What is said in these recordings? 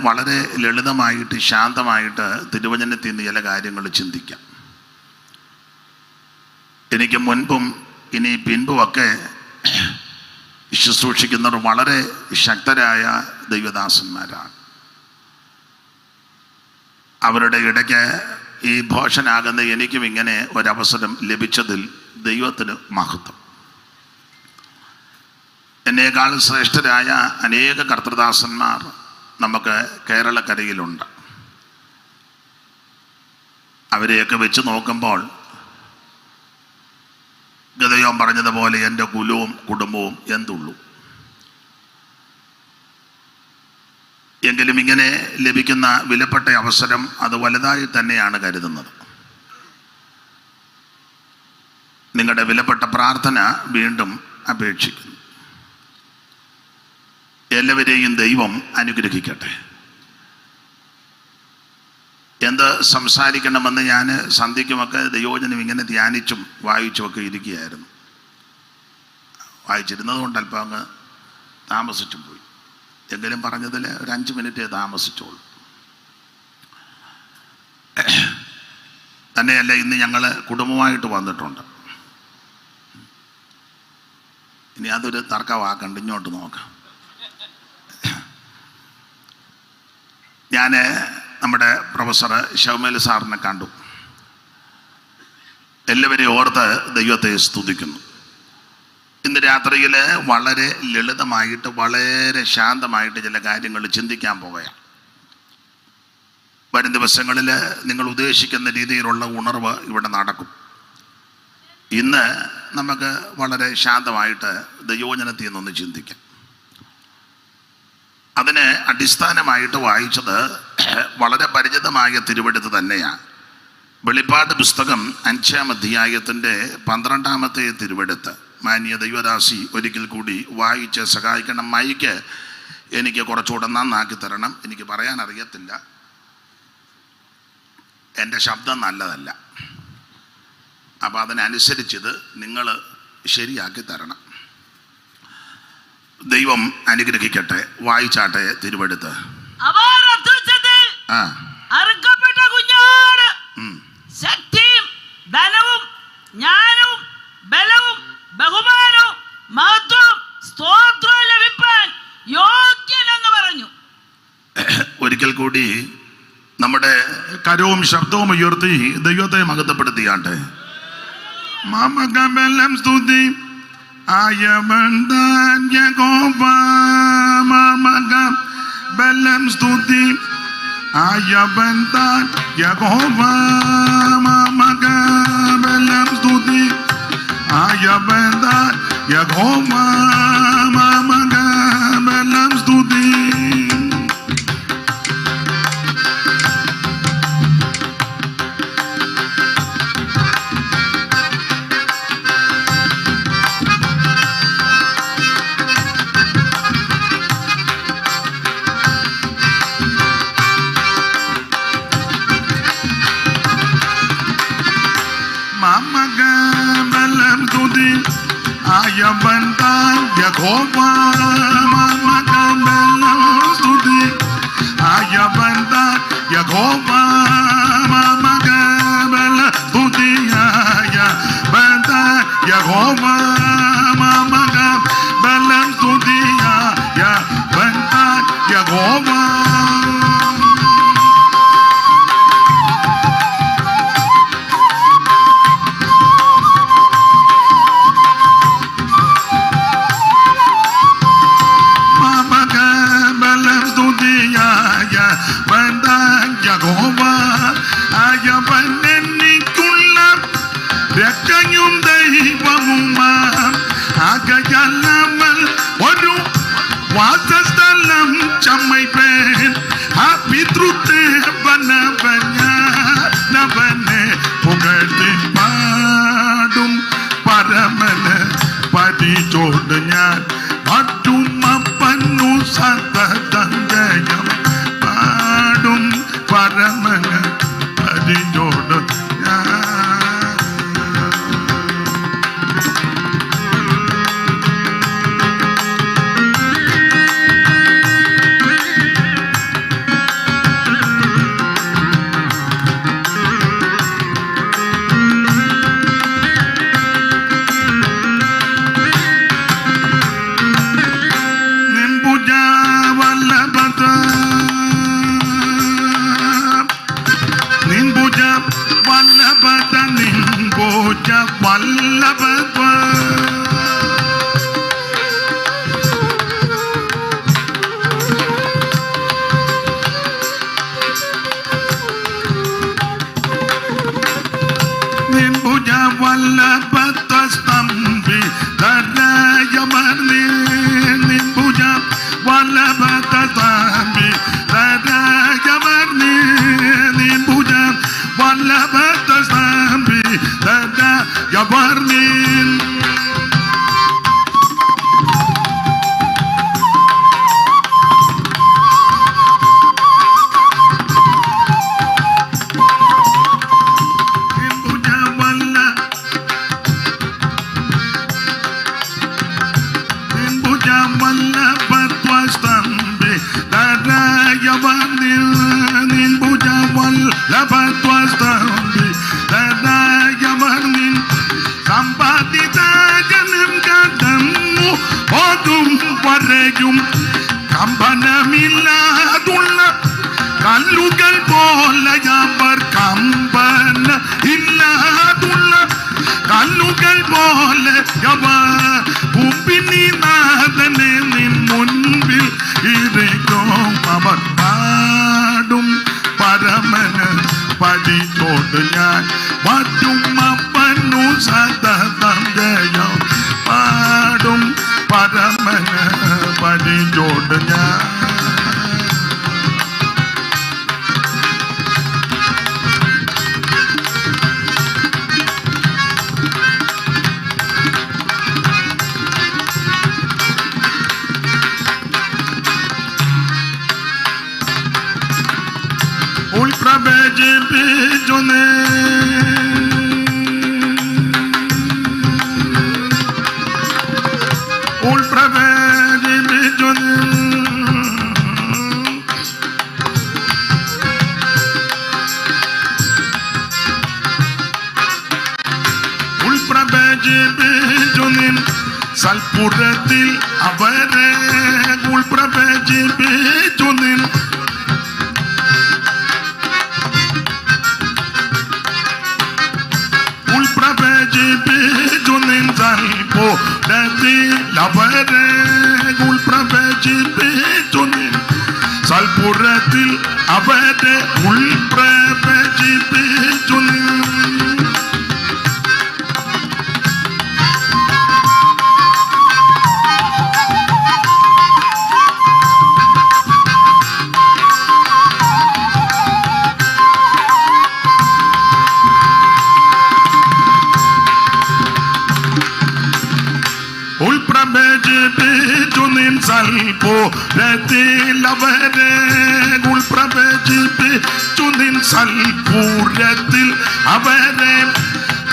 വളരെ ലളിതമായിട്ട് ശാന്തമായിട്ട് തിരുവചനത്തിൽ നിന്ന് ചില കാര്യങ്ങൾ ചിന്തിക്കാം. എനിക്ക് മുൻപും ഇനി പിൻപുമൊക്കെ ശുശ്രൂഷിക്കുന്നവർ വളരെ ശക്തരായ ദൈവദാസന്മാരാണ്. അവരുടെ ഇടയ്ക്ക് ഈ ഭോഷനാകുന്ന എനിക്കും ഇങ്ങനെ ഒരവസരം ലഭിച്ചതിൽ ദൈവത്തിന് മഹത്വം. എന്നേക്കാൾ ശ്രേഷ്ഠരായ അനേക കർത്തൃദാസന്മാർ നമുക്ക് കേരളക്കരയിലുണ്ട്. അവരെയൊക്കെ വെച്ച് നോക്കുമ്പോൾ ഗതയോൻ പറഞ്ഞതുപോലെ എൻ്റെ കുലവും കുടുംബവും എന്തുള്ളൂ. എങ്കിലും ഇങ്ങനെ ലഭിക്കുന്ന വിലപ്പെട്ട അവസരം അത് വലുതായി തന്നെയാണ് കരുതുന്നത്. നിങ്ങളുടെ വിലപ്പെട്ട പ്രാർത്ഥന വീണ്ടും അപേക്ഷിക്കുന്നു. എല്ലാവരെയും ദൈവം അനുഗ്രഹിക്കട്ടെ. എന്ത് സംസാരിക്കണമെന്ന് ഞാൻ സന്ധ്യയ്ക്കുമൊക്കെ ദൈവവചനം ഇങ്ങനെ ധ്യാനിച്ചും വായിച്ചുമൊക്കെ ഇരിക്കുകയായിരുന്നു. വായിച്ചിരുന്നത് കൊണ്ട് അല്പം അങ്ങ് താമസിച്ചും പോയി. എങ്കിലും പറഞ്ഞതിൽ ഒരു 5 മിനിറ്റേ താമസിച്ചോളൂ. തന്നെയല്ല, ഇന്ന് ഞങ്ങൾ കുടുംബമായിട്ട് വന്നിട്ടുണ്ട്. ഇനി അതൊരു തർക്കവാക്കണ്ട്, ഇങ്ങോട്ട് നോക്കാം. ഞാൻ നമ്മുടെ പ്രൊഫസർ ഷൗമേൽ സാറിനെ കണ്ടു. എല്ലാവരെയും ഓർത്ത് ദൈവത്തെ സ്തുതിക്കുന്നു. ഇന്ന് രാത്രിയിൽ വളരെ ലളിതമായിട്ട് വളരെ ശാന്തമായിട്ട് ചില കാര്യങ്ങൾ ചിന്തിക്കാൻ പോവുകയാണ്. വരും ദിവസങ്ങളിൽ നിങ്ങൾ ഉദ്ദേശിക്കുന്ന രീതിയിലുള്ള ഉണർവ് ഇവിടെ നടക്കും. ഇന്ന് നമുക്ക് വളരെ ശാന്തമായിട്ട് ദൈവവചനത്തിൽ നിന്നൊന്ന് ചിന്തിക്കാം. അതിന് അടിസ്ഥാനമായിട്ട് വായിച്ചത് വളരെ പരിചിതമായ തിരുവെഴുത്ത് തന്നെയാണ്. വെളിപ്പാട് പുസ്തകം 5-ാം അധ്യായത്തിൻ്റെ 12-ാമത്തെ തിരുവെഴുത്ത്. മാന്യ ദൈവദാസി ഒരിക്കൽ കൂടി വായിച്ച് സഹായിക്കണം. മൈക്ക് എനിക്ക് കുറച്ചുകൂടെ നന്നാക്കി തരണം. എനിക്ക് പറയാൻ അറിയത്തില്ല, എൻ്റെ ശബ്ദം നല്ലതല്ല. അപ്പോൾ അതിനനുസരിച്ചത് നിങ്ങൾ ശരിയാക്കി തരണം. ദൈവം അനുഗ്രഹിക്കട്ടെ. വായിച്ചാട്ടെ തിരുവെഴുത്ത്. അറുക്കപ്പെട്ട കുഞ്ഞാട് ശക്തിയും ധനവും ജ്ഞാനവും ബലവും ബഹുമാനവും മഹത്വവും സ്തോത്രവും ലഭിപ്പാൻ യോഗ്യനെന്ന് പറഞ്ഞു. ഒരിക്കൽ കൂടി നമ്മുടെ കരവും ശബ്ദവും ഉയർത്തി ദൈവത്തെ മഹത്വപ്പെടുത്തിയാട്ടെ. മാമകബലം സ്തുതി ആയവന്താൻ യഹോവ, മാമകബലം സ്തുതി ആയവന്താൻ യഹോവ, മാമകബലം സ്തുതി ആയവന്താൻ യഹോവ, മാമകബലം സ്തുതി. ആയവന്താൻ യഹോവ, മാമകബലം സ്തുതി ആയവന്താൻ യഹോവ, മാമകബലം സ്തുതി ആയവന്താൻ യഹോവ, മാമകബലം സ്തുതി ആയവന്താൻ യഹോവ. ഒരു വാസസ്ഥലം ചമ്മൈപ്പേൻ ആ പിതൃദേവനവനെ പുകഴ്ത്തി പാടും പരമന് പരിചോട് ഞാൻ മറ്റുമപ്പന്നു സതതഞ്ജയം പാടും പരമന് പരിചോട് ഞാൻ. വല്ലഭത്വസ്തംഭി ധരയമർന്നി നിംബുജ വല്ലഭത്വസ്തംഭി ധരയമർന്നി നിംബുജ വല്ലഭത്വസ്തംഭി ധരയമർന്നി കമ്പനമില്ലാതുള്ള കല്ലുകൾ പോലെയവർ കമ്പന ഇല്ലാതുള്ള കല്ലുകൾ പോലെ ഭൂമിനാഥനെ നിൻ മുൻപിൽ ഇരിക്കും അവർ പാടും പരമന് പടിത്തോട് ഞാൻ മറ്റും അപ്പനു സതതം ജയം പാടും പരമന് പടിത്തോട് ഞാൻ ultrabeji bijone ultrabeji bijone ultrabeji bijone salpuratil avare ultrabeji bijone salpo dati lavare gul praveji betunin salpuratil avade gul praveji betunin salpo reti lavare gul praveji betunin salpuratil avare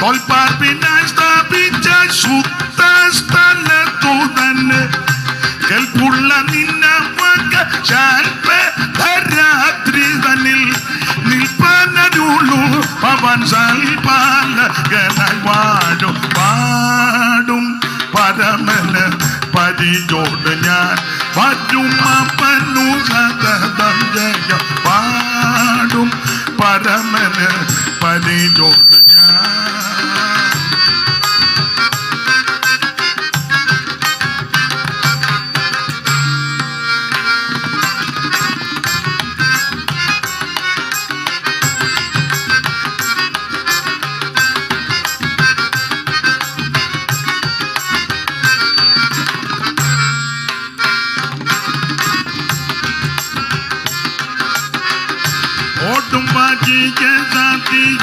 kolpar binasta binja sutta stalla tudane kelpulla ninna maga shalpe dharatri danil nilpanadulu pavan salpala ganai vaadum vaadum paramana പടിയോട് ഞാൻ പാടും അപ്പനു സതതം ജയ പാടും പരമന് പടിയോട് ഞാൻ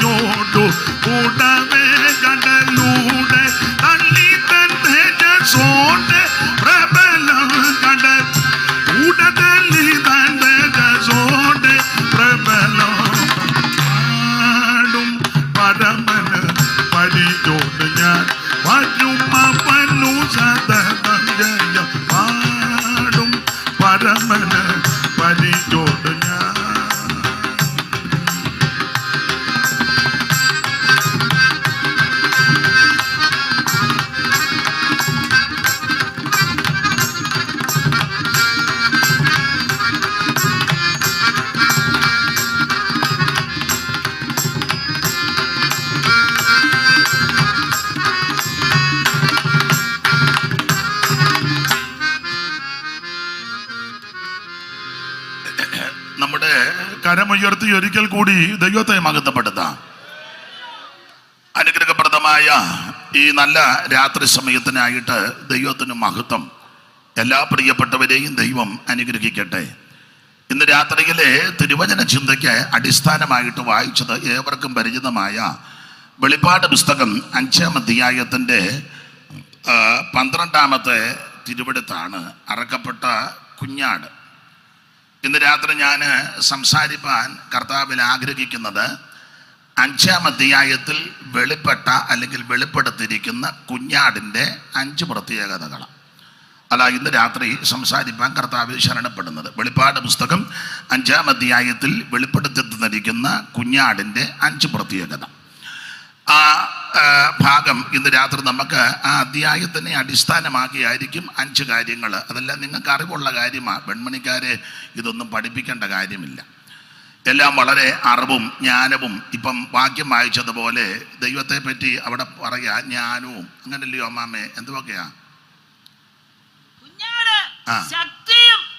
ോടു കൂടവേ കടലൂടെ തള്ളി തേജസോടെ പ്രബലം കട കൂടെ തള്ളി തേജസോടെ പ്രബലം പാടും പരമന് പടിയോട് ഞാൻ പാടും അപ്പനു സതതം ജയ പാടും പരമന് പടിയോട് ഞാൻ നമ്മുടെ കരമുയർത്തി ഒരിക്കൽ കൂടി ദൈവത്തെ മഹത്വപ്പെടുത്താം. അനുഗ്രഹപ്രദമായ അനുഗ്രഹീതമായ ഈ നല്ല രാത്രി സമയത്തിനായിട്ട് ദൈവത്തിന് മഹത്വം. എല്ലാ പ്രിയപ്പെട്ടവരെയും ദൈവം അനുഗ്രഹിക്കട്ടെ. ഇന്ന് രാത്രിയിലെ തിരുവചന ചിന്തയ്ക്ക് അടിസ്ഥാനമായിട്ട് വായിച്ചത് ഏവർക്കും പരിചിതമായ വെളിപ്പാട് പുസ്തകം 5-ാം അധ്യായത്തിൻ്റെ 12-ാമത്തെ തിരുവെടുത്താണ്, അറക്കപ്പെട്ട കുഞ്ഞാട്. ഇന്ന് രാത്രി ഞാൻ സംസാരിപ്പാൻ കർത്താവിൽ ആഗ്രഹിക്കുന്നത് 5-ാം അധ്യായത്തിൽ വെളിപ്പെട്ട അല്ലെങ്കിൽ വെളിപ്പെടുത്തിയിരിക്കുന്ന കുഞ്ഞാടിൻ്റെ 5 പ്രത്യേകതകളാണ്. അല്ല, ഇന്ന് രാത്രി സംസാരിപ്പാൻ കർത്താവിൽ ശരണപ്പെടുന്നത് വെളിപ്പാട് പുസ്തകം 5-ാം അധ്യായത്തിൽ വെളിപ്പെടുത്തിയിരിക്കുന്ന കുഞ്ഞാടിൻ്റെ 5 പ്രത്യേകത. ആ ഭാഗം ഇന്ന് രാത്രി നമുക്ക് ആ അധ്യായത്തിനെ അടിസ്ഥാനമാക്കിയായിരിക്കും 5 കാര്യങ്ങൾ. അതെല്ലാം നിങ്ങൾക്ക് അറിവുള്ള കാര്യമാണ്. പെൺമണിക്കാരെ ഇതൊന്നും പഠിപ്പിക്കേണ്ട കാര്യമില്ല. എല്ലാം വളരെ അറിവും ജ്ഞാനവും. ഇപ്പം വാക്യം വായിച്ചതുപോലെ ദൈവത്തെ പറ്റി അവിടെ പറയാ ജ്ഞാനവും. അങ്ങനല്ലയോ അമ്മാമ്മേ? എന്തുവൊക്കെയാ?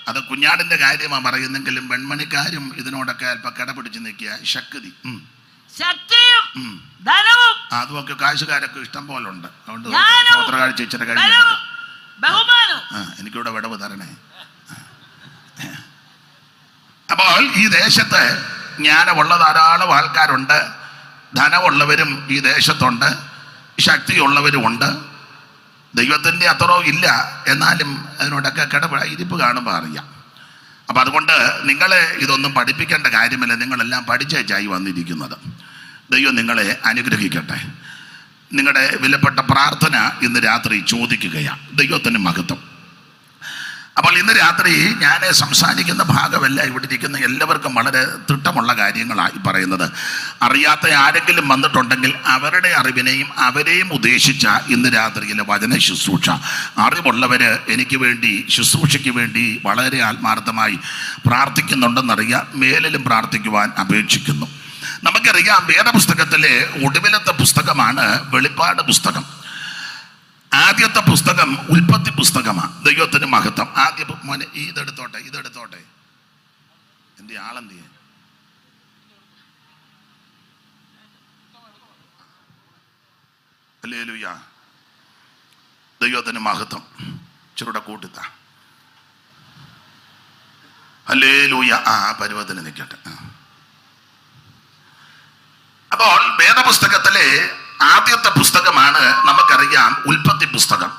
അത് കുഞ്ഞാടിന്റെ കാര്യമാണ് പറയുന്നെങ്കിലും പെൺമണിക്കാരും ഇതിനോടൊക്കെ അല്പം കിടപിടിച്ച് നിൽക്കുക. ശക്തി, ശക്തിയും ധനവും. അതുമൊക്കെ കാശുകാരൊക്കെ ഇഷ്ടം പോലെ ഉണ്ട്. അതുകൊണ്ട് കാഴ്ച ഇച്ചിരി കഴിഞ്ഞ എനിക്കിവിടെ വിടവ് തരണേ. അപ്പോൾ ഈ ദേശത്ത് ജ്ഞാനമുള്ള ധാരാളം ആൾക്കാരുണ്ട്, ധനമുള്ളവരും ഈ ദേശത്തുണ്ട്, ശക്തിയുള്ളവരുമുണ്ട്. ദൈവത്തിൻ്റെ അത്രയോ ഇല്ല, എന്നാലും അതിനോടൊക്കെ ഇരിപ്പ് കാണുമ്പോൾ അറിയാം. അപ്പം അതുകൊണ്ട് നിങ്ങളെ ഇതൊന്നും പഠിപ്പിക്കേണ്ട കാര്യമില്ല. നിങ്ങളെല്ലാം പഠിച്ചേച്ചായി വന്നിരിക്കുന്നത്. ദൈവം നിങ്ങളെ അനുഗ്രഹിക്കട്ടെ. നിങ്ങളുടെ വിലപ്പെട്ട പ്രാർത്ഥന ഇന്ന് രാത്രി ചോദിക്കുകയാണ്. ദൈവത്തിന് മഹത്വം. അപ്പോൾ ഇന്ന് രാത്രി ഞാൻ സംസാരിക്കുന്ന ഭാഗമല്ല ഇവിടെ ഇരിക്കുന്ന എല്ലാവർക്കും വളരെ തിട്ടമുള്ള കാര്യങ്ങളായി പറയുന്നത്. അറിയാത്ത ആരെങ്കിലും വന്നിട്ടുണ്ടെങ്കിൽ അവരുടെ അറിവിനെയും അവരെയും ഉദ്ദേശിച്ച ഇന്ന് രാത്രിയിലെ വചന ശുശ്രൂഷ. അറിവുള്ളവർ എനിക്ക് വേണ്ടി ശുശ്രൂഷയ്ക്ക് വേണ്ടി വളരെ ആത്മാർത്ഥമായി പ്രാർത്ഥിക്കുന്നുണ്ടെന്നറിയാം. മേലിലും പ്രാർത്ഥിക്കുവാൻ അപേക്ഷിക്കുന്നു. നമുക്കറിയാം, വേദപുസ്തകത്തിലെ ഒടുവിലത്തെ പുസ്തകമാണ് വെളിപ്പാട് പുസ്തകം. ആദ്യത്തെ പുസ്തകം ഉൽപ്പത്തി പുസ്തകമാണ്. ദൈവത്തിന് മഹത്വം. ആദ്യ മോനെ ഇതെടുത്തോട്ടെ എൻ്റെ ആളെന്തിയെ? ഹല്ലേലൂയ. ദൈവത്തിന് മഹത്വം. ചെറുടെ കൂട്ടിത്ത. ഹല്ലേലൂയ. ആ പരുവത്തിന് നിൽക്കട്ടെ. അപ്പോൾ വേദപുസ്തകത്തിലെ ആദ്യത്തെ പുസ്തകമാണ് നമുക്കറിയാം ഉൽപ്പത്തി പുസ്തകം.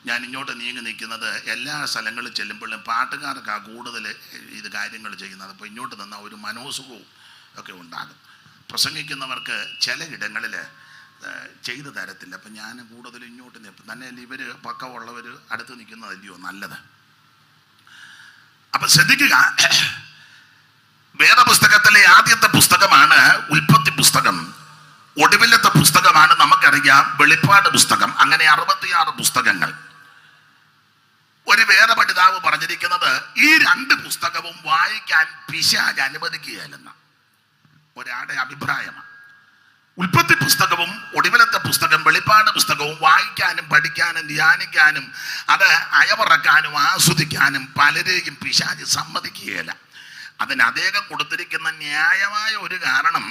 ഞാൻ ഇങ്ങോട്ട് നീങ്ങി നിൽക്കുന്നത് എല്ലാ സ്ഥലങ്ങളിൽ ചെല്ലുമ്പോഴും പാട്ടുകാർക്കാണ് കൂടുതൽ ഇത് കാര്യങ്ങൾ ചെയ്യുന്നത്. അപ്പോൾ ഇങ്ങോട്ട് നിന്നാൽ ഒരു മനോസുഖവും ഒക്കെ ഉണ്ടാകും. പ്രസംഗിക്കുന്നവർക്ക് ചില ഇടങ്ങളിൽ ചെയ്തു തരത്തില്ല. അപ്പം ഞാൻ കൂടുതൽ ഇങ്ങോട്ട് നിൽക്കും. തന്നെ ഇവർ പക്കമുള്ളവർ അടുത്ത് നിൽക്കുന്നതല്ലയോ നല്ലത്. അപ്പം ശ്രദ്ധിക്കുക, വേദപുസ്തകത്തിലെ ആദ്യത്തെ പുസ്തകമാണ് ഉൽപ്പത്തി പുസ്തകം. ഒടുവിലത്തെ പുസ്തകമാണ് നമുക്കറിയാം വെളിപ്പാട് പുസ്തകം. അങ്ങനെ 66 പുസ്തകങ്ങൾ. ഒരു വേദപണ്ഡിതാവ് പറഞ്ഞിരിക്കുന്നത് ഈ 2 പുസ്തകവും വായിക്കാൻ പിശാച് അനുവദിക്കുകയല്ലെന്ന ഒരാളുടെ അഭിപ്രായമാണ്. ഉൽപ്പത്തി പുസ്തകവും ഒടുവിലത്തെ പുസ്തകം വെളിപ്പാട് പുസ്തകവും വായിക്കാനും പഠിക്കാനും ധ്യാനിക്കാനും അത് അയവിറക്കാനും ആസ്വദിക്കാനും പലരെയും പിശാച് സമ്മതിക്കുകയില്ല. അതിന് അദ്ദേഹം കൊടുത്തിരിക്കുന്ന ന്യായമായ ഒരു കാരണം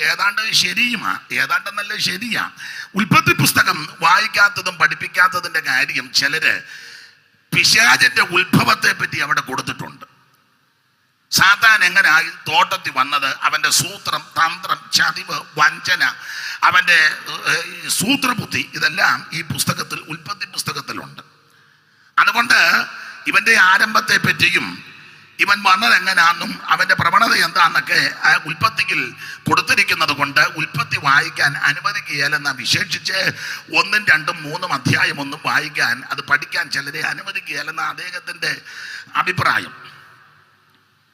ഏതാണ്ട് ശരിയുമാണ്, ഏതാണ്ടെന്നല്ല ശരിയാ. ഉൽപ്പത്തി പുസ്തകം വായിക്കാത്തതും പഠിപ്പിക്കാത്തതിൻ്റെ കാര്യം ചിലര് പിശാചിന്റെ ഉത്ഭവത്തെ പറ്റി അവിടെ കൊടുത്തിട്ടുണ്ട്. സാത്താൻ എങ്ങനെയായി തോട്ടത്തിൽ വന്നത്, അവൻ്റെ സൂത്രം, തന്ത്രം, ചതിവ്, വഞ്ചന, അവൻ്റെ സൂത്രബുദ്ധി, ഇതെല്ലാം ഈ പുസ്തകത്തിൽ ഉൽപ്പത്തി പുസ്തകത്തിലുണ്ട്. അതുകൊണ്ട് ഇവൻ്റെ ആരംഭത്തെ പറ്റിയും ഇവൻ വന്നത് എങ്ങനെയാണെന്നും അവൻ്റെ പ്രവണത എന്താണെന്നൊക്കെ ഉൽപ്പത്തിയിൽ കൊടുത്തിരിക്കുന്നത് കൊണ്ട് ഉൽപ്പത്തി വായിക്കാൻ അനുവദിക്കുകയല്ലെന്ന വിശേഷിച്ച് 1, 2, 3 അധ്യായം ഒന്നും വായിക്കാൻ, അത് പഠിക്കാൻ ചിലരെ അനുവദിക്കുകയല്ലെന്ന അദ്ദേഹത്തിൻ്റെ അഭിപ്രായം.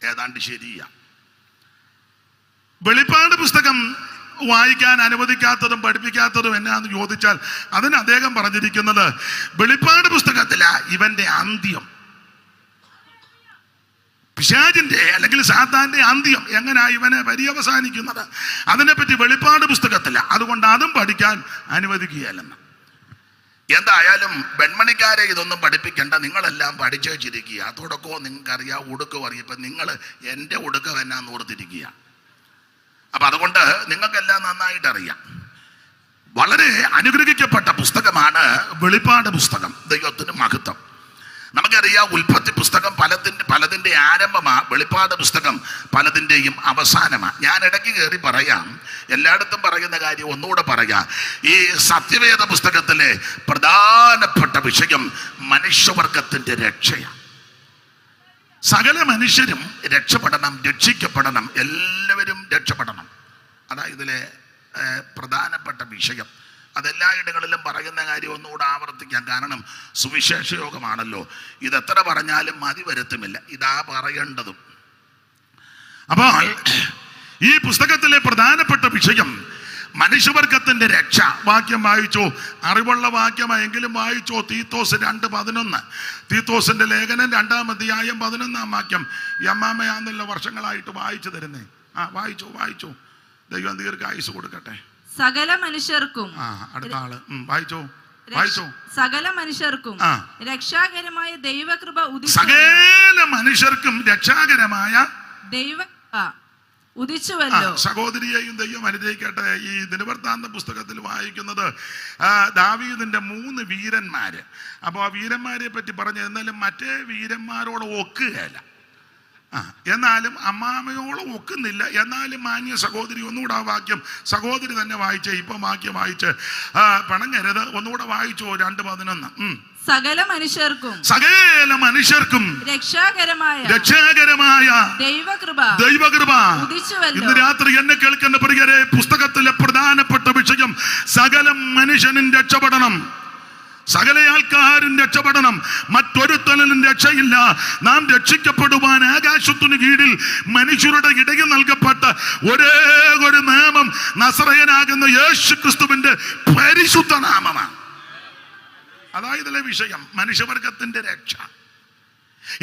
ഏതാണ്ട് ശരിയാ. വെളിപ്പാട് പുസ്തകം വായിക്കാൻ അനുവദിക്കാത്തതും പഠിപ്പിക്കാത്തതും എന്നാന്ന് ചോദിച്ചാൽ അതിന് അദ്ദേഹം പറഞ്ഞിരിക്കുന്നത് വെളിപ്പാട് പുസ്തകത്തില ഇവന്റെ അന്ത്യം, പിശാചിന്റെ അല്ലെങ്കിൽ സാത്താന്റെ അന്ത്യം എങ്ങനെയാ ഇവനെ പര്യവസാനിക്കുന്നത് അതിനെപ്പറ്റി വെളിപ്പാട് പുസ്തകത്തില്ല. അതുകൊണ്ട് അതും പഠിക്കാൻ അനുവദിക്കുകയല്ലെന്ന്. എന്തായാലും പെൺമണിക്കാരെ ഇതൊന്നും പഠിപ്പിക്കേണ്ട, നിങ്ങളെല്ലാം പഠിച്ചു വെച്ചിരിക്കുക. തുടക്കമോ നിങ്ങൾക്കറിയാം, ഒടുക്കവും അറിയാം. ഇപ്പം നിങ്ങൾ എൻ്റെ ഒടുക്കം എന്നാന്ന് ഓർത്തിരിക്കുക. അപ്പം അതുകൊണ്ട് നിങ്ങൾക്കെല്ലാം നന്നായിട്ട് അറിയാം. വളരെ അനുഗ്രഹിക്കപ്പെട്ട പുസ്തകമാണ് വെളിപ്പാട് പുസ്തകം. ദൈവത്തിന് മഹത്വം. നമുക്കറിയാം, ഉൽപ്പത്തി പുസ്തകം പലതിൻ്റെ ആരംഭമാണ്, വെളിപ്പാട് പുസ്തകം പലതിൻ്റെയും അവസാനമാണ്. ഞാൻ ഇടയ്ക്ക് കയറി പറയാം, എല്ലായിടത്തും പറയുന്ന കാര്യം ഒന്നുകൂടെ പറയാം. ഈ സത്യവേദ പുസ്തകത്തിലെ പ്രധാനപ്പെട്ട വിഷയം മനുഷ്യവർഗത്തിൻ്റെ രക്ഷയാണ്. സകല മനുഷ്യരും രക്ഷപ്പെടണം, രക്ഷിക്കപ്പെടണം, എല്ലാവരും രക്ഷപ്പെടണം. അതാ ഇതിലെ പ്രധാനപ്പെട്ട വിഷയം. അതെല്ലായിടങ്ങളിലും പറയുന്ന കാര്യം ഒന്നുകൂടെ ആവർത്തിക്കാം. കാരണം സുവിശേഷ യോഗമാണല്ലോ. ഇതെത്ര പറഞ്ഞാലും മതി വരുത്തുമില്ല, ഇതാ പറയേണ്ടതും. അപ്പോൾ ഈ പുസ്തകത്തിലെ പ്രധാനപ്പെട്ട വിഷയം മനുഷ്യവർഗത്തിന്റെ രക്ഷ. വാക്യം വായിച്ചോ, അറിവുള്ള വാക്യമെങ്കിലും വായിച്ചോ. തീത്തോസ് 2:11, തീത്തോസിന്റെ ലേഖനം 2-ാം അധ്യായം 11-ാം വാക്യം. ഈ അമ്മാമയാന്നല്ലോ വർഷങ്ങളായിട്ട് വായിച്ചു തരുന്നേ. വായിച്ചോ. ദൈവം ദീർഘായുസ് കൊടുക്കട്ടെ. സകല മനുഷ്യർക്കും അടുത്ത ആള് വായിച്ചോ. സകല മനുഷ്യർക്കും രക്ഷാകരമായ ദൈവകൃപ സകല മനുഷ്യർക്കും രക്ഷാകരമായ ഉദിച്ചുവല്ലോ. സഹോദരിയെയും ദൈവം അനുഗ്രഹിക്കട്ടെ. ഈ ദിനവൃത്താന്ത പുസ്തകത്തിൽ വായിക്കുന്നത് ദാവീദിന്റെ 3 വീരന്മാര്. അപ്പോൾ ആ വീരന്മാരെ പറ്റി പറഞ്ഞു. എന്നാലും മറ്റേ വീരന്മാരോട് ഒക്കുകയല്ല, എന്നാലും അമ്മാമയോളം ഒക്കുന്നില്ല. എന്നാലും മാന്യ സഹോദരി, ഒന്നുകൂടെ ആ വാക്യം സഹോദരി തന്നെ വായിച്ചേ. ഇപ്പം വാക്യം വായിച്ച് പണങ്ങരുത്. ഒന്നുകൂടെ വായിച്ചോ. 2:11. സകല മനുഷ്യർക്കും രക്ഷാകരമായ ദൈവകൃപ ഇന്ന് രാത്രി എന്നെ കേൾക്കുന്ന പ്രിയരെ, പുസ്തകത്തിലെ പ്രധാനപ്പെട്ട വിഷയം സകല മനുഷ്യനും രക്ഷപ്പെടണം, സകല ആൾക്കാരും രക്ഷപ്പെടണം. മറ്റൊരുത്തനും രക്ഷയില്ല. നാം രക്ഷിക്കപ്പെടുവാൻ ആകാശത്തിനു കീഴിൽ മനുഷ്യരുടെ ഇടയിൽ നൽകപ്പെട്ട ഒരേ ഒരു നാമം നസറയനാകുന്ന യേശു ക്രിസ്തുവിന്റെ പരിശുദ്ധ നാമമാണ്. അതായതിലെ വിഷയം മനുഷ്യവർഗത്തിന്റെ രക്ഷ.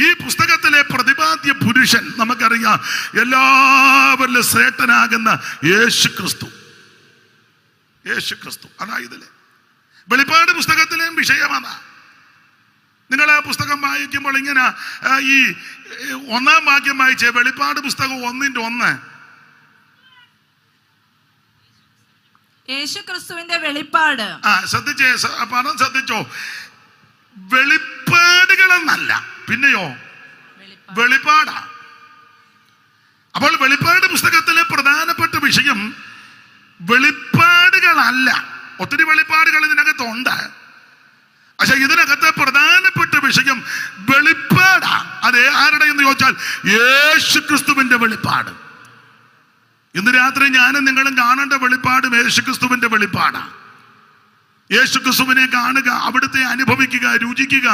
ഈ പുസ്തകത്തിലെ പ്രതിപാദ്യ പുരുഷൻ നമുക്കറിയാം, എല്ലാവരിലും ശ്രേഷ്ഠനാകുന്ന യേശു ക്രിസ്തു. അതായതിലെ വെളിപ്പാട് പുസ്തകത്തിലെയും വിഷയമാണ്. നിങ്ങൾ ആ പുസ്തകം വായിക്കുമ്പോൾ ഇങ്ങനെ ഈ 1-ാം വാക്യം വായിച്ചേ. വെളിപ്പാട് പുസ്തകം 1:1. യേശുക്രിസ്തുവിന്റെ വെളിപ്പാട്. ശ്രദ്ധിച്ചോ. വെളിപ്പാടുകളെന്നല്ല, പിന്നെയോ വെളിപ്പാടാ. അപ്പോൾ വെളിപ്പാട് പുസ്തകത്തിലെ പ്രധാനപ്പെട്ട വിഷയം വെളിപ്പാടുകളല്ല. ഒത്തിരി വെളിപ്പാടുകൾ ഇതിനകത്തുണ്ട്, പക്ഷെ ഇതിനകത്ത് പ്രധാനപ്പെട്ട വിഷയം വെളിപ്പാടാ. അത് ആരുടെ എന്ന് ചോദിച്ചാൽ യേശു ക്രിസ്തുവിന്റെ വെളിപ്പാട്. ഇന്ന് രാത്രി ഞാനും നിങ്ങളും കാണേണ്ട വെളിപ്പാടും യേശു ക്രിസ്തുവിന്റെ വെളിപ്പാടാണ്. യേശു ക്രിസ്തുവിനെ കാണുക, അവിടുത്തെ അനുഭവിക്കുക, രുചിക്കുക,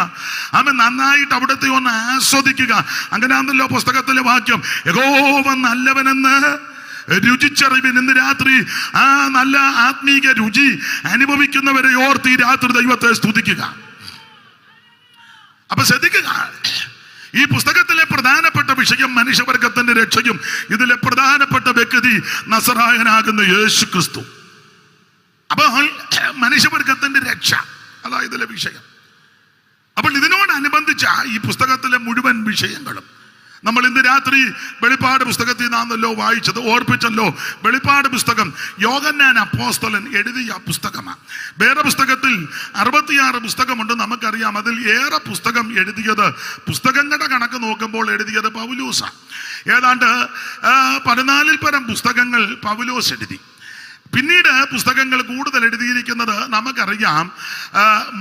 അവൻ നന്നായിട്ട് അവിടുത്തെ ഒന്ന് ആസ്വദിക്കുക. അങ്ങനെയാണല്ലോ പുസ്തകത്തിലെ വാക്യം, യഹോവ നല്ലവനെന്ന് രുചിച്ചറിവിൻ. ഇന്ന് രാത്രി ആ നല്ല ആത്മീക രുചി അനുഭവിക്കുന്നവരെ ഓർത്ത് ഈ രാത്രി ദൈവത്തെ സ്തുതിക്കുക. അപ്പൊ ശ്രദ്ധിക്കുക, ഈ പുസ്തകത്തിലെ പ്രധാനപ്പെട്ട വിഷയം മനുഷ്യവർഗത്തിന്റെ രക്ഷയും ഇതിലെ പ്രധാനപ്പെട്ട വ്യക്തി നസറായനാകുന്ന യേശു ക്രിസ്തു. അപ്പോൾ മനുഷ്യവർഗത്തിന്റെ രക്ഷ അതായത് ഇതിലെ വിഷയം. അപ്പോൾ ഇതിനോടനുബന്ധിച്ച ഈ പുസ്തകത്തിലെ മുഴുവൻ വിഷയങ്ങളും നമ്മൾ ഇന്ന് രാത്രി വെളിപ്പാട് പുസ്തകത്തിൽ നിന്നാണല്ലോ വായിച്ചത്, ഓർപ്പിച്ചല്ലോ. വെളിപ്പാട് പുസ്തകം യോഹന്നാൻ അപ്പോസ്തലൻ എഴുതിയ പുസ്തകമാണ്. വേറെ പുസ്തകത്തിൽ 66 പുസ്തകമുണ്ട്, നമുക്കറിയാം. അതിൽ ഏറെ പുസ്തകം എഴുതിയത്, പുസ്തകങ്ങളുടെ കണക്ക് നോക്കുമ്പോൾ എഴുതിയത് പൗലോസാണ്. ഏതാണ്ട് 14-ൽ പരം പുസ്തകങ്ങൾ പൗലോസ് എഴുതി. പിന്നീട് പുസ്തകങ്ങൾ കൂടുതൽ എഴുതിയിരിക്കുന്നത് നമുക്കറിയാം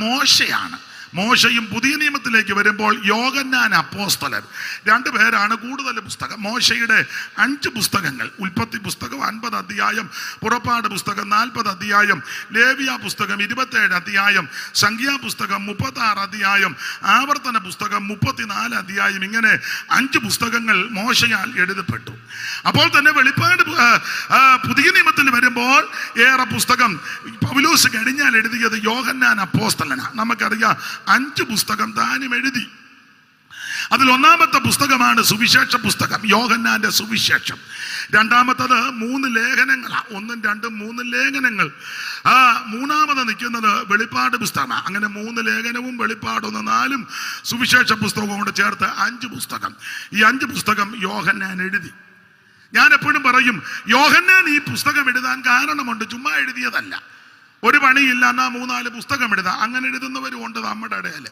മോശയാണ്. മോശയും പുതിയ നിയമത്തിലേക്ക് വരുമ്പോൾ യോഹന്നാൻ അപ്പോസ്തലൻ, 2 പേരാണ് കൂടുതൽ പുസ്തകം. മോശയുടെ 5 പുസ്തകങ്ങൾ, ഉൽപ്പത്തി പുസ്തകം 50 അധ്യായം, പുറപ്പാട് പുസ്തകം 40 അധ്യായം, ലേവ്യ പുസ്തകം 27 അധ്യായം, സംഖ്യാപുസ്തകം 36 അധ്യായം, ആവർത്തന പുസ്തകം 34 അധ്യായം, ഇങ്ങനെ 5 പുസ്തകങ്ങൾ മോശയാൽ എഴുതപ്പെട്ടു. അപ്പോൾ തന്നെ വെളിപ്പാട് പുതിയ നിയമത്തിൽ വരുമ്പോൾ ഏറെ പുസ്തകം പൗലോസ് കഴിഞ്ഞാൽ എഴുതിയത് യോഹന്നാൻ അപ്പോസ്തലനാണ്. നമുക്കറിയാം 5 പുസ്തകം താനും എഴുതി. അതിൽ 1-ാമത്തെ പുസ്തകമാണ് സുവിശേഷ പുസ്തകം, യോഹന്നാന്റെ സുവിശേഷം. 2-ാമത്തത് 3 ലേഖനങ്ങളാണ്. 1, 2, 3 ലേഖനങ്ങൾ. 3-ാമത് നിൽക്കുന്നത് വെളിപ്പാട് പുസ്തകമാണ്. അങ്ങനെ 3 ലേഖനവും വെളിപ്പാട് 4 സുവിശേഷ പുസ്തകവും കൊണ്ട് ചേർത്ത് 5 പുസ്തകം. ഈ 5 പുസ്തകം യോഹന്നാൻ എഴുതി. ഞാൻ എപ്പോഴും പറയും, യോഹന്നാൻ ഈ പുസ്തകം എഴുതാൻ കാരണമുണ്ട്, ചുമ്മാ എഴുതിയതല്ല. ഒരു പണിയില്ല എന്നാ 3-4 പുസ്തകം എഴുതാം. അങ്ങനെ എഴുതുന്നവരും ഉണ്ട് നമ്മുടെ ഇടയിൽ.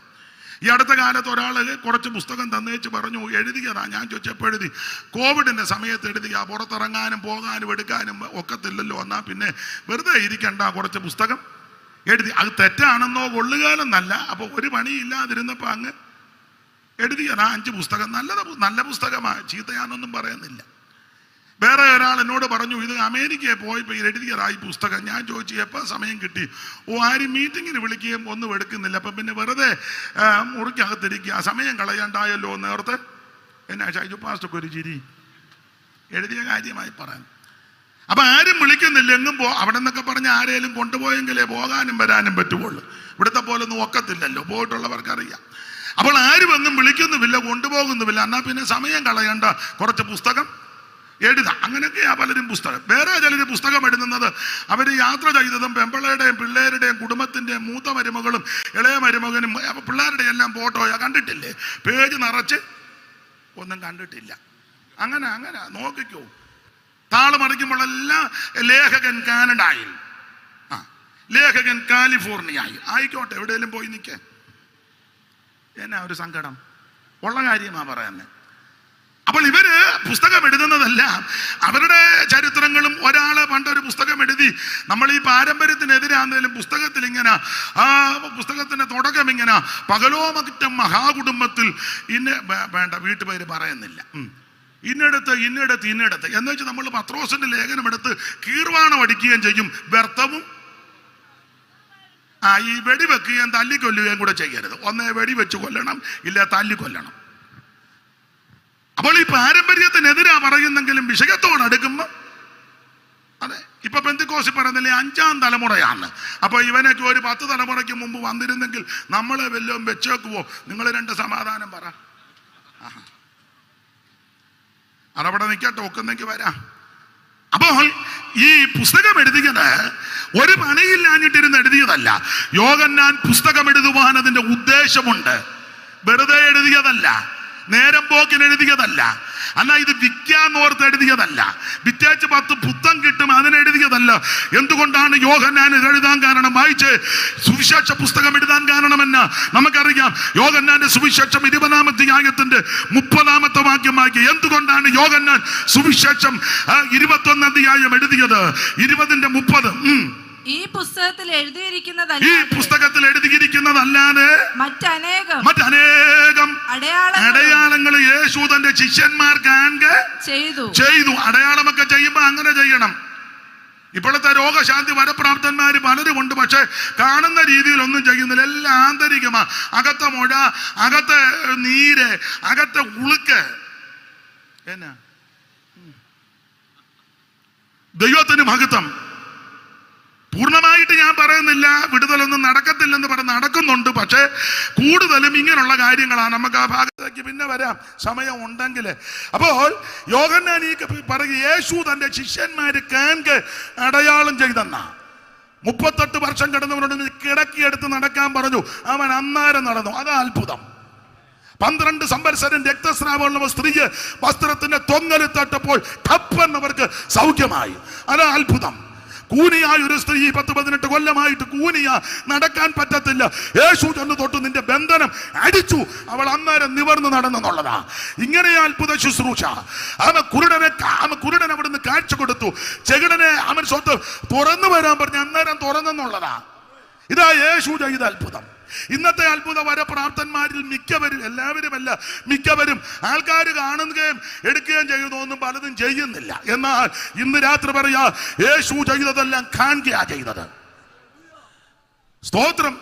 ഈ അടുത്ത കാലത്ത് ഒരാൾ കുറച്ച് പുസ്തകം തന്നേച്ച് പറഞ്ഞു എഴുതിയതാ. ഞാൻ ചോദിച്ചപ്പോൾ എഴുതി കോവിഡിന്റെ സമയത്ത് എഴുതിയ, പുറത്തിറങ്ങാനും പോകാനും എടുക്കാനും ഒക്കത്തില്ലല്ലോ, എന്നാ പിന്നെ വെറുതെ ഇരിക്കണ്ട, കുറച്ച് പുസ്തകം എഴുതി. അത് തെറ്റാണെന്നോ കൊള്ളുകാലെന്നല്ല. അപ്പോൾ ഒരു പണിയില്ലാതിരുന്നപ്പോൾ അങ്ങ് എഴുതിയതാ 5 പുസ്തകം. നല്ല പുസ്തകമാണ്, ചീത്തയാണെന്നൊന്നും പറയുന്നില്ല. വേറെ ഒരാൾ എന്നോട് പറഞ്ഞു ഇത് അമേരിക്കയിൽ പോയപ്പോൾ എഴുതിയതാ ഈ പുസ്തകം. ഞാൻ ചോദിച്ചു എപ്പോൾ സമയം കിട്ടി? ആരും മീറ്റിങ്ങിന് വിളിക്കുകയും ഒന്നും എടുക്കുന്നില്ല, അപ്പം പിന്നെ വെറുതെ മുറിക്കകത്തിരിക്കുക, സമയം കളയണ്ടായല്ലോ നേരത്തെ. എന്നാ ഷൈജു പാസ്റ്റർക്ക് ഒരു ചിരി, എഴുതിയ കാര്യമായി പറയാൻ. അപ്പം ആരും വിളിക്കുന്നില്ല, എങ്ങും അവിടെ നിന്നൊക്കെ പറഞ്ഞ് ആരെങ്കിലും കൊണ്ടുപോയെങ്കിലേ പോകാനും വരാനും പറ്റുള്ളൂ. ഇവിടുത്തെ പോലെ ഒന്നും ഒക്കത്തില്ലല്ലോ, പോയിട്ടുള്ളവർക്കറിയാം. അപ്പോൾ ആരും എങ്ങും വിളിക്കുന്നുമില്ല, കൊണ്ടുപോകുന്നുമില്ല. എന്നാൽ പിന്നെ സമയം കളയണ്ട, കുറച്ച് പുസ്തകം എഴുതാം. അങ്ങനെയൊക്കെയാ പലരും പുസ്തകം. വേറെ ചിലർ പുസ്തകം എഴുതുന്നത് അവർ യാത്ര ചെയ്തതും പെമ്പിളയുടെയും പിള്ളേരുടെയും കുടുംബത്തിൻ്റെയും മൂത്ത മരുമകളും ഇളയ മരുമകനും പിള്ളേരുടെ എല്ലാം ഫോട്ടോയാ. കണ്ടിട്ടില്ലേ? പേജ് നിറച്ച് ഒന്നും കണ്ടിട്ടില്ല. അങ്ങനെ നോക്കിക്കോ. താള് മറിക്കുമ്പോഴെല്ലാം ലേഖകൻ കാനഡയിൽ, ലേഖകൻ കാലിഫോർണിയയിൽ. ആയിക്കോട്ടെ, എവിടെയെങ്കിലും പോയി നിൽക്കേ. എന്നാ ഒരു സങ്കടം ഉള്ള കാര്യമാ പറയുന്നത്. അപ്പോൾ ഇവര് പുസ്തകം എഴുതുന്നതെല്ലാം അവരുടെ ചരിത്രങ്ങളും. ഒരാള് പണ്ടൊരു പുസ്തകം എഴുതി, നമ്മൾ ഈ പാരമ്പര്യത്തിനെതിരാന്നേലും പുസ്തകത്തിൽ ഇങ്ങനെ, ആ പുസ്തകത്തിന്റെ തുടക്കം ഇങ്ങനെ, പകലോമറ്റം മഹാകുടുംബത്തിൽ വേണ്ട വീട്ടുപേര് പറയുന്നില്ല, ഇന്നെടുത്ത് എന്ന് വെച്ച് നമ്മൾ പത്രോസിന്റെ ലേഖനം എടുത്ത് കീർവാണം അടിക്കുകയും ചെയ്യും. വ്യർത്ഥവും ഈ വെടിവെക്കുകയും തല്ലിക്കൊല്ലുകയും കൂടെ ചെയ്യരുത്. ഒന്നേ വെടിവെച്ച് കൊല്ലണം, ഇല്ല തല്ലിക്കൊല്ലണം. അപ്പോൾ ഈ പാരമ്പര്യത്തിനെതിരാ പറയുന്നെങ്കിലും വിഷയത്തോടടുക്കുമ്പോൾ അതെ. ഇപ്പൊ പെന്തിക്കോസി പറയുന്നില്ലേ 5ാം തലമുറയാണ്. അപ്പൊ ഇവനൊക്കെ ഒരു 10 തലമുറയ്ക്ക് മുമ്പ് വന്നിരുന്നെങ്കിൽ നമ്മളെ വല്ലതും വെച്ചേക്കുവോ? നിങ്ങൾ 2 സമാധാനം പറ. അതവിടെ നിൽക്കട്ടെ, ഒക്കുന്നെങ്കിൽ വരാം. അപ്പോൾ ഈ പുസ്തകം എഴുതിയത് ഒരു പണിയില്ലാഞ്ഞിട്ടിരുന്ന് എഴുതിയതല്ല. യോഹന്നാൻ പുസ്തകം എഴുതുവാൻ അതിന്റെ ഉദ്ദേശമുണ്ട്. വെറുതെ എഴുതിയതല്ല, നേരം പോക്കിന് എഴുതിയതല്ല. അല്ല, ഇത് വിൽക്കാന്നോർത്ത് എഴുതിയതല്ല. വിറ്റേച്ച് 10 പുത്തം കിട്ടും അതിനെഴുതിയതല്ല. എന്തുകൊണ്ടാണ് യോഹന്നാൻ എഴുതാൻ കാരണം? വായിച്ച് സുവിശേഷ പുസ്തകം എഴുതാൻ കാരണമെന്ന് നമുക്കറിയാം. യോഹന്നാന്റെ സുവിശേഷം 20-ാം അധ്യായത്തിന്റെ 30-ാമത്തെ വാക്യമാക്കി. എന്തുകൊണ്ടാണ് യോഹന്നാൻ സുവിശേഷം 21 അധ്യായം എഴുതിയത്? 20-30. ഈ പുസ്തകത്തിൽ എഴുതിയിരിക്കുന്നതല്ലാതെ മറ്റനേകം അടയാളങ്ങൾ യേശു തന്റെ ശിഷ്യന്മാർ കാണുക ചെയ്തു. അടയാളമൊക്കെ ചെയ്യുമ്പോ അങ്ങനെ ചെയ്യണം. ഇപ്പോഴത്തെ രോഗശാന്തി വരപ്രാപ്തന്മാര് പലരും ഉണ്ട്, പക്ഷെ കാണുന്ന രീതിയിൽ ഒന്നും ചെയ്യുന്നില്ല. എല്ലാം ആന്തരികമാ. അകത്തെ മുഴ, അകത്തെ നീര്, അകത്തെ ഉളുക്ക്. എന്നാ ദൈവത്തിന് മഹത്വം. പൂർണ്ണമായിട്ട് ഞാൻ പറയുന്നില്ല വിടുതലൊന്നും നടക്കത്തില്ലെന്ന് പറഞ്ഞ് നടക്കുന്നുണ്ട്. പക്ഷെ കൂടുതലും ഇങ്ങനെയുള്ള കാര്യങ്ങളാണ്. നമുക്ക് ആ ഭാഗത്തേക്ക് പിന്നെ വരാം സമയം ഉണ്ടെങ്കിൽ. അപ്പോൾ യോഹന്നാൻ ഈ പറയും യേശു തന്റെ ശിഷ്യന്മാര് കാണുക അടയാളം ചെയ്തെന്ന. 38 വർഷം കിടന്നവരോട് കിടക്കിയെടുത്ത് നടക്കാൻ പറഞ്ഞു. അവൻ അന്നേരം നടന്നു. അതാ അത്ഭുതം. 12 സംവത്സരം രക്തസ്രാവമുള്ള സ്ത്രീ വസ്ത്രത്തിന്റെ തൊങ്ങല് തട്ടപ്പോൾ ടപ്പെന്നവർക്ക് സൗഖ്യമായി. അതാ അത്ഭുതം. കൂനിയായ ഒരു സ്ത്രീ 10-18 കൊല്ലമായിട്ട് കൂനിയ, നടക്കാൻ പറ്റത്തില്ല. യേശു ചെന്ന് തൊട്ട് നിന്റെ ബന്ധനം അടിച്ചു, അവൾ അന്നേരം നിവർന്ന് നടന്നെന്നുള്ളതാ. ഇങ്ങനെ അത്ഭുത ശുശ്രൂഷ. കുരുടനെ അവിടുന്ന് കാഴ്ച കൊടുത്തു. ചെകിടനെ അവൻ സ്വത്ത് തുറന്നു വരാൻ പറഞ്ഞ് അന്നേരം തുറന്നെന്നുള്ളതാ. ഇതാ യേശു ചെയ്ത അത്ഭുതം. ഇന്നത്തെ അത്ഭുത വരപ്രാപ്തന്മാരിൽ മിക്കവരും, എല്ലാവരുമല്ല മിക്കവരും, ആൾക്കാർ കാണുകയും എടുക്കുകയും ചെയ്യുന്നൊന്നും പലതും ചെയ്യുന്നില്ല. എന്നാൽ ഇന്ന് രാത്രി പറയാ യേശു ചെയ്തതെല്ലാം കാണുകയാ ചെയ്തത്. സ്തോത്രം.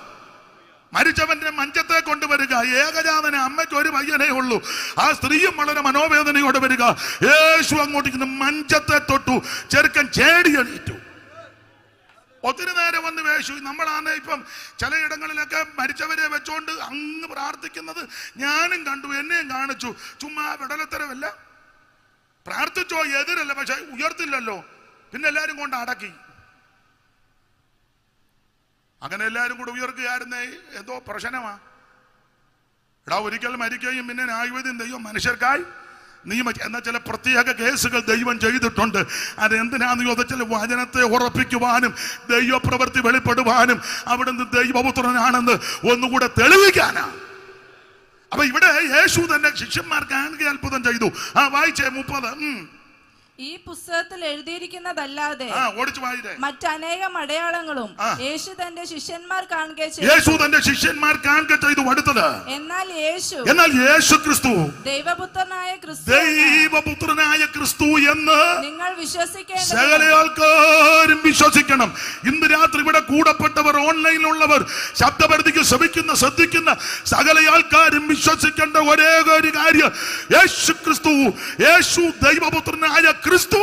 മരിച്ചവന്റെ മഞ്ചത്തെ കൊണ്ടുവരിക. ഏകജാതന അമ്മയ്ക്ക് ഒരു പയ്യനേ ഉള്ളൂ. ആ സ്ത്രീയും വളരെ മനോവേദനയോടെ വരിക. യേശു അങ്ങോട്ടേക്ക് മഞ്ചത്തെ തൊട്ടു. ചെറുക്കൻ ചേടിയെണീറ്റു. ഒത്തിരി നേരം വന്ന് യേശു. നമ്മളാണ് ഇപ്പം ചിലയിടങ്ങളിലൊക്കെ മരിച്ചവരെ വെച്ചോണ്ട് അങ്ങ് പ്രാർത്ഥിക്കുന്നത് ഞാനും കണ്ടു, എന്നെയും കാണിച്ചു. ചുമ്മാ വിടലത്തരമല്ല. പ്രാർത്ഥിച്ചോ എതിരല്ല, പക്ഷെ ഉയർത്തില്ലല്ലോ. പിന്നെ എല്ലാരും കൊണ്ട് അടക്കി. അങ്ങനെ എല്ലാരും കൂടെ ഉയർക്കുകയായിരുന്നേ എന്തോ പ്രശ്നമാ. എടാ, ഒരിക്കൽ മരിക്കുകയും പിന്നെ ന്യായവിധിയും ദൈവം മനുഷ്യർക്കായി എന്നാൽ ചില പ്രത്യേക കേസുകൾ ദൈവം ചെയ്തിട്ടുണ്ട്. അതെന്തിനാന്ന് ചോദിച്ചാൽ വചനത്തെ ഉറപ്പിക്കുവാനും ദൈവപ്രവൃത്തി വെളിപ്പെടുവാനും അവിടുന്ന് ദൈവപുത്രനാണെന്ന് ഒന്നുകൂടെ തെളിയിക്കാനാണ്. അപ്പൊ ഇവിടെ യേശു തന്നെ ശിഷ്യന്മാർക്ക് ആകെ അത്ഭുതം ചെയ്തു. വായിച്ചേ 30. ഈ പുസ്തകത്തിൽ എഴുതിയിരിക്കുന്നതല്ലാതെ മറ്റനേകം അടയാളങ്ങളും യേശു തന്റെ ശിഷ്യന്മാർ കാണുക ചെയ്തു. അടുത്തത്, എന്നാൽ യേശു ക്രിസ്തു ദൈവപുത്രനായ ക്രിസ്തു എന്ന് നിങ്ങൾ വിശ്വസിക്കേണ്ട സകല ആൾക്കാരും വിശ്വസിക്കണം. ഇന്ന് രാത്രി ഇവിടെ കൂടപ്പെട്ടവർ, ഓൺലൈനിലുള്ളവർ, ശബ്ദപരിധിക്ക് ശ്രദ്ധിക്കുന്ന സകല ആൾക്കാരും വിശ്വസിക്കേണ്ട ഒരേ ഒരു കാര്യം, യേശു ക്രിസ്തു, യേശു ദൈവപുത്രനായ ക്രിസ്തു,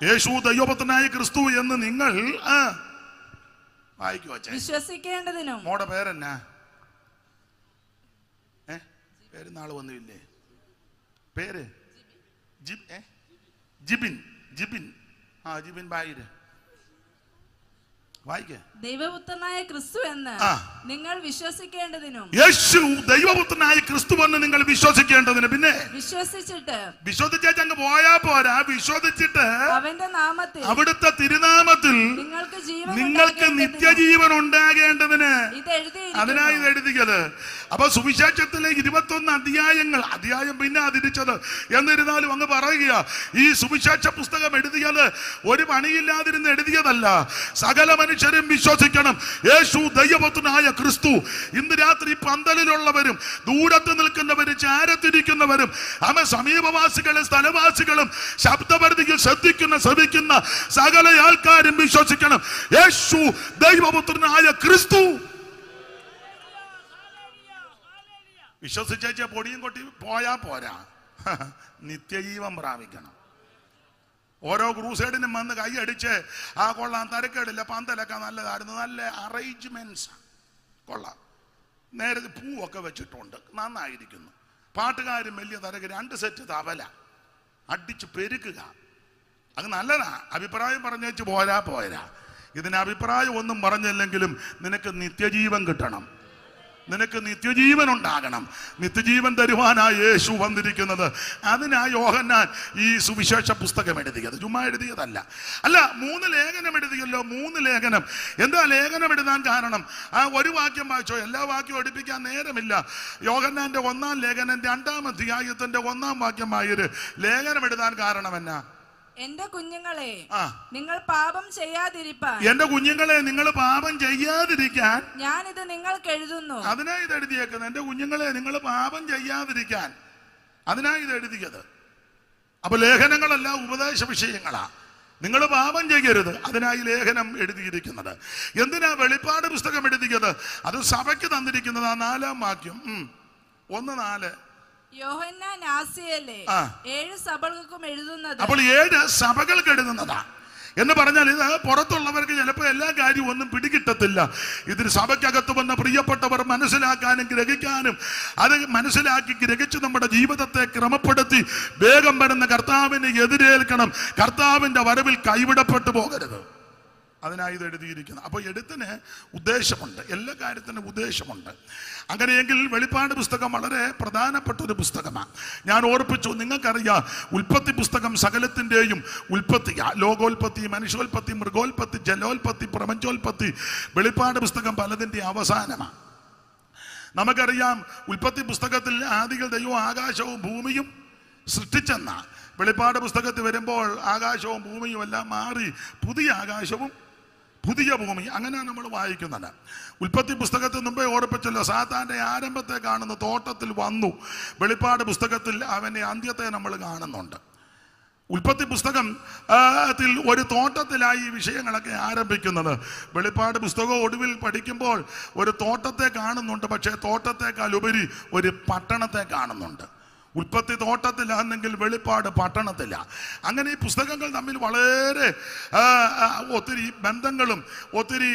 യേശു ദൈവപുത്രനായ ക്രിസ്തു എന്ന് നിങ്ങൾ വിശ്വസിക്കേണ്ടതിനും. മോടെ പേരെന്നാ? പേരുന്നാള് വന്നില്ലേ? പേര് ജിബിൻ. ജിബിൻ ബായിര് വായിക്കേ. ദൈവപുത്രനായ ക്രിസ്തു എന്ന് നിങ്ങൾ വിശ്വസിക്കേണ്ടതിനും. യേശു ദൈവപുത്രനായ ക്രിസ്തു എന്ന് നിങ്ങൾ വിശ്വസിക്കേണ്ടതിന്. പിന്നെ വിശ്വസിച്ചാൽ അങ്ങ് പോയാ പോരാ. വിശ്വസിച്ചിട്ട് അവന്റെ നാമത്തിൽ, അവിടുത്തെ തിരുനാമത്തിൽ നിങ്ങൾക്ക് നിത്യജീവൻ ഉണ്ടാകേണ്ടതിന് അതിനായി ഇത് എഴുതിയത്. അപ്പൊ സുവിശേഷത്തിലെ 21 അധ്യായം പിന്നെ തിരിച്ചത്. എന്നിരുന്നാലും അങ്ങ് പറയുക, ഈ സുവിശേഷ പുസ്തകം എഴുതിയത് ഒരു പണിയില്ലാതിരുന്ന് എഴുതിയതല്ല. സകല മനുഷ്യരും വിശ്വസിക്കണം, യേശു ദൈവപുത്രനായ ക്രിസ്തു. ഇന്ന് രാത്രി പന്തലിലുള്ളവരും ദൂരത്ത് നിൽക്കുന്നവരും ചാരത്തിരിക്കുന്നവരും സമീപവാസികളും സ്ഥലവാസികളും ശബ്ദപരിധിയിൽ ശ്രദ്ധിക്കുന്ന സകല ആൾക്കാരും വിശ്വസിക്കണം, യേശു ദൈവപുത്രനായ ക്രിസ്തു. വിശ്വസിച്ച പൊടിയും കൊട്ടി പോയാ പോരാ, നിത്യജീവൻ പ്രാപിക്കണം. ഓരോ ക്രൂസൈഡിനും വന്ന് കൈയടിച്ച് കൊള്ളാം, തരക്കേടില്ല, പന്തലൊക്കെ നല്ലതായിരുന്നു, നല്ല അറേഞ്ച്മെന്റ്സ് കൊള്ളാം, നേരെ പൂവൊക്കെ വെച്ചിട്ടുണ്ട്, നന്നായിരിക്കുന്നു, പാട്ടുകാരും വലിയ തരക്ക്, 2 സെറ്റ് തബല അടിച്ച് പെരുക്കുക, അത് നല്ലതാ. അഭിപ്രായം പറഞ്ഞേച്ച് പോരാ. ഇതിന് അഭിപ്രായം ഒന്നും പറഞ്ഞില്ലെങ്കിലും നിനക്ക് നിത്യജീവൻ കിട്ടണം, നിനക്ക് നിത്യജീവൻ ഉണ്ടാകണം. നിത്യജീവൻ തരുവാനായി യേശു വന്നിരിക്കുന്നത്. അതിനായി യോഹന്നാൻ ഈ സുവിശേഷ പുസ്തകം എഴുതിയത്, ചുമ്മാ എഴുതിയതല്ല. 3 ലേഖനം എഴുതിയല്ലോ. 3 ലേഖനം. എന്താ ലേഖനം എഴുതാൻ കാരണം? ഒരു വാക്യം വായിച്ചോ, എല്ലാ വാക്യവും എടുപ്പിക്കാൻ നേരമില്ല. യോഹന്നാന്റെ 1-ാം ലേഖനം 2-ാം അധ്യായത്തിന്റെ 1-ാം വാക്യമായൊരു ലേഖനം എഴുതാൻ കാരണം എന്നാ? എന്റെ കുഞ്ഞുങ്ങളെ, നിങ്ങൾ പാപം ചെയ്യാതിരിക്കാൻ, ഞാനിത് നിങ്ങൾക്ക് എഴുതുന്നു. അതിനായി ഇത് എഴുതിയേക്കുന്നത്. എന്റെ കുഞ്ഞുങ്ങളെ, നിങ്ങൾ പാപം ചെയ്യാതിരിക്കാൻ, അതിനായി ഇത് എഴുതിയത്. അപ്പൊ ലേഖനങ്ങളെല്ലാം ഉപദേശ വിഷയങ്ങളാ. നിങ്ങൾ പാപം ചെയ്യരുത്, അതിനായി ലേഖനം എഴുതിയിരിക്കുന്നത്. എന്തിനാ വെളിപ്പാട് പുസ്തകം എഴുതിയത്? അത് സഭയ്ക്ക് തന്നിരിക്കുന്നത്. 4-ാം വാക്യം 1:4. യോഹന്നാൻ ആസിയയിലെ 7 സഭകൾക്കും എഴുതുന്നത്. അപ്പോൾ 7 സഭകൾക്ക് എഴുതുന്നതാ എന്ന് പറഞ്ഞാൽ ഇത് പുറത്തുള്ളവർക്ക് ചിലപ്പോൾ എല്ലാ കാര്യവും ഒന്നും പിടികിട്ടത്തില്ല. ഇതിന് സഭയ്ക്കകത്ത് വന്ന പ്രിയപ്പെട്ടവർ മനസ്സിലാക്കാനും ഗ്രഹിക്കാനും, അത് മനസ്സിലാക്കി ഗ്രഹിച്ച് നമ്മുടെ ജീവിതത്തെ ക്രമപ്പെടുത്തി വേഗം വരുന്ന കർത്താവിനെ എതിരേൽക്കണം. കർത്താവിന്റെ വരവിൽ കൈവിടപ്പെട്ടു പോകരുത്. അതിനായി ഇത് എഴുതിയിരിക്കുന്നത്. അപ്പോൾ എഴുത്തിന് ഉദ്ദേശമുണ്ട്, എല്ലാ കാര്യത്തിനും ഉദ്ദേശമുണ്ട്. അങ്ങനെയെങ്കിൽ വെളിപ്പാട് പുസ്തകം വളരെ പ്രധാനപ്പെട്ട ഒരു പുസ്തകമാണ്. ഞാൻ ഓർപ്പിച്ചു, നിങ്ങൾക്കറിയാം, ഉൽപ്പത്തി പുസ്തകം സകലത്തിൻ്റെയും ഉൽപ്പത്തിയാ. ലോകോൽപ്പത്തി, മനുഷ്യോൽപ്പത്തി, മൃഗോൽപ്പത്തി, ജലോൽപ്പത്തി, പ്രപഞ്ചോൽപ്പത്തി. വെളിപ്പാട് പുസ്തകം പലതിൻ്റെ അവസാനമാണ്. നമുക്കറിയാം, ഉൽപ്പത്തി പുസ്തകത്തിൽ ആദികൾ ദൈവം ആകാശവും ഭൂമിയും സൃഷ്ടിച്ചെന്ന. വെളിപ്പാട് പുസ്തകത്തിൽ വരുമ്പോൾ ആകാശവും ഭൂമിയും എല്ലാം മാറി പുതിയ ആകാശവും പുതിയ ഭൂമി, അങ്ങനെയാണ് നമ്മൾ വായിക്കുന്നത്. ഉൽപ്പത്തി പുസ്തകത്തിൽ മുമ്പേ ഓർപ്പിച്ചല്ലോ, സാത്താന്റെ ആരംഭത്തെ കാണുന്നു, തോട്ടത്തിൽ വന്നു. വെളിപ്പാട് പുസ്തകത്തിൽ അവന്റെ അന്ത്യത്തെ നമ്മൾ കാണുന്നുണ്ട്. ഉൽപ്പത്തി പുസ്തകം ഒരു തോട്ടത്തിലായി ഈ വിഷയങ്ങളൊക്കെ ആരംഭിക്കുന്നത്. വെളിപ്പാട് പുസ്തകം ഒടുവിൽ പഠിക്കുമ്പോൾ ഒരു തോട്ടത്തെ കാണുന്നുണ്ട്, പക്ഷേ തോട്ടത്തെക്കാൾ ഉപരി ഒരു പട്ടണത്തെ കാണുന്നുണ്ട്. ഉൽപ്പത്തി തോട്ടത്തിലാണെങ്കിൽ വെളിപ്പാട് പട്ടണത്തില്ല. അങ്ങനെ ഈ പുസ്തകങ്ങൾ തമ്മിൽ വളരെ ഒത്തിരി ബന്ധങ്ങളും ഒത്തിരി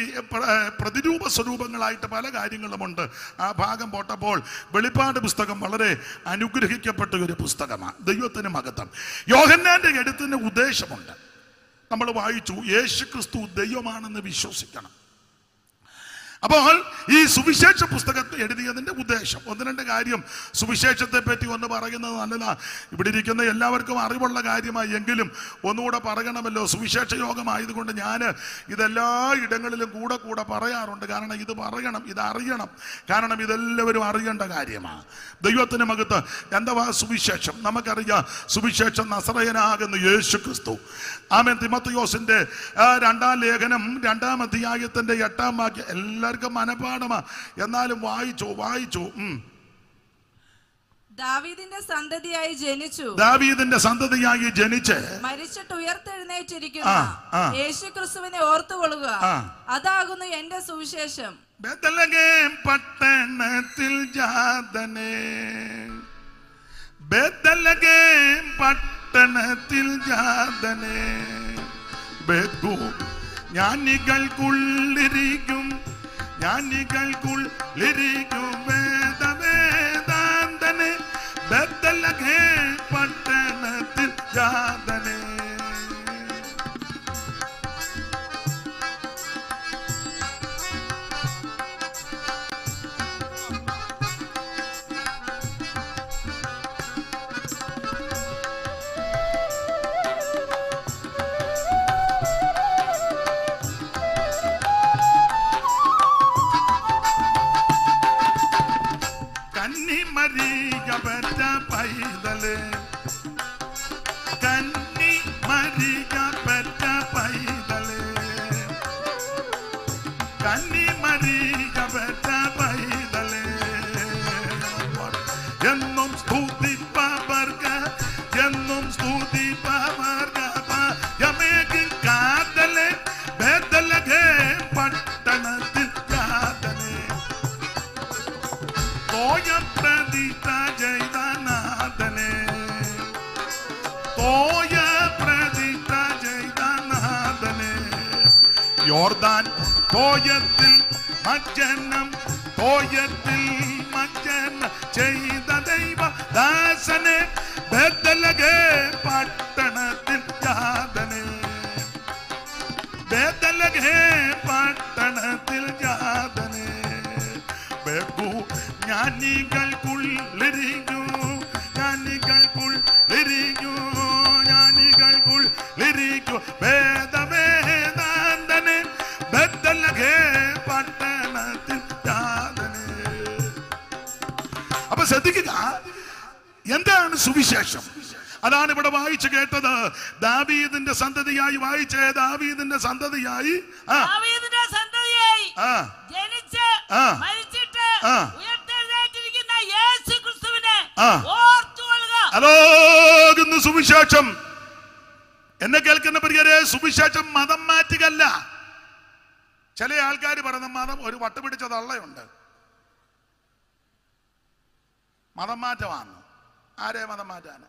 പ്രതിരൂപ സ്വരൂപങ്ങളായിട്ട് പല കാര്യങ്ങളുമുണ്ട്. ആ ഭാഗം പോട്ടപ്പോൾ വെളിപ്പാട് പുസ്തകം വളരെ അനുഗ്രഹിക്കപ്പെട്ട ഒരു പുസ്തകമാണ്. ദൈവത്തിന് മഹത്വം. യോഹന്നാന്റെ എഴുത്തിന് ഉദ്ദേശമുണ്ട്. നമ്മൾ വായിച്ചു, യേശു ക്രിസ്തു ദൈവമാണെന്ന് വിശ്വസിക്കണം. അപ്പോൾ ഈ സുവിശേഷ പുസ്തകത്തെ എഴുതിയതിന്റെ ഉദ്ദേശം, ഒന്ന് രണ്ട് കാര്യം സുവിശേഷത്തെ പറ്റി ഒന്ന് പറയുന്നത് നല്ലതാ. ഇവിടെ ഇരിക്കുന്ന എല്ലാവർക്കും അറിവുള്ള കാര്യമായി, എങ്കിലും ഒന്നുകൂടെ പറയണമല്ലോ. സുവിശേഷ യോഗമായതുകൊണ്ട് ഞാൻ ഇതെല്ലാ ഇടങ്ങളിലും കൂടെ കൂടെ പറയാറുണ്ട്. കാരണം ഇത് പറയണം, ഇത് അറിയണം. കാരണം ഇതെല്ലാവരും അറിയേണ്ട കാര്യമാണ്. ദൈവത്തിന് മകത്ത്. എന്താ സുവിശേഷം? നമുക്കറിയാം, സുവിശേഷം നസറയനാകുന്ന യേശു ക്രിസ്തു. ആമേൻ. തിമോഥെയോസിന്റെ 2-ാം ലേഖനം 2-ാം അധ്യായത്തിന്റെ 8-ാം വാക്യം എല്ലാവർക്കും മനപാഠമാ, എന്നാലും വായിച്ചു. ദാവീദിന്റെ സന്തതിയായി ജനിച്ച് മരിച്ചിട്ട് ഉയർത്തെഴുന്നേറ്റിരിക്കുന്ന യേശുക്രിസ്തുവിനെ ഓർത്തുകൊള്ളുക. അതാകുന്നു എന്റെ സുവിശേഷം. ബേത്ലഹേം പട്ടണത്തിൽ ജാതനേ, ബേത്ലഹേം പട്ടണത്തിൽ ജാതനേ, ജ്ഞാനികൾക്കുള്ളിരിക്കും വേദവേദാന്തനെ, ബേത്ലഹേം പട്ടണത്തിൽ ജാതനേ. എന്നും സ്തുതിപ്പവർഗമേകിൻ കാതലേ, ബേത്ലഹേം പട്ടണത്തിൽ ജാതനേ, തോയ പ്രതിഷ്ഠ ചെയ്ത നാഥനേ, യോർദാൻ തോയത്തിൽ മജ്ജനം ചെയ്ത ദൈവ ദാസനെ, ബേത്ലഹേം പട്ടണത്തിൽ ജാതനേ, ബേത്ലഹേം പട്ടണത്തിൽ ജാതനേ. ജ്ഞാനികൾക്കുള്ളിരിക്കൂ വേദവേദാന്തനെ, ബേത്ലഹേം പട്ടണത്തിൽ ജാതനേ. അപ്പൊ ശ്രദ്ധിക്കുക, എന്താണ് സുവിശേഷം? അതാണ് ഇവിടെ വായിച്ചു കേട്ടത്. ദാവീദിന്റെ സന്തതിയായി വായിച്ചേ, ദാവീദിന്റെ സന്തതിയായി ജനിച്ച് മരിച്ചിട്ട് ഉയർത്തെഴുന്നേറ്റിരിക്കുന്ന യേശുക്രിസ്തുവിനെ ഓർത്തുകൊള്ളുക. അതാകുന്നു സുവിശേഷം. എന്നെ കേൾക്കുന്ന പ്രിയരെ, സുവിശേഷം മതം മാറ്റുകയല്ല. ചില ആൾക്കാർ പറയുന്ന മതം ഒരു വട്ടുപിടിച്ച തള്ളയുണ്ട്, മതം മാറ്റമാണ്. ആരെ മതം മാറ്റാണ്?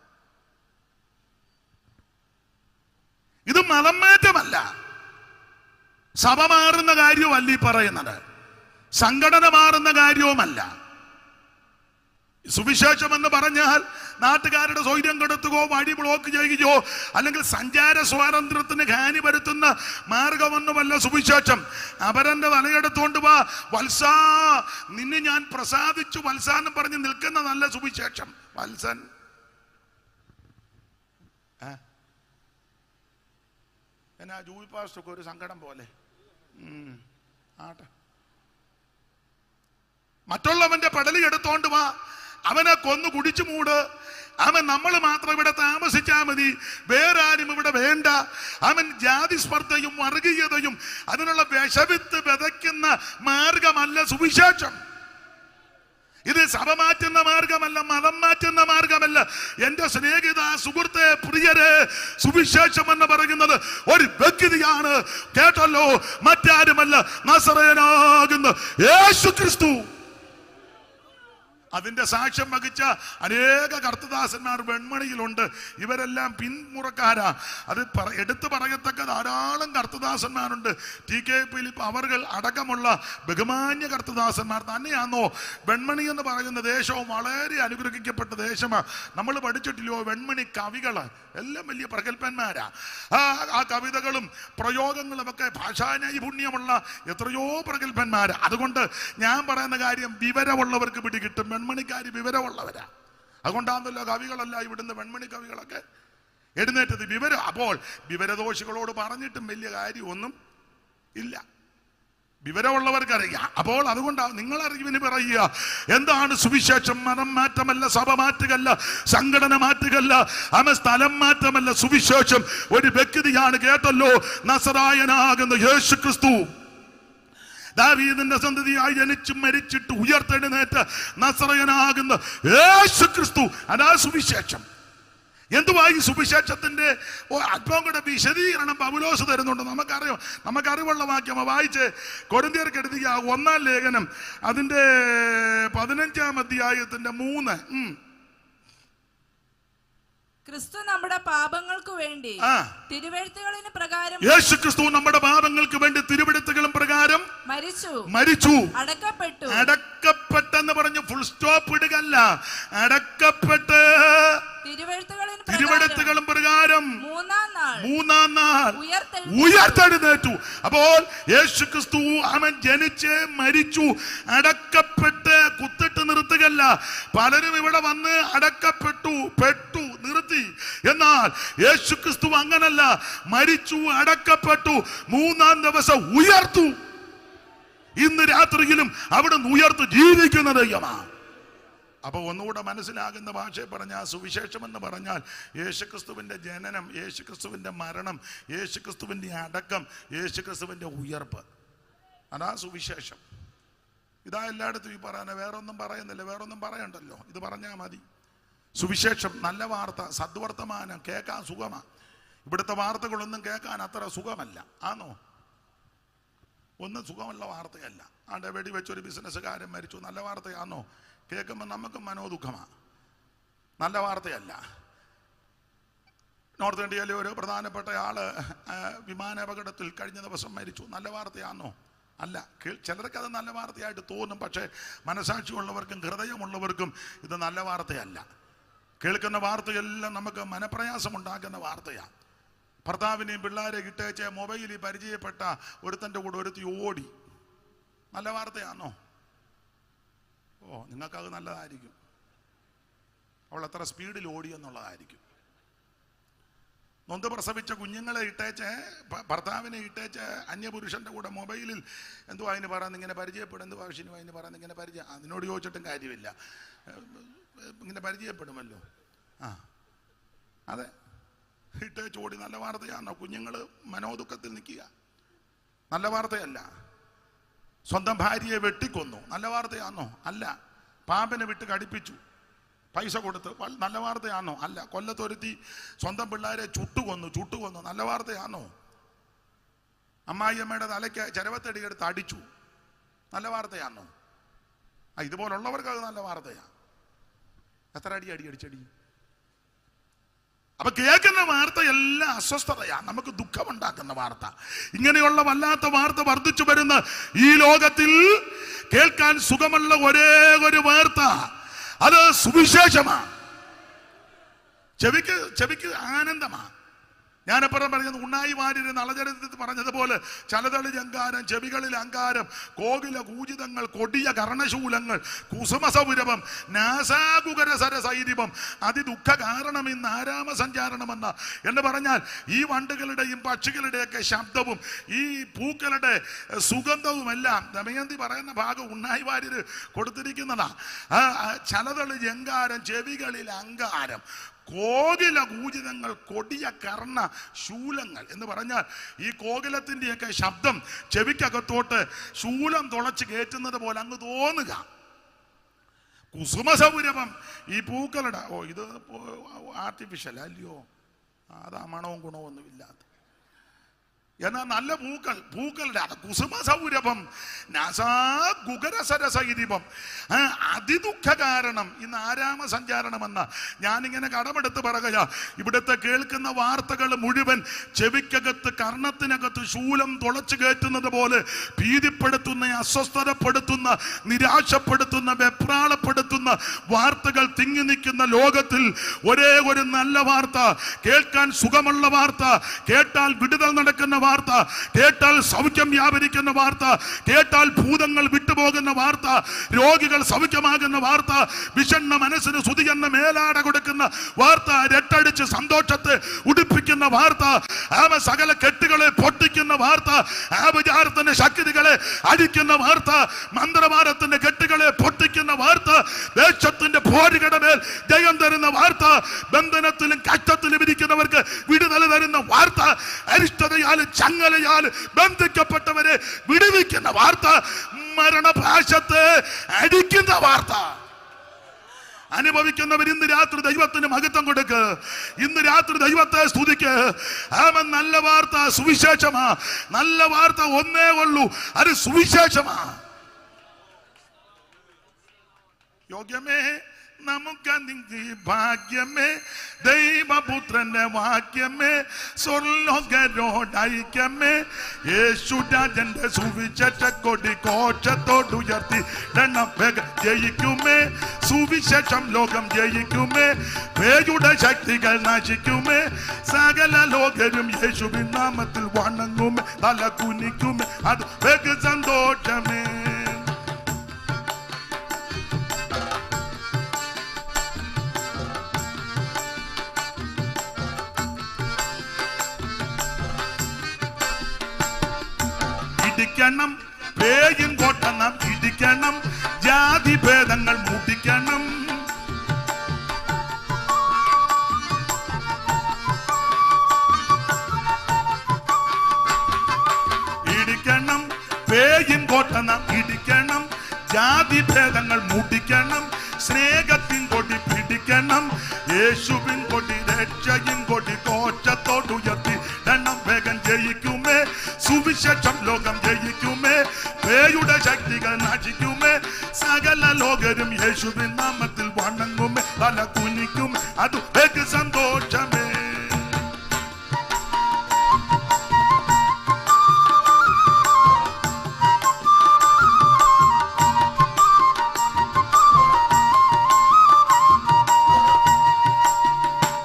ഇത് മതം മാറ്റമല്ല, സഭ മാറുന്ന കാര്യവുമല്ല ഈ പറയുന്നത്, സംഘടന മാറുന്ന കാര്യവുമല്ല. സുവിശേഷം എന്ന് പറഞ്ഞാൽ നാട്ടുകാരുടെ സ്വൈര്യം കെടുത്തുകയോ വഴി ബ്ലോക്ക് ചെയ്യുകയോ അല്ലെങ്കിൽ സഞ്ചാര സ്വാതന്ത്ര്യത്തിന് ഹാനി വരുത്തുന്ന മാർഗമൊന്നുമല്ല സുവിശേഷം. അവരന്റെ തലയെടുത്തോണ്ട് വാ വത്സാ, നിന്നെ ഞാൻ പ്രസാദിച്ചു വത്സാ എന്ന് പറഞ്ഞ് നിൽക്കുന്ന നല്ല സുവിശേഷം. വത്സൻ എന്നാ ജൂയി പാസ്റ്റൊക്കെ ഒരു സങ്കടം പോലെ ആട്ടെ. മറ്റുള്ളവന്റെ പടലി എടുത്തോണ്ട് വാ, അവനെ കൊന്നു കുടിച്ചു മൂട്. അവൻ നമ്മൾ മാത്രം ഇവിടെ താമസിച്ചാ മതി, വേറെ ആരും ഇവിടെ വേണ്ട. അവൻ ജാതി സ്പർദ്ധയും വർഗീയതയും അതിനുള്ള വിഷവിത്ത് വിതയ്ക്കുന്ന മാർഗമല്ല സുവിശേഷം. ഇത് സഭ മാറ്റുന്ന മാർഗമല്ല, മതം മാറ്റുന്ന മാർഗമല്ല. എന്റെ സ്നേഹിത, സുഹൃത്തെ, പ്രിയരെ, സുവിശേഷം എന്ന് പറയുന്നത് ഒരു വ്യക്തിയാണ്. കേട്ടല്ലോ, മറ്റാരുമല്ല, നസറേയനാകുന്ന യേശു ക്രിസ്തു. അതിന്റെ സാക്ഷ്യം വഹിച്ച അനേക കർത്തദാസന്മാർ വെൺമണിയിലുണ്ട്. ഇവരെല്ലാം പിന്മുറക്കാരാ. അത് എടുത്തു പറയത്തക്ക ധാരാളം കർത്തദാസന്മാരുണ്ട്. TK ഫിലിപ്പ് അവർ അടക്കമുള്ള ബഹുമാന്യ കർത്തദാസന്മാർ തന്നെയാണോ. വെൺമണി എന്ന് പറയുന്ന ദേശവും വളരെ അനുഗ്രഹിക്കപ്പെട്ട ദേശമാണ്. നമ്മൾ പഠിച്ചിട്ടില്ലയോ വെൺമണി കവികള് എല്ലാം വലിയ പ്രഗത്ഭന്മാരാ. ആ കവിതകളും പ്രയോഗങ്ങളും ഒക്കെ ഭാഷാ നൈപുണ്യമുള്ള എത്രയോ പ്രഗത്ഭന്മാരാ. അതുകൊണ്ട് ഞാൻ പറയുന്ന കാര്യം വിവരമുള്ളവർക്ക് പിടികിട്ടും. വെൺമണിക്കാര് വിവരമുള്ളവരാ. അതുകൊണ്ടാണല്ലോ കവികളല്ല ഇവിടുന്ന് വെൺമണി കവികളൊക്കെ എഴുന്നേറ്റത്. അപ്പോൾ വിവരദോഷികളോട് പറഞ്ഞിട്ടും വലിയ കാര്യമൊന്നും ഇല്ല. വിവരമുള്ളവർക്കറിയാം. അപ്പോൾ അതുകൊണ്ടാണ് നിങ്ങൾ അറിവിന് പറയുക. എന്താണ് സുവിശേഷം? മതം മാറ്റമല്ല, സഭ മാറ്റുകല്ല, സംഘടന മാറ്റുകല്ല, സ്ഥലം മാറ്റമല്ല. സുവിശേഷം ഒരു വ്യക്തിയാണ്. കേട്ടല്ലോ, നസറായനാകുന്ന യേശു ക്രിസ്തു, ദാവീദിന്റെ സന്തതിയായി ജനിച്ച് മരിച്ചിട്ട് ഉയർത്തെഴുന്നേറ്റ നസറായനാകുന്ന യേശു ക്രിസ്തു, അതാ സുവിശേഷം. എന്തുവാ ഈ സുവിശേഷത്തിന്റെ അല്പം കൂടെ വിശദീകരണം പൗലോസ് തരുന്നുണ്ട്. നമുക്കറിവുള്ള വാക്യം വായിച്ച് കൊരിന്ത്യർക്ക് എഴുതിയ 1-ാം ലേഖനം അതിന്റെ 15-ാം അധ്യായത്തിന്റെ 3. ക്രിസ്തു നമ്മുടെ പാപങ്ങൾക്ക് വേണ്ടി തിരുവെഴുത്തുകളിന് പ്രകാരം, യേശു ക്രിസ്തു നമ്മുടെ പാപങ്ങൾക്ക് വേണ്ടി തിരുവെഴുത്തുകളും പ്രകാരം മരിച്ചു, അടക്കപ്പെട്ടെന്ന് പറഞ്ഞ് ഫുൾ സ്റ്റോപ്പ് ഇടുകല്ല, അടക്കപ്പെട്ട് തിരുവെഴുത്തുകളും പ്രകാരം മൂന്നാം നാൾ ഉയർത്തെഴുന്നേറ്റു. അപ്പോൾ യേശു ക്രിസ്തു അവൻ ജനിച്ച് മരിച്ചു, അടക്കപ്പെട്ട് കുത്തിട്ട് നിർത്തുകല്ല. പലരും ഇവിടെ വന്ന് അടക്കപ്പെട്ടു, നിർത്തി. എന്നാൽ യേശു ക്രിസ്തു അങ്ങനല്ല. മരിച്ചു, അടക്കപ്പെട്ടു, 3-ാം ദിവസം ഉയർത്തു. ഇന്ന് രാത്രിയിലും അവിടെ ഉയർത്തു ജീവിക്കുന്ന ദൈവമാണ്. അപ്പൊ ഒന്നുകൂടെ മനസ്സിലാകുന്ന ഭാഷയെ പറഞ്ഞാൽ സുവിശേഷം എന്ന് പറഞ്ഞാൽ യേശുക്രിസ്തുവിന്റെ ജനനം, യേശുക്രിസ്തുവിന്റെ മരണം, യേശുക്രിസ്തുവിന്റെ അടക്കം, യേശുക്രിസ്തുവിന്റെ ഉയർപ്പ്. അതാ സുവിശേഷം. ഇതാ എല്ലായിടത്തും ഈ പറയാൻ. വേറൊന്നും പറയുന്നില്ല, വേറൊന്നും പറയണ്ടല്ലോ, ഇത് പറഞ്ഞാൽ മതി. സുവിശേഷം, നല്ല വാർത്ത, സദ്വർത്തമാനം കേൾക്കാൻ സുഖമാണ്. ഇവിടുത്തെ വാർത്തകളൊന്നും കേൾക്കാൻ അത്ര സുഖമല്ല. ആണോ? ഒന്നും സുഖമുള്ള വാർത്തയല്ല. ആണ്ടെ വെടിവെച്ചൊരു ബിസിനസ്സുകാരൻ മരിച്ചു, നല്ല വാർത്തയാണോ? കേൾക്കുമ്പോൾ നമുക്ക് മനോദുഃഖമാണ്. നല്ല വാർത്തയല്ല. നോർത്ത് ഇന്ത്യയിലെ ഒരു പ്രധാനപ്പെട്ട ആള് വിമാനാപകടത്തിൽ കഴിഞ്ഞ ദിവസം മരിച്ചു, നല്ല വാർത്തയാണോ? അല്ല. ചിലർക്ക് അത് നല്ല വാർത്തയായിട്ട് തോന്നും. പക്ഷേ മനസാക്ഷിയുള്ളവർക്കും ഹൃദയമുള്ളവർക്കും ഇത് നല്ല വാർത്തയല്ല. കേൾക്കുന്ന വാർത്തയെല്ലാം നമുക്ക് മനപ്രയാസം ഉണ്ടാക്കുന്ന വാർത്തയാണ്. ഭർത്താവിനെയും പിള്ളേരെ ഇട്ടേച്ച് മൊബൈലിൽ പരിചയപ്പെട്ട ഒരുത്തൻ്റെ കൂടെ ഒരുത്തി ഓടി, നല്ല വാർത്തയാണോ? നിങ്ങൾക്കത് നല്ലതായിരിക്കും. അവൾ എത്ര സ്പീഡിൽ ഓടിയെന്നുള്ളതായിരിക്കും. നൊന്ത് പ്രസവിച്ച കുഞ്ഞുങ്ങളെ ഇട്ടേച്ച്, ഭർത്താവിനെ ഇട്ടേച്ച് അന്യപുരുഷന്റെ കൂടെ മൊബൈലിൽ എന്തുവാ അതിന് പറയുന്നത്, ഇങ്ങനെ പരിചയപ്പെടും, എന്തുവാ ആവശ്യം അതിന് പറയുന്നത്, ഇങ്ങനെ പരിചയം, അതിനോട് ചോദിച്ചിട്ടും കാര്യമില്ല, ഇങ്ങനെ പരിചയപ്പെടുമല്ലോ. അതെ, ഇട്ടേച്ച് ഓടി. നല്ല വാർത്തയാണോ? കുഞ്ഞുങ്ങൾ മനോദുഃഖത്തിൽ നിൽക്കുക, നല്ല വാർത്തയല്ല. സ്വന്തം ഭാര്യയെ വെട്ടിക്കൊന്നു, നല്ല വാർത്തയാണോ? അല്ല. പാമ്പിനെ വിട്ട് കടിപ്പിച്ചു, പൈസ കൊടുത്ത്, നല്ല വാർത്തയാണോ? അല്ല. കൊല്ലത്തൊരുത്തി സ്വന്തം പിള്ളേരെ ചുട്ടുകൊന്നു, നല്ല വാർത്തയാണോ? അമ്മായിയമ്മയുടെ തലയ്ക്ക് ചരവത്തടി എടുത്ത് അടിച്ചു, നല്ല വാർത്തയാണോ? ഇതുപോലുള്ളവർക്ക് അത് നല്ല വാർത്തയാ. എത്ര അടിച്ചടി. അപ്പൊ കേൾക്കുന്ന വാർത്തയെല്ലാം അസ്വസ്ഥതയാ, നമുക്ക് ദുഃഖമുണ്ടാക്കുന്ന വാർത്ത. ഇങ്ങനെയുള്ള വല്ലാത്ത വാർത്ത വർദ്ധിച്ചു വരുന്ന ഈ ലോകത്തിൽ കേൾക്കാൻ സുഖമുള്ള ഒരേ ഒരു വാർത്ത, അത് സുവിശേഷമാണ്. ചെവിക്ക് ആനന്ദമാണ്. ഞാനെപ്പോഴും പറയുന്നത്, ഉണ്ണായി വാര്യര് നളചരിത്രത്തിൽ പറഞ്ഞതുപോലെ ചലതളി ജങ്കാരം, ചെവികളിൽ അങ്കാരം, കോകില കൂജിതങ്ങൾ, കൊടിയ കർണശൂലങ്ങൾ, കുസുമസൗരവം, നാസാകുകര സരസൈരിവം, അതിദുഃഖ കാരണം ഇന്ന് ആരാമ സഞ്ചാരണമെന്ന എന്ന് പറഞ്ഞാൽ ഈ വണ്ടുകളുടെയും പക്ഷികളുടെയൊക്കെ ശബ്ദവും ഈ പൂക്കളുടെ സുഗന്ധവുമെല്ലാം ദമയന്തി പറയുന്ന ഭാഗം ഉണ്ണായി വാര്യര് കൊടുത്തിരിക്കുന്നതാ. ചലതളി ജങ്കാരം, ചെവികളിൽ അങ്കാരം, കോകില കൂജിതങ്ങൾ, കൊടിയ കർണ ശൂലങ്ങൾ എന്ന് പറഞ്ഞാൽ ഈ കോകിലത്തിൻ്റെയൊക്കെ ശബ്ദം ചെവിക്കകത്തോട്ട് ശൂലം തുളച്ച് കയറ്റുന്നത് പോലെ അങ്ങ് തോന്നുക. കുസുമസൗരഭം, ഈ പൂക്കളുടെ ഇത് ആർട്ടിഫിഷ്യൽ അല്ലയോ, അതാ മണവും ഗുണവും ഒന്നും ഇല്ലാത്ത. എന്നാ നല്ല പൂക്കളുടെ കുസുമ സൗരഭം ഗുഗരസരസൈരിപം അതിദുഃഖ കാരണം ഇന്ന് ആരാമ സഞ്ചാരണമെന്ന ഞാനിങ്ങനെ കടമെടുത്ത് പറയുക. ഇവിടുത്തെ കേൾക്കുന്ന വാർത്തകൾ മുഴുവൻ ചെവിക്കകത്ത് കർണത്തിനകത്ത് ശൂലം തുളച്ചു കയറ്റുന്നത് പോലെ ഭീതിപ്പെടുത്തുന്ന, അസ്വസ്ഥതപ്പെടുത്തുന്ന, നിരാശപ്പെടുത്തുന്ന, വെപ്രാളപ്പെടുത്തുന്ന വാർത്തകൾ തിങ്ങി നിൽക്കുന്ന ലോകത്തിൽ ഒരേ ഒരു നല്ല വാർത്ത, കേൾക്കാൻ സുഖമുള്ള വാർത്ത, കേട്ടാൽ വിടുതൽ നടക്കുന്ന വാർത്ത, കേട്ടാൽ സൗഖ്യം വ്യാപരിക്കുന്ന വാർത്ത, കേട്ടാൽ ഭൂതങ്ങൾ വിട്ടുപോകുന്ന വാർത്ത, രോഗികൾ സൗഖ്യമാകുന്ന വാർത്ത, വിഷണ്ണ മനസ്സിന് സ്തുതി എന്ന മേലാട കൊടുക്കുന്ന വാർത്ത, രട്ടടിച്ച് സന്തോഷത്തെ ഉടുപ്പിക്കുന്ന വാർത്ത, സകല കെട്ടുകളെ പൊട്ടിക്കുന്ന വാർത്ത, വിചാരത്തിന്റെ ശക്തികളെ അടിക്കുന്ന വാർത്ത, മന്ത്രവാദത്തിന്റെ കെട്ടുകളെ പൊട്ടിക്കുന്ന വാർത്ത, ദേശത്തിന്റെ പോരുകളുടെ മേൽ ജയം തരുന്ന വാർത്ത, ബന്ധനത്തിലും കഷ്ടത്തിലും ഇരിക്കുന്നവർക്ക് വിടുതൽ തരുന്ന വാർത്ത, അരിഷ്ടതയാൽ ചങ്ങലയാൽ ബന്ധിക്കപ്പെട്ടവരെ വിടുവിക്കുന്ന വാർത്ത, മരണപാശത്തെ അടിക്കുന്ന വാർത്ത. അനുഭവിക്കുന്നവർ ഇന്ന് രാത്രി ദൈവത്തിന് മഹത്വം കൊടുക്ക്, ഇന്ന് രാത്രി ദൈവത്തെ സ്തുതിക്ക്. നല്ല വാർത്ത സുവിശേഷമാ. നല്ല വാർത്ത ഒന്നേ ഉള്ളൂ, അത് സുവിശേഷമാ. യോഗ്യമേ നമുക്ക് ഭാഗ്യമേ, ദൈവപുത്രന്റെ വാക്യമേ, സ്വർലോകരോടൈക്യമേ, യേശുരാജന്റെ സുവിശേഷ കൊടി കോശത്തോടുയർത്തി ജയിക്കുമേ, സുവിശേഷം ലോകം ജയിക്കുമേ, പേയുടെ ശക്തികൾ നശിക്കുമേ, സകല ലോകരും യേശുവിൻ നാമത്തിൽ വണങ്ങുമേ, തല കുനിക്കുമേ, അത് വെகு സന്തോഷമേ. ഇടിക്കണം പേയും കോട്ട നാം ഇടിക്കണം, ജാതി ഭേദങ്ങൾ മുടിക്കണം. ഇടിക്കണം പേയും കോട്ട നാം ഇടിക്കണം, ജാതി ഭേദങ്ങൾ മുടിക്കണം, സ്നേഹത്തിൻ കൊടി പിടിക്കണം, യേശുവിൻ കൊടി രക്ഷയിൻ കൊടി കോശത്തോടുയർത്തി വേഗം ജയിക്കുമേ, സുവിശേഷം ലോകം ജയിക്കുമേ, പേയുടെ ശക്തികൾ നശിക്കുമേ, സകല ലോകരും യേശുവിൻ നാമത്തിൽ വണങ്ങുമേ, തല കുനിക്കും, അത് വെகு സന്തോഷമേ.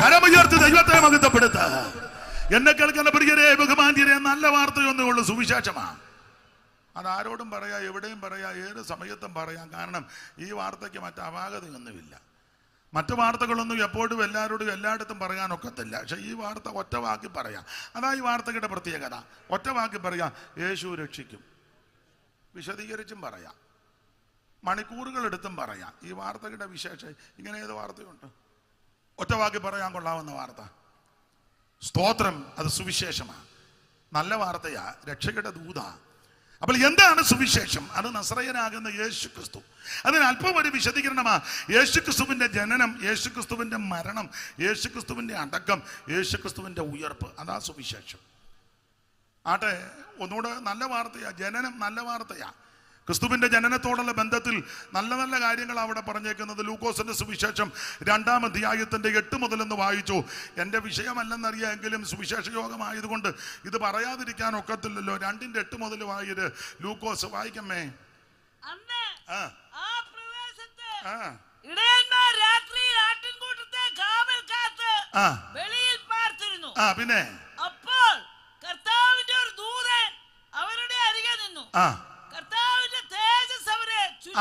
കരമുയർത്തി ദൈവത്തെ മഹത്വപ്പെടുത്ത. എന്നെ കേൾക്കുന്ന പ്രിയരെ, ബഹുമാന്യരെ, നല്ല വാർത്തയൊന്നേ ഉള്ളൂ, സുവിശേഷമാണ്. അതാരോടും പറയാം, എവിടെയും പറയാം, ഏത് സമയത്തും പറയാം. കാരണം ഈ വാർത്തയ്ക്ക് മറ്റ് അപാകതയൊന്നുമില്ല. മറ്റു വാർത്തകളൊന്നും എപ്പോഴും എല്ലാവരോടും എല്ലായിടത്തും പറയാനൊക്കത്തില്ല. പക്ഷെ ഈ വാർത്ത ഒറ്റ വാക്കി പറയാം. അതാ ഈ വാർത്തയുടെ പ്രത്യേകത. ഒറ്റ വാക്കി പറയാം, യേശു രക്ഷിക്കും. വിശദീകരിച്ചും പറയാം, മണിക്കൂറുകൾ എടുത്തും പറയാം. ഈ വാർത്തയുടെ വിശേഷം ഇങ്ങനെ ഏത് വാർത്തയുണ്ട്? ഒറ്റ വാക്കി പറയാൻ കൊള്ളാവുന്ന വാർത്ത. സ്തോത്രം, അത് സുവിശേഷമാണ്. നല്ല വാർത്തയാ, രക്ഷയുടെ ദൂത. അപ്പോൾ എന്താണ് സുവിശേഷം? അത് നസ്രയനാകുന്ന യേശു ക്രിസ്തു. അതിന് അല്പം ഒരു വിശദീകരണമാ. യേശുക്രിസ്തുവിന്റെ ജനനം, യേശുക്രിസ്തുവിന്റെ മരണം, യേശുക്രിസ്തുവിന്റെ അടക്കം, യേശുക്രിസ്തുവിന്റെ ഉയർപ്പ്, അതാ സുവിശേഷം. ആട്ടെ, ഒന്നുകൂടെ നല്ല വാർത്തയാ. ജനനം നല്ല വാർത്തയാ. ക്രിസ്തുവിന്റെ ജനനത്തോടുള്ള ബന്ധത്തിൽ നല്ല നല്ല കാര്യങ്ങൾ അവിടെ പറഞ്ഞേക്കുന്നത്. ലൂക്കോസിന്റെ സുവിശേഷം 2-ാം അധ്യായത്തിന്റെ 8 മുതൽ വായിച്ചു. എൻ്റെ വിഷയമല്ലെന്നറിയാമെങ്കിലും സുവിശേഷ യോഗമായതുകൊണ്ട് ഇത് പറയാതിരിക്കാൻ ഒക്കത്തില്ലല്ലോ. 2-ന്റെ 8 മുതൽ വായത് ലൂക്കോസ് വായിക്കമ്മേ. പിന്നെ അപ്പോൾ കർത്താവിന്റെ ഒരു ദൂതൻ അവരുടെ അരികെ നിന്നു.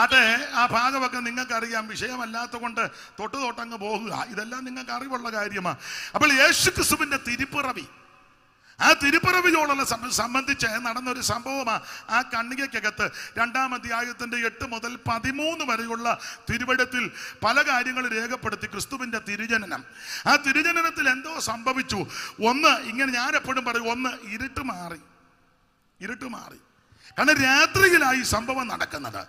അതെ, ആ ഭാഗമൊക്കെ നിങ്ങൾക്കറിയാം. വിഷയമല്ലാത്ത കൊണ്ട് തൊട്ടങ്ങ് പോകുക. ഇതെല്ലാം നിങ്ങൾക്ക് അറിവുള്ള കാര്യമാണ്. അപ്പോൾ യേശുക്രിസ്തുവിന്റെ തിരുപ്പിറവി, ആ തിരുപ്പിറവിയോടുള്ള സംബന്ധിച്ച് നടന്നൊരു സംഭവമാണ്. ആ കണ്ണികയ്ക്കകത്ത് 2-ാം അധ്യായത്തിന്റെ 8 മുതൽ 13 വരെയുള്ള തിരുവെഴുത്തിൽ പല കാര്യങ്ങൾ രേഖപ്പെടുത്തി. ക്രിസ്തുവിന്റെ തിരുജനനം, ആ തിരുജനനത്തിൽ എന്തോ സംഭവിച്ചു. ഒന്ന്, ഇങ്ങനെ ഞാൻ എപ്പോഴും പറയും, ഒന്ന് ഇരുട്ട് മാറി. കാരണം രാത്രിയിലായി സംഭവം നടക്കുന്നത്.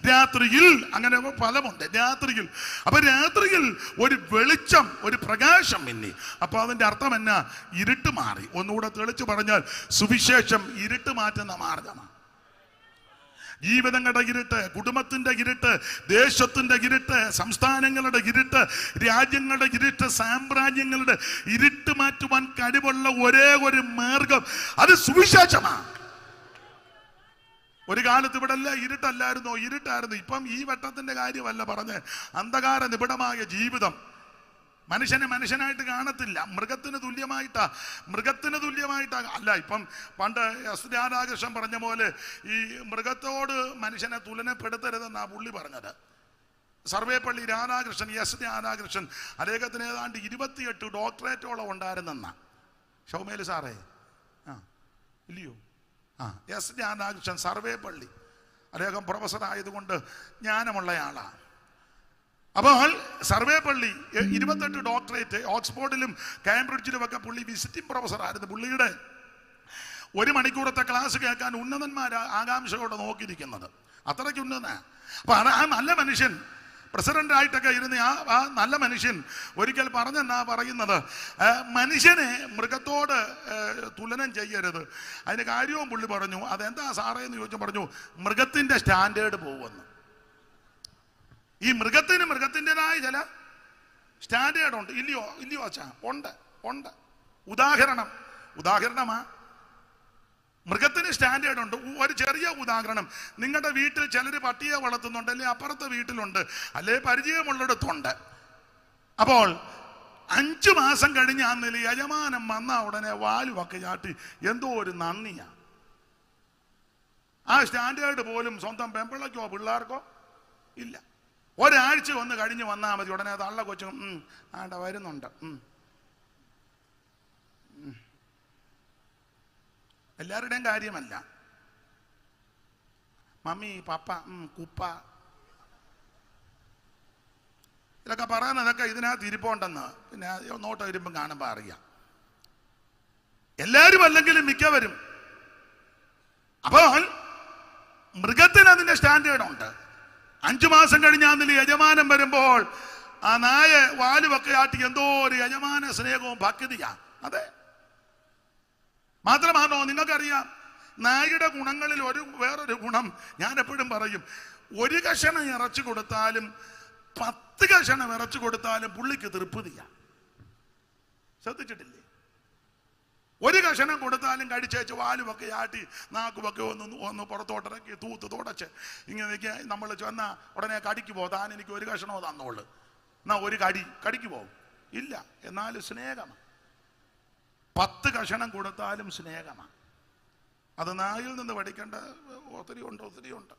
രാത്രിയിൽ അങ്ങനെ ഫലമുണ്ട് രാത്രിയിൽ. അപ്പൊ രാത്രിയിൽ ഒരു വെളിച്ചം, ഒരു പ്രകാശം മിന്നി. അപ്പൊ അതിന്റെ അർത്ഥം എന്നാ? ഇരുട്ട് മാറി. ഒന്നുകൂടെ തെളിച്ചു പറഞ്ഞാൽ സുവിശേഷം ഇരുട്ട് മാറ്റുന്ന മാർഗമാണ്. ജീവിതങ്ങളുടെ ഇരുട്ട്, കുടുംബത്തിന്റെ ഇരുട്ട്, ദേശത്തിന്റെ ഇരുട്ട്, സംസ്ഥാനങ്ങളുടെ ഇരുട്ട്, രാജ്യങ്ങളുടെ ഇരുട്ട്, സാമ്രാജ്യങ്ങളുടെ ഇരുട്ട് മാറ്റുവാൻ കഴിവുള്ള ഒരേ ഒരു മാർഗം അത് സുവിശേഷമാണ്. ഒരു കാലത്ത് ഇവിടെ അല്ല ഇരുട്ടല്ലായിരുന്നോ? ഇരുട്ടായിരുന്നു. ഇപ്പം ഈ വട്ടത്തിന്റെ കാര്യമല്ല പറഞ്ഞ്, അന്ധകാര നിബിഡമായ ജീവിതം. മനുഷ്യനെ മനുഷ്യനായിട്ട് കാണത്തില്ല, മൃഗത്തിന് തുല്യമായിട്ടാ അല്ല. ഇപ്പം പണ്ട് എസ് രാധാകൃഷ്ണൻ പറഞ്ഞ പോലെ ഈ മൃഗത്തോട് മനുഷ്യനെ തുലനപ്പെടുത്തരുതെന്നാ പുള്ളി പറഞ്ഞത്. സർവേപ്പള്ളി രാധാകൃഷ്ണൻ, എസ് രാധാകൃഷ്ണൻ, അദ്ദേഹത്തിന് ഏതാണ്ട് 28 ഡോക്ടറേറ്റോളം ഉണ്ടായിരുന്നെന്നാ. ഷൗമേല് സാറേ ഇല്ലയോ? എസ് രാധാകൃഷ്ണൻ സർവേപ്പള്ളി, അദ്ദേഹം പ്രൊഫസർ ആയതുകൊണ്ട് ജ്ഞാനമുള്ളയാളാണ്. അപ്പോൾ സർവേപ്പള്ളി 28 ഡോക്ടറേറ്റ്, ഓക്സ്ഫോർഡിലും കാംബ്രിഡ്ജിലും ഒക്കെ പുള്ളി വിസിറ്റിംഗ് പ്രൊഫസർ ആയിരുന്നു. പുള്ളിയുടെ 1 മണിക്കൂറത്തെ ക്ലാസ് കേൾക്കാൻ ഉന്നതന്മാർ ആകാംക്ഷയോടെ നോക്കിയിരിക്കുന്നത്, അത്രയ്ക്ക് ഉന്നത. അപ്പൊ ആ നല്ല മനുഷ്യൻ പ്രസിഡന്റായിട്ടൊക്കെ ഇരുന്ന ആ നല്ല മനുഷ്യൻ ഒരിക്കൽ പറഞ്ഞെന്നാ പറയുന്നത്, മനുഷ്യനെ മൃഗത്തോട് തുലനം ചെയ്യരുത്. അതിന് കാര്യവും പുള്ളി പറഞ്ഞു. അതെന്താ സാറേ എന്ന് ചോദിച്ചു. പറഞ്ഞു, മൃഗത്തിന്റെ സ്റ്റാൻഡേർഡ് പോകുമെന്ന്. ഈ മൃഗത്തിൻ്റെതായ ചില സ്റ്റാൻഡേർഡ് ഉണ്ട്. ഇല്ലയോ അച്ഛാ? ഉണ്ട്. ഉദാഹരണമാ. മൃഗത്തിന് സ്റ്റാൻഡേർഡ് ഉണ്ട്. ഒരു ചെറിയ ഉദാഹരണം, നിങ്ങളുടെ വീട്ടിൽ ചിലർ പട്ടിയെ വളർത്തുന്നുണ്ട്, അല്ലെ അപ്പുറത്തെ വീട്ടിലുണ്ട്, അല്ലെ പരിചയമുള്ളിടത്തുണ്ട്. അപ്പോൾ 5 മാസം കഴിഞ്ഞ് അന്നിൽ യജമാനം വന്ന ഉടനെ വാലുവൊക്കെ ചാട്ടി എന്തോ ഒരു നന്ദിയാ. ആ സ്റ്റാൻഡേർഡ് പോലും സ്വന്തം പെമ്പിള്ളക്കോ പിള്ളേർക്കോ ഇല്ല. ഒരാഴ്ച ഒന്ന് കഴിഞ്ഞ് വന്നാൽ മതി, ഉടനെ തള്ള കൊച്ചും വരുന്നുണ്ട്. എല്ലാവരുടെയും കാര്യമല്ല. മമ്മി, പപ്പ, കുപ്പ, ഇതൊക്കെ പറയുന്നതൊക്കെ ഇതിനകത്ത് ഇരിപ്പുണ്ടെന്ന് പിന്നെ നോട്ടം ഇരുമ്പം കാണുമ്പോൾ അറിയാം. എല്ലാവരും അല്ലെങ്കിലും മിക്കവരും. അപ്പോൾ മൃഗത്തിന് അതിന്റെ സ്റ്റാൻഡേർഡ് ഉണ്ട്. 5 മാസം കഴിഞ്ഞാൽ യജമാനം വരുമ്പോൾ ആ നായ വാലുവൊക്കെ ആട്ടി എന്തോ ഒരു യജമാന സ്നേഹവും ഭക്തിയാ. അതെ, മാത്രമാണോ? നിങ്ങൾക്കറിയാം, നായയുടെ ഗുണങ്ങളിൽ വേറൊരു ഗുണം ഞാൻ എപ്പോഴും പറയും, 1 കഷണം ഇറച്ചി കൊടുത്താലും 10 കഷണം ഇറച്ചി കൊടുത്താലും പുള്ളിക്ക് തൃപ്തിയാ. ശ്രദ്ധിച്ചിട്ടില്ലേ? 1 കഷണം കൊടുത്താലും കടിച്ചേച്ച് വാലുമൊക്കെ ആട്ടി നാക്കുമൊക്കെ ഒന്ന് പുറത്തോട്ടിറക്കി തൂത്ത് തുടച്ച് ഇങ്ങനെ നമ്മൾ ചെന്ന ഉടനെ കടിക്ക് പോകും. താൻ എനിക്ക് 1 കഷണമോ തന്നോളൂ, എന്നാ ഒരു കടിക്ക് പോകും. ഇല്ല, എന്നാലും സ്നേഹമാണ്. 10 കഷണം കൊടുത്താലും സ്നേഹമാണ്. അത് നായിൽ നിന്ന് പഠിക്കേണ്ട ഒത്തിരി ഉണ്ട്.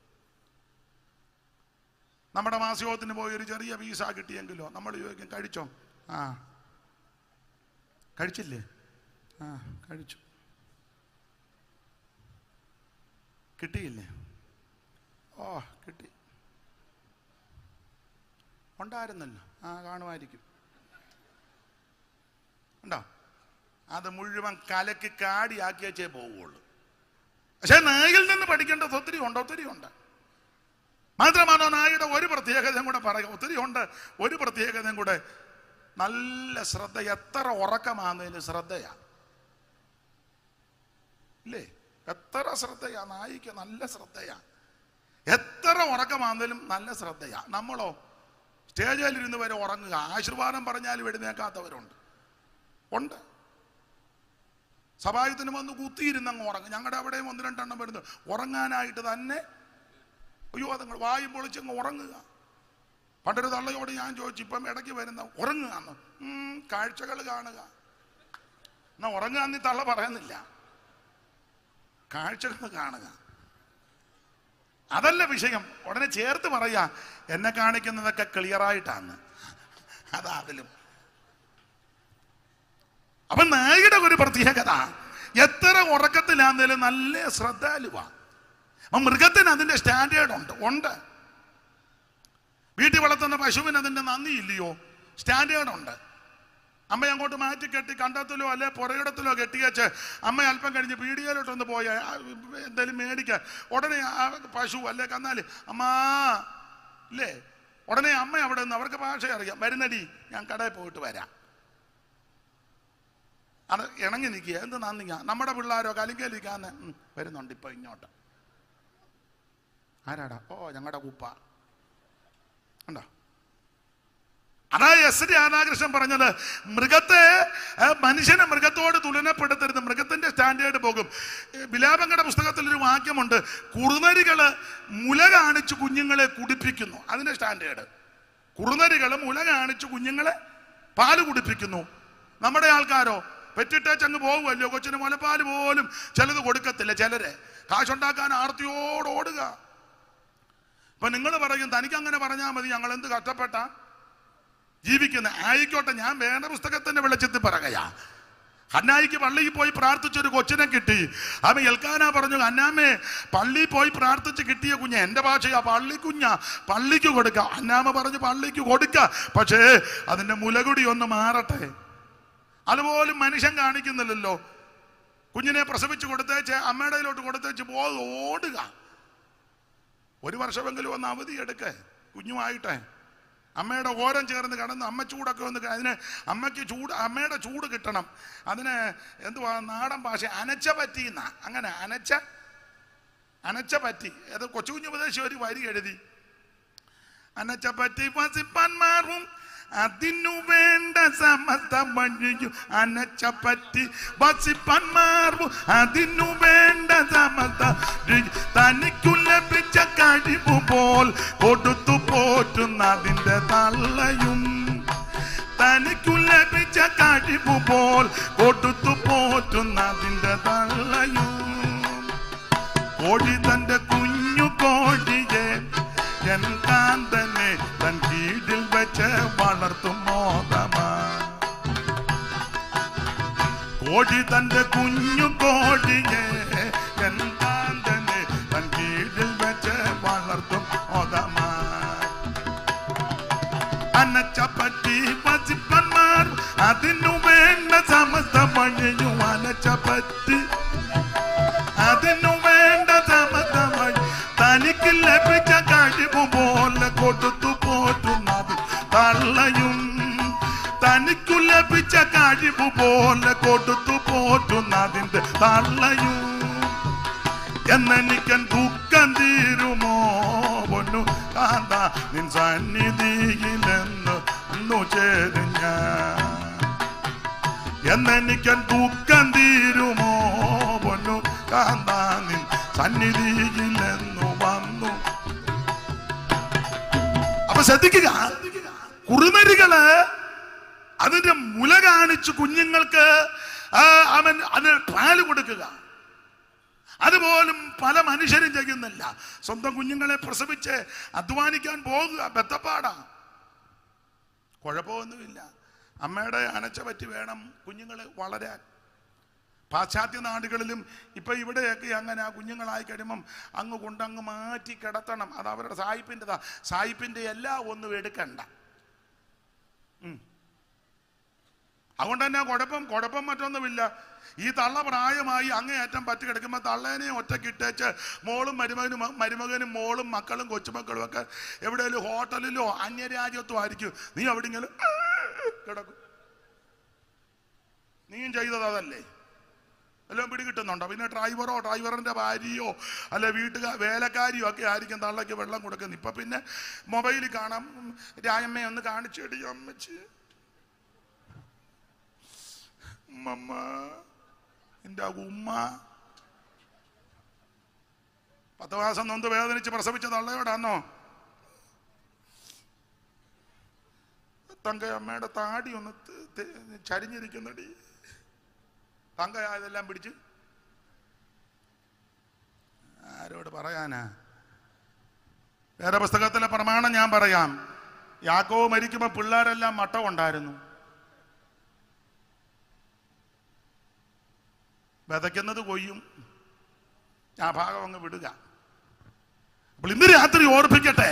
നമ്മുടെ മാസ്യോത്തിന് പോയി ഒരു ചെറിയ വീസ കിട്ടിയെങ്കിലോ നമ്മൾ ചോദിക്കും, കഴിച്ചോ? കഴിച്ചില്ലേ? കഴിച്ചു. കിട്ടിയില്ലേ? കിട്ടി. ഉണ്ടായിരുന്നല്ലോ. കാണുമായിരിക്കും. ഉണ്ടോ? അത് മുഴുവൻ കലക്ക് കാടിയാക്കി വെച്ചേ പോവുള്ളൂ. പക്ഷെ നായിൽ നിന്ന് പഠിക്കേണ്ടത് ഒത്തിരി ഉണ്ട്. മാത്രമാണോ നായയുടെ ഒരു പ്രത്യേകതയും കൂടെ പറയാം. ഒത്തിരി ഉണ്ട്. ഒരു പ്രത്യേകതയും കൂടെ, നല്ല ശ്രദ്ധ. എത്ര ഉറക്കമാകുന്നതിന് ശ്രദ്ധയാ ഇല്ലേ? എത്ര ശ്രദ്ധയാ നായിക്ക്, നല്ല ശ്രദ്ധയാ. എത്ര ഉറക്കമാകുന്നതിലും നല്ല ശ്രദ്ധയാ. നമ്മളോ സ്റ്റേജിലിരുന്ന് വരെ ഉറങ്ങുക, ആശീർവാദം പറഞ്ഞാലും എഴുന്നേക്കാത്തവരുണ്ട്. സഭായത്തിന് വന്ന് കുത്തിയിരുന്നങ്ങ് ഉറങ്ങും. ഞങ്ങളുടെ അവിടെയും 1-2 എണ്ണം വരുന്നു ഉറങ്ങാനായിട്ട് തന്നെ. അയ്യോ, അതുങ്ങൾ വായും പൊളിച്ചങ്ങ് ഉറങ്ങുക. പണ്ടൊരു തള്ളയോട് ഞാൻ ചോദിച്ചു, ഇപ്പം ഇടയ്ക്ക് വരുന്ന ഉറങ്ങുക എന്ന്. കാഴ്ചകൾ കാണുക. എന്നാ ഉറങ്ങുക എന്ന് തള്ള പറയുന്നില്ല, കാഴ്ചകൾ കാണുക. അതല്ല വിഷയം. ഉടനെ ചേർത്ത് പറയാ, എന്നെ കാണിക്കുന്നതൊക്കെ ക്ലിയറായിട്ടാണ്. അതാകലും. അപ്പൊ നായയുടെ ഒരു പ്രത്യേകത, എത്ര ഉറക്കത്തിലാന്നേലും നല്ല ശ്രദ്ധാലുവാ. മൃഗത്തിന് അതിന്റെ സ്റ്റാൻഡേർഡ് ഉണ്ട്. വീട്ടിൽ വളർത്തുന്ന പശുവിന് അതിന്റെ നന്ദി ഇല്ലയോ? സ്റ്റാൻഡേർഡ് ഉണ്ട്. അമ്മ അങ്ങോട്ട് മാറ്റി കെട്ടി കണ്ടത്തിലോ അല്ലെ പുറകിടത്തിലോ കെട്ടിയച്ച് അമ്മ അല്പം കഴിഞ്ഞ് പീടികയിലോട്ടൊന്ന് പോയ എന്തെങ്കിലും മേടിക്കാൻ ഉടനെ ആ പശു അല്ലെ കന്നാല് അമ്മാ ഇല്ലേ, ഉടനെ അമ്മ അവിടെ നിന്ന്, അവർക്ക് ഭാഷ അറിയാം, വരുന്നടി ഞാൻ കടയിൽ പോയിട്ട് വരാം. അത് ഇണങ്ങി നിൽക്കുക, എന്ത് നന്ദിങ്ങ. നമ്മുടെ പിള്ളേരോ കലിങ്കലിക്കാന്ന് വരുന്നുണ്ട് ഇപ്പൊ ഇങ്ങോട്ട്. ആരാടാ? ഓ ഞങ്ങളുടെ കുപ്പ ഉണ്ടോ. അതാ എസ് രാധാകൃഷ്ണൻ പറഞ്ഞത്, മനുഷ്യനെ മൃഗത്തോട് തുലനപ്പെടുത്തരുത്, മൃഗത്തിന്റെ സ്റ്റാൻഡേർഡ് പോകും. വിലാപങ്ങളുടെ പുസ്തകത്തിൽ ഒരു വാക്യമുണ്ട്, കുറുനരികള് മുല കാണിച്ച് കുഞ്ഞുങ്ങളെ കുടിപ്പിക്കുന്നു. അതിന്റെ സ്റ്റാൻഡേർഡ്. കുറുനരികള് മുല കാണിച്ച് കുഞ്ഞുങ്ങളെ പാല് കുടിപ്പിക്കുന്നു. നമ്മുടെ ആൾക്കാരോ പെറ്റിട്ടേച്ചങ്ങ് പോകുമല്ലോ, കൊച്ചിന് മുലപ്പാല് പോലും ചിലത് കൊടുക്കത്തില്ല. ചിലരെ കാശുണ്ടാക്കാൻ ആർത്തിയോട് ഓടുക. ഇപ്പൊ നിങ്ങൾ പറയും തനിക്ക് അങ്ങനെ പറഞ്ഞാൽ മതി, ഞങ്ങൾ എന്ത് കഷ്ടപ്പെട്ട ജീവിക്കുന്നത്. ആയിക്കോട്ടെ, ഞാൻ വേണ്ട പുസ്തകത്തിന്റെ വെളിച്ചത്തിൽ പറയുക. ഹന്നായിക്ക് പള്ളിയിൽ പോയി പ്രാർത്ഥിച്ചൊരു കൊച്ചിനെ കിട്ടി. അവൻ എൽക്കാനാ പറഞ്ഞു, അന്നാമ്മേ പള്ളിയിൽ പോയി പ്രാർത്ഥിച്ച് കിട്ടിയ കുഞ്ഞ, എന്റെ ഭാഷയാ പള്ളി കുഞ്ഞാ, പള്ളിക്ക് കൊടുക്കാം. അന്നാമ്മ പറഞ്ഞു പള്ളിക്ക് കൊടുക്കാം, പക്ഷേ അതിന്റെ മുലകുടി ഒന്ന് മാറട്ടെ. അതുപോലും മനുഷ്യൻ കാണിക്കുന്നില്ലല്ലോ. കുഞ്ഞിനെ പ്രസവിച്ച് കൊടുത്തേച്ച് അമ്മയുടെ കയ്യിലോട്ട് കൊടുത്തേച്ച് ഓടുക. ഒരു വർഷമെങ്കിലും ഒന്ന് അവധി എടുക്കേ കുഞ്ഞുമായിട്ടെ. അമ്മയുടെ ഓരം ചേർന്ന് കിടന്ന് അമ്മ ചൂടൊക്കെ ഒന്ന്, അതിന് അമ്മയ്ക്ക് ചൂട്, അമ്മയുടെ ചൂട് കിട്ടണം. അതിന് എന്തുവാ നാടൻ ഭാഷ അനച്ച പറ്റിയെന്ന, അങ്ങനെ അനച്ച പറ്റി. അത് കൊച്ചു കുഞ്ഞു ഉപദേശം ഒരു വരി എഴുതി, അനച്ച പറ്റി വസിപ്പാൻമാറും അതിനു വേണ്ട സമസ്ത വഴിയും അനച്ചപ്പറ്റി വസിപ്പാൻമാറും അതിനു വേണ്ട സമസ്ത തനിക്കു ലഭിച്ച കഴിവ് പോൽ കൊടുത്തു പോറ്റുന്നതിന്റെ തള്ളയും, തനിക്കു ലഭിച്ച കഴിവ് പോൽ കൊടുത്തു പോറ്റുന്നതിന്റെ തള്ളയും. കോഴി തന്റെ കുഞ്ഞു കോഴിയെ എൻ കാന്തനെ തൻ കീഴിൽ വെച്ച് വളർത്തും മോദമാ. കോഴി തന്റെ കുഞ്ഞു കോഴിയെ എൻ കാന്തനെ തൻ കീഴിൽ വെച്ച് വളർത്തും മോദമാ. അനച്ചപ്പറ്റി വസിപ്പന്മാർ അതിനു വേണ്ട സമസ്ത വഴിയും അനച്ചപ്പറ്റി അതിനു വേണ്ട സമസ്ത വഴി തനിക്ക് ലഭിച്ച കഴിവ് പോലെ കൊടുത്തു പോറ്റുന്നത് തള്ളയും, തനിക്കു ലഭിച്ച കഴിവ് പോലെ കൊടുത്തു പോറ്റുന്നതിന്റെ തള്ളയും. എന്നെനിക്കൻ ദുഃഖം തീരുമോ പൊന്നു കാന്ത നിൻ സന്നിധിയിലെന്നു ചേരും ഞാൻ. എന്നെനിക്കൻ ദുഃഖം തീരുമോ പൊന്നു കാന്ത നിൻ സന്നിധിയിലെന്നു വന്നു. അപ്പൊ ശ്രദ്ധിക്കുക, കുറുനരികള് അതിന്റെ മുല കാണിച്ചു കുഞ്ഞുങ്ങൾക്ക് അവൻ അതിന് പാല് കൊടുക്കുക. അതുപോലും പല മനുഷ്യരും ചെയ്യുന്നില്ല. സ്വന്തം കുഞ്ഞുങ്ങളെ പ്രസവിച്ച് അധ്വാനിക്കാൻ പോകുക, ബദ്ധപ്പാടാ. കുഴപ്പമൊന്നുമില്ല, അമ്മയുടെ അനച്ച പറ്റി വേണം കുഞ്ഞുങ്ങൾ വളരാൻ. പാശ്ചാത്യ നാടുകളിലും ഇപ്പൊ ഇവിടെയൊക്കെ അങ്ങനെ ആ കുഞ്ഞുങ്ങളായി കഴിയുമ്പം അങ്ങ് കൊണ്ടങ്ങ് മാറ്റി കിടത്തണം. അത് അവരുടെ സായിപ്പിൻ്റെതാ. സായിപ്പിന്റെ എല്ലാം ഒന്നും എടുക്കണ്ട. അതുകൊണ്ട് തന്നെ കുഴപ്പം മറ്റൊന്നുമില്ല. ഈ തള്ള പ്രായമായി അങ്ങേയറ്റം പറ്റി കിടക്കുമ്പോൾ തള്ളേനെ ഒറ്റക്കിട്ടേച്ച് മോളും മരുമകനും മോളും മക്കളും കൊച്ചുമക്കളും ഒക്കെ എവിടെയെങ്കിലും ഹോട്ടലിലോ അന്യരാജ്യത്തോ ആയിരിക്കും. നീ എവിടെയെങ്കിലും കിടക്കും. നീയും ചെയ്തത് അതല്ലേ? എല്ലാം പിടികിട്ടുന്നുണ്ടോ? പിന്നെ ഡ്രൈവറിന്റെ ഭാര്യയോ അല്ലെ വേലക്കാരിയോ ഒക്കെ ആയിരിക്കും തള്ളയ്ക്ക് വെള്ളം കൊടുക്കുന്നത്. ഇപ്പൊ പിന്നെ മൊബൈലിൽ കാണാം, രായമ്മയെ ഒന്ന് കാണിച്ചിടി അമ്മച്ചി, ഉമ്മ, എന്റെ ഉമ്മ 10 മാസം നൊന്ത് വേദനിച്ച് പ്രസവിച്ച തള്ളയോടാന്നോ? തങ്ക അമ്മയുടെ താടി ഒന്ന് ചരിഞ്ഞിരിക്കുന്നടി. തങ്കയായതെല്ലാം പിടിച്ച് ആരോട് പറയാനാ? വേറെ പുസ്തകത്തിലെ പ്രമാണം ഞാൻ പറയാം. യാക്കോബ് മരിക്കുമ്പോ പിള്ളേരെല്ലാം മട്ടം ഉണ്ടായിരുന്നു. വിതയ്ക്കുന്നത് കൊയ്യും, ആ ഭാഗം അങ്ങ് വിടുക. അപ്പോൾ ഇന്ന് രാത്രി ഓർപ്പിക്കട്ടെ,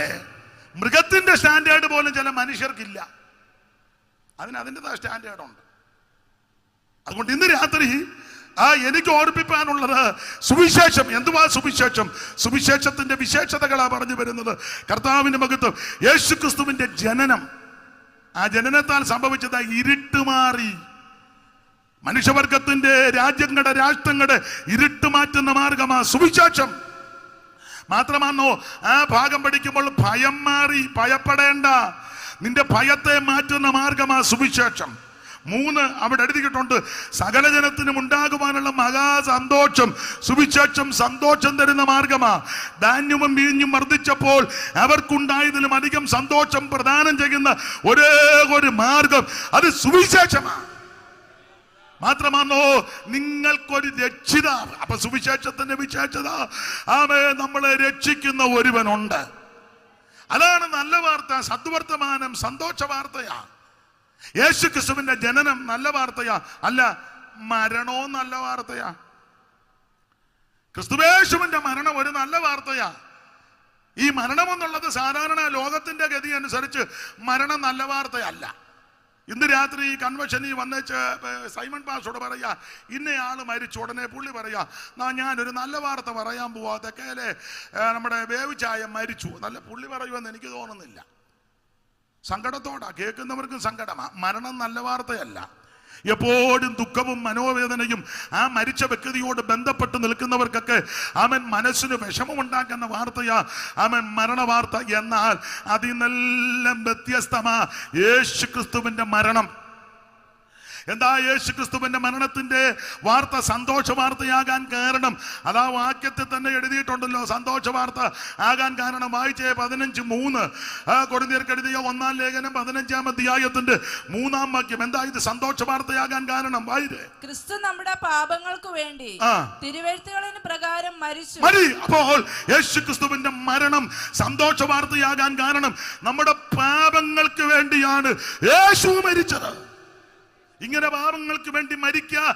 മൃഗത്തിന്റെ സ്റ്റാൻഡേർഡ് പോലും ചില മനുഷ്യർക്കില്ല. അതിന് അതിൻ്റെതായ സ്റ്റാൻഡേർഡുണ്ട്. അതുകൊണ്ട് ഇന്ന് രാത്രി എനിക്ക് ഓർമ്മിപ്പാനുള്ളത് സുവിശേഷം. എന്തുവാ സുവിശേഷം? സുവിശേഷത്തിന്റെ വിശേഷതകളാ പറഞ്ഞു വരുന്നത്. കർത്താവിന്റെ മഹത്വം, യേശുക്രിസ്തുവിന്റെ ജനനം, ആ ജനനത്താൽ സംഭവിച്ചത് ഇരുട്ട് മാറി. മനുഷ്യവർഗത്തിന്റെ രാഷ്ട്രങ്ങളുടെ ഇരുട്ട് മാറ്റുന്ന മാർഗമാ സുവിശേഷം. മാത്രമാണോ ആ ഭാഗം പഠിക്കുമ്പോൾ ഭയം മാറി. ഭയപ്പെടേണ്ട, നിന്റെ ഭയത്തെ മാറ്റുന്ന മാർഗമാ സുവിശേഷം. 3 അവിടെ എഴുതിയിട്ടുണ്ട്. സകല ജനത്തിനും ഉണ്ടാകുവാനുള്ള മഹാസന്തോഷം. സുവിശേഷം സന്തോഷം തരുന്ന മാർഗമാ. ധാന്യവും വീഞ്ഞും വർദ്ധിച്ചപ്പോൾ അവർക്കുണ്ടായതിലും അധികം സന്തോഷം പ്രദാനം ചെയ്യുന്ന ഒരേ ഒരു മാർഗം അത് സുവിശേഷമാണ്. മാത്രമാണോ നിങ്ങൾക്കൊരു രക്ഷിതാവ്. അപ്പൊ സുവിശേഷത്തിന്റെ വിശേഷത, നമ്മളെ രക്ഷിക്കുന്ന ഒരുവനുണ്ട്. അതാണ് നല്ല വാർത്ത, സദ്വർത്തമാനം, സന്തോഷ വാർത്തയാ. യേശു ക്രിസ്തുവിന്റെ ജനനം നല്ല വാർത്തയാ, അല്ല മരണവും നല്ല വാർത്തയാ. ക്രിസ്തുവേശുവിന്റെ മരണം ഒരു നല്ല വാർത്തയാ. ഈ മരണം എന്നുള്ളത് സാധാരണ ലോകത്തിന്റെ ഗതി അനുസരിച്ച് മരണം നല്ല വാർത്തയല്ല. ഇന്ന് രാത്രി ഈ കൺവെൻഷനിൽ വന്നേച്ച് സൈമൺ പാസ്റ്ററോട് പറയാ, ഇന്നയാള് മരിച്ചു. ഉടനെ പുള്ളി പറയാ, ഞാനൊരു നല്ല വാർത്ത പറയാൻ പോവാ, തെക്കേലെ നമ്മുടെ വേവിച്ചായ മരിച്ചു. നല്ല പുള്ളി പറയുമെന്ന് എനിക്ക് തോന്നുന്നില്ല. സങ്കടത്തോടാ, കേൾക്കുന്നവർക്കും സങ്കടമാ. മരണം നല്ല വാർത്തയല്ല. എപ്പോഴും ദുഃഖവും മനോവേദനയും ആ മരിച്ച വ്യക്തിയോട് ബന്ധപ്പെട്ട് നിൽക്കുന്നവർക്കൊക്കെ മനസ്സിന് വിഷമമുണ്ടാക്കുന്ന വാർത്തയാ മരണ വാർത്ത. എന്നാൽ അതിൽ നിന്നെല്ലാം വ്യത്യസ്തമാ യേശു ക്രിസ്തുവിന്റെ മരണം. എന്താ യേശു ക്രിസ്തുവിന്റെ മരണത്തിന്റെ വാർത്ത സന്തോഷ വാർത്തയാകാൻ കാരണം? അതാ വാക്യത്തിൽ തന്നെ എഴുതിയിട്ടുണ്ടല്ലോ. സന്തോഷ വാർത്ത ആകാൻ കാരണം വായിച്ചേ 15:3 കൊരിന്ത്യർക്ക് എഴുതിയ 1-ാം ലേഖനം 15-ാം അധ്യായത്തിന്റെ 3-ാം വാക്യം. എന്താ ഇത് സന്തോഷ വാർത്തയാകാൻ കാരണം? വായിരേ, ക്രിസ്തു നമ്മുടെ പാപങ്ങൾക്ക് വേണ്ടി തിരുവെഴുത്തുകളിന് പ്രകാരം മരിച്ചു. അപ്പോൾ യേശു ക്രിസ്തുവിന്റെ മരണം സന്തോഷ വാർത്തയാകാൻ കാരണം നമ്മുടെ പാപങ്ങൾക്ക് വേണ്ടിയാണ് യേശു മരിച്ചത്. ഇങ്ങനെ പാപങ്ങൾക്ക് വേണ്ടി മരിക്കാൻ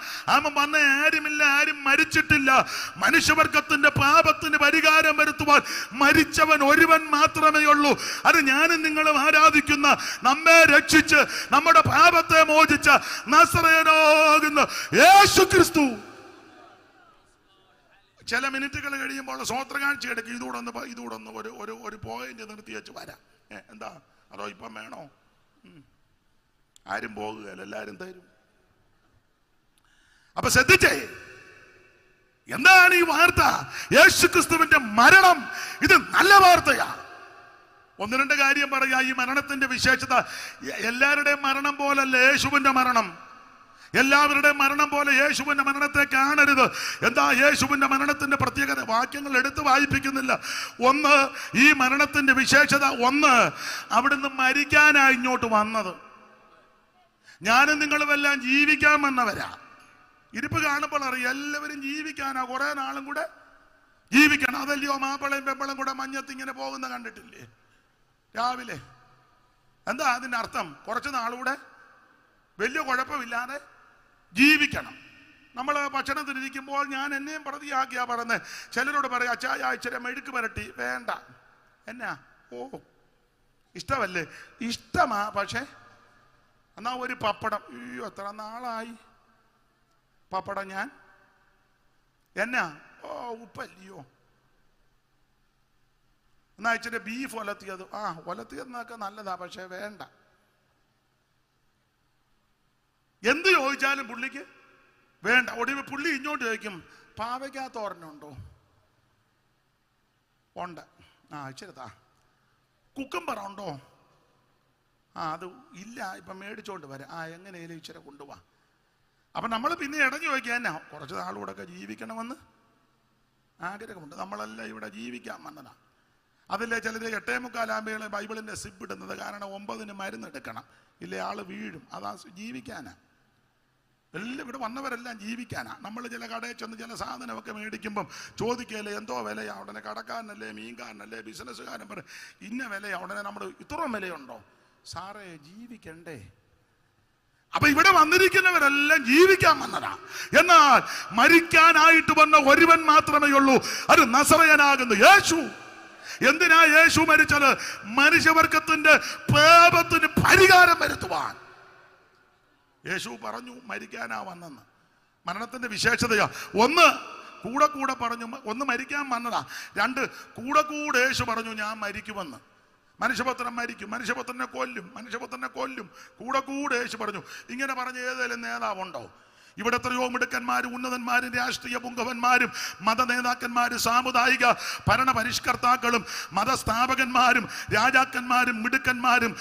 വന്ന ആരുമില്ല, ആരും മരിച്ചിട്ടില്ല. മനുഷ്യവർഗത്തിന്റെ പാപത്തിന് പരിഹാരം വരുത്തുവാൻ മരിച്ചവൻ ഒരുവൻ മാത്രമേ ഉള്ളൂ. അത് ഞാനും നിങ്ങളും ആരാധിക്കുന്ന, നമ്മെ രക്ഷിച്ച് നമ്മുടെ പാപത്തെ മോചിച്ച നസറേയനാകുന്ന യേശു ക്രിസ്തു. ചില മിനിറ്റുകൾ കഴിയുമ്പോൾ സ്വോത്രകാഴ്ച എടുക്കും. ഇതൂടൊന്ന് ഒരു പോയിന്റ് നിർത്തി വെച്ച് വരാം. എന്താ അതോ ഇപ്പം വേണോ? ആരും പോകുകയല്ല, എല്ലാരും തരും. അപ്പൊ ശ്രദ്ധിച്ചേ, എന്താണ് ഈ വാർത്ത? യേശു ക്രിസ്തുവിന്റെ മരണം ഇത് നല്ല വാർത്തയാ. 1-2 കാര്യം പറയാ. ഈ മരണത്തിന്റെ വിശേഷത, എല്ലാവരുടെയും മരണം പോലല്ല യേശുവിന്റെ മരണം. എല്ലാവരുടെയും മരണം പോലെ യേശുവിന്റെ മരണത്തെ കാണരുത്. എന്താ യേശുവിന്റെ മരണത്തിന്റെ പ്രത്യേകത? വാക്യങ്ങൾ എടുത്ത് വായിപ്പിക്കുന്നില്ല. 1, ഈ മരണത്തിന്റെ വിശേഷത, 1 അവിടുന്ന് മരിക്കാനായി ഇങ്ങോട്ട് വന്നത്. ഞാനും നിങ്ങളും എല്ലാം ജീവിക്കാൻ വന്നവരാ. ഇരിപ്പ് കാണുമ്പോൾ അറിയാം, എല്ലാവരും ജീവിക്കാനാ. കുറെ നാളും കൂടെ ജീവിക്കണം. അതല്ലയോ മാപ്പിളയും പെമ്പളും കൂടെ മഞ്ഞത്ത് ഇങ്ങനെ പോകുന്ന കണ്ടിട്ടില്ലേ രാവിലെ? എന്താ അതിന്റെ അർത്ഥം? കുറച്ച് നാളുകൂടെ വലിയ കുഴപ്പമില്ലാതെ ജീവിക്കണം. നമ്മൾ ഭക്ഷണത്തിനിരിക്കുമ്പോൾ ഞാൻ എന്നെയും പ്രതിയാക്കിയാ പറയുന്നത്. ചിലരോട് പറയാം, അച്ചായ ഇച്ചിരി മെഴുക്ക് പുരട്ടി. വേണ്ട. എന്നാ? ഇഷ്ടമല്ലേ? ഇഷ്ടമാ, പക്ഷേ എന്നാ ഒരു പപ്പടം. അയ്യോ, എത്ര നാളായി പപ്പടം ഞാൻ. എന്നാ? ഉപ്പല്ലയോ? എന്നാ ഇച്ചിരി ബീഫ് ഒലത്തിയത്. ഒലത്തിയതെന്നൊക്കെ നല്ലതാ, പക്ഷെ വേണ്ട. എന്ത് ചോദിച്ചാലും പുള്ളിക്ക് വേണ്ട. ഒടുവിൽ പുള്ളി ഇങ്ങോട്ട് ചോദിക്കും, പാവയ്ക്കാത്തോരനുണ്ടോ? ഉണ്ട്. ഇച്ചിരി താ. കുക്കുംബർ ഉണ്ടോ? അത് ഇല്ല, ഇപ്പം മേടിച്ചോണ്ട് വരാം. എങ്ങനെയാലും ഇച്ചിരി കൊണ്ടുപോവാ. അപ്പം നമ്മൾ പിന്നെ ഇടഞ്ഞു ചോദിക്കുക, എന്നാ കുറച്ച് നാളുകൂടെ ഒക്കെ ജീവിക്കണമെന്ന് ആഗ്രഹമുണ്ട്. നമ്മളെല്ലാം ഇവിടെ ജീവിക്കാൻ വന്നതാ. അതില്ലേ ചിലത് 8:45 ബൈബിളിൻ്റെ സിബ് ഇടുന്നത്. കാരണം 9-ന് മരുന്നെടുക്കണം, ഇല്ലേ ആള് വീഴും. അതാ ജീവിക്കാനാ. എല്ലാം ഇവിടെ വന്നവരെല്ലാം ജീവിക്കാനാ. നമ്മൾ ചില കടയിൽ ചെന്ന് ചില സാധനമൊക്കെ മേടിക്കുമ്പം ചോദിക്കല്ലേ എന്തോ വിലയാ. ഉടനെ കടക്കാരനല്ലേ, മീൻകാരനല്ലേ, ബിസിനസ്സുകാരൻ പറയും ഇന്ന വിലയാ. ഉടനെ നമ്മൾ ഇത്രയും വിലയുണ്ടോ? സാറേ ജീവിക്കണ്ടേ? അപ്പൊ ഇവിടെ വന്നിരിക്കുന്നവരെല്ലാം ജീവിക്കാൻ വന്നതാ. എന്നാൽ മരിക്കാനായിട്ട് വന്ന ഒരുവൻ മാത്രമേ ഉള്ളൂ, അത് നസറയനാകുന്നു യേശു. എന്തിനാ യേശു മരിച്ചത്? മനുഷ്യവർഗത്തിന്റെ പാപത്തിന് പരിഹാരം വരുത്തുവാൻ. യേശു പറഞ്ഞു മരിക്കാനാ വന്നെന്ന്. മരണത്തിന്റെ വിശേഷതയാ. ഒന്ന്, കൂടെ കൂടെ പറഞ്ഞു, ഒന്ന് മരിക്കാൻ വന്നതാ. രണ്ട്, കൂടെ കൂടെ യേശു പറഞ്ഞു ഞാൻ മരിക്കുമെന്ന്. മനുഷ്യപുത്രൻ മരിക്കും, മനുഷ്യപുത്രനെ കൊല്ലും, മനുഷ്യപുത്രനെ കൊല്ലും. കൂടെ കൂടെ യേശു പറഞ്ഞു. ഇങ്ങനെ പറഞ്ഞ ഏതെങ്കിലും നേതാവുണ്ടോ? ഇവിടെ എത്രയോ മിടുക്കന്മാരും ഉന്നതന്മാരും രാഷ്ട്രീയ പുങ്കവന്മാരും മത നേതാക്കന്മാരും സാമുദായിക ഭരണ പരിഷ്കർത്താക്കളും മതസ്ഥാപകന്മാരും രാജാക്കന്മാരും മിടുക്കന്മാരും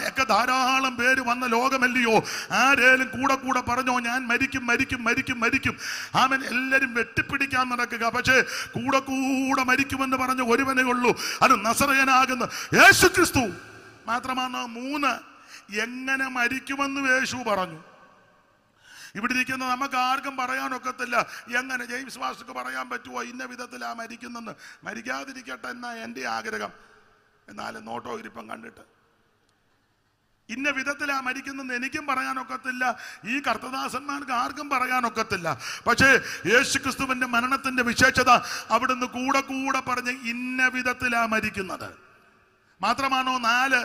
ഒക്കെ ധാരാളം പേര് വന്ന ലോകമല്ലയോ? ആരേലും കൂടെ കൂടെ പറഞ്ഞോ ഞാൻ മരിക്കും മരിക്കും മരിക്കും മരിക്കും? ആമൻ. എല്ലാവരും വെട്ടിപ്പിടിക്കാൻ നടക്കുക. പക്ഷേ കൂടെ കൂടെ മരിക്കുമെന്ന് പറഞ്ഞ ഒരുവനേ ഉള്ളൂ, അത് നസറയനാകുന്ന യേശു ക്രിസ്തു മാത്രമാണ്. മൂന്ന്, എങ്ങനെ മരിക്കുമെന്ന് യേശു പറഞ്ഞു. ഇവിടെ ഇരിക്കുന്ന നമുക്ക് ആർക്കും പറയാനൊക്കത്തില്ല. എങ്ങനെ ജെയിംസ് മാസ്റ്റർക്ക് പറയാൻ പറ്റുമോ ഇന്ന വിധത്തിലാ മരിക്കുന്നെന്ന്? മരിക്കാതിരിക്കട്ടെ എന്നാ എൻ്റെ ആഗ്രഹം. എന്നാലും നോട്ടോ ഇരിപ്പം കണ്ടിട്ട് ഇന്ന വിധത്തിലാ മരിക്കുന്നെന്ന് എനിക്കും പറയാനൊക്കത്തില്ല, ഈ കർത്തദാസന്മാർക്ക് ആർക്കും പറയാനൊക്കത്തില്ല. പക്ഷേ യേശു ക്രിസ്തുവിന്റെ മരണത്തിന്റെ വിശേഷത അവിടുന്ന് കൂടെ കൂടെ പറഞ്ഞ് ഇന്ന വിധത്തിലാ മരിക്കുന്നത്. മാത്രമാണോ? 4,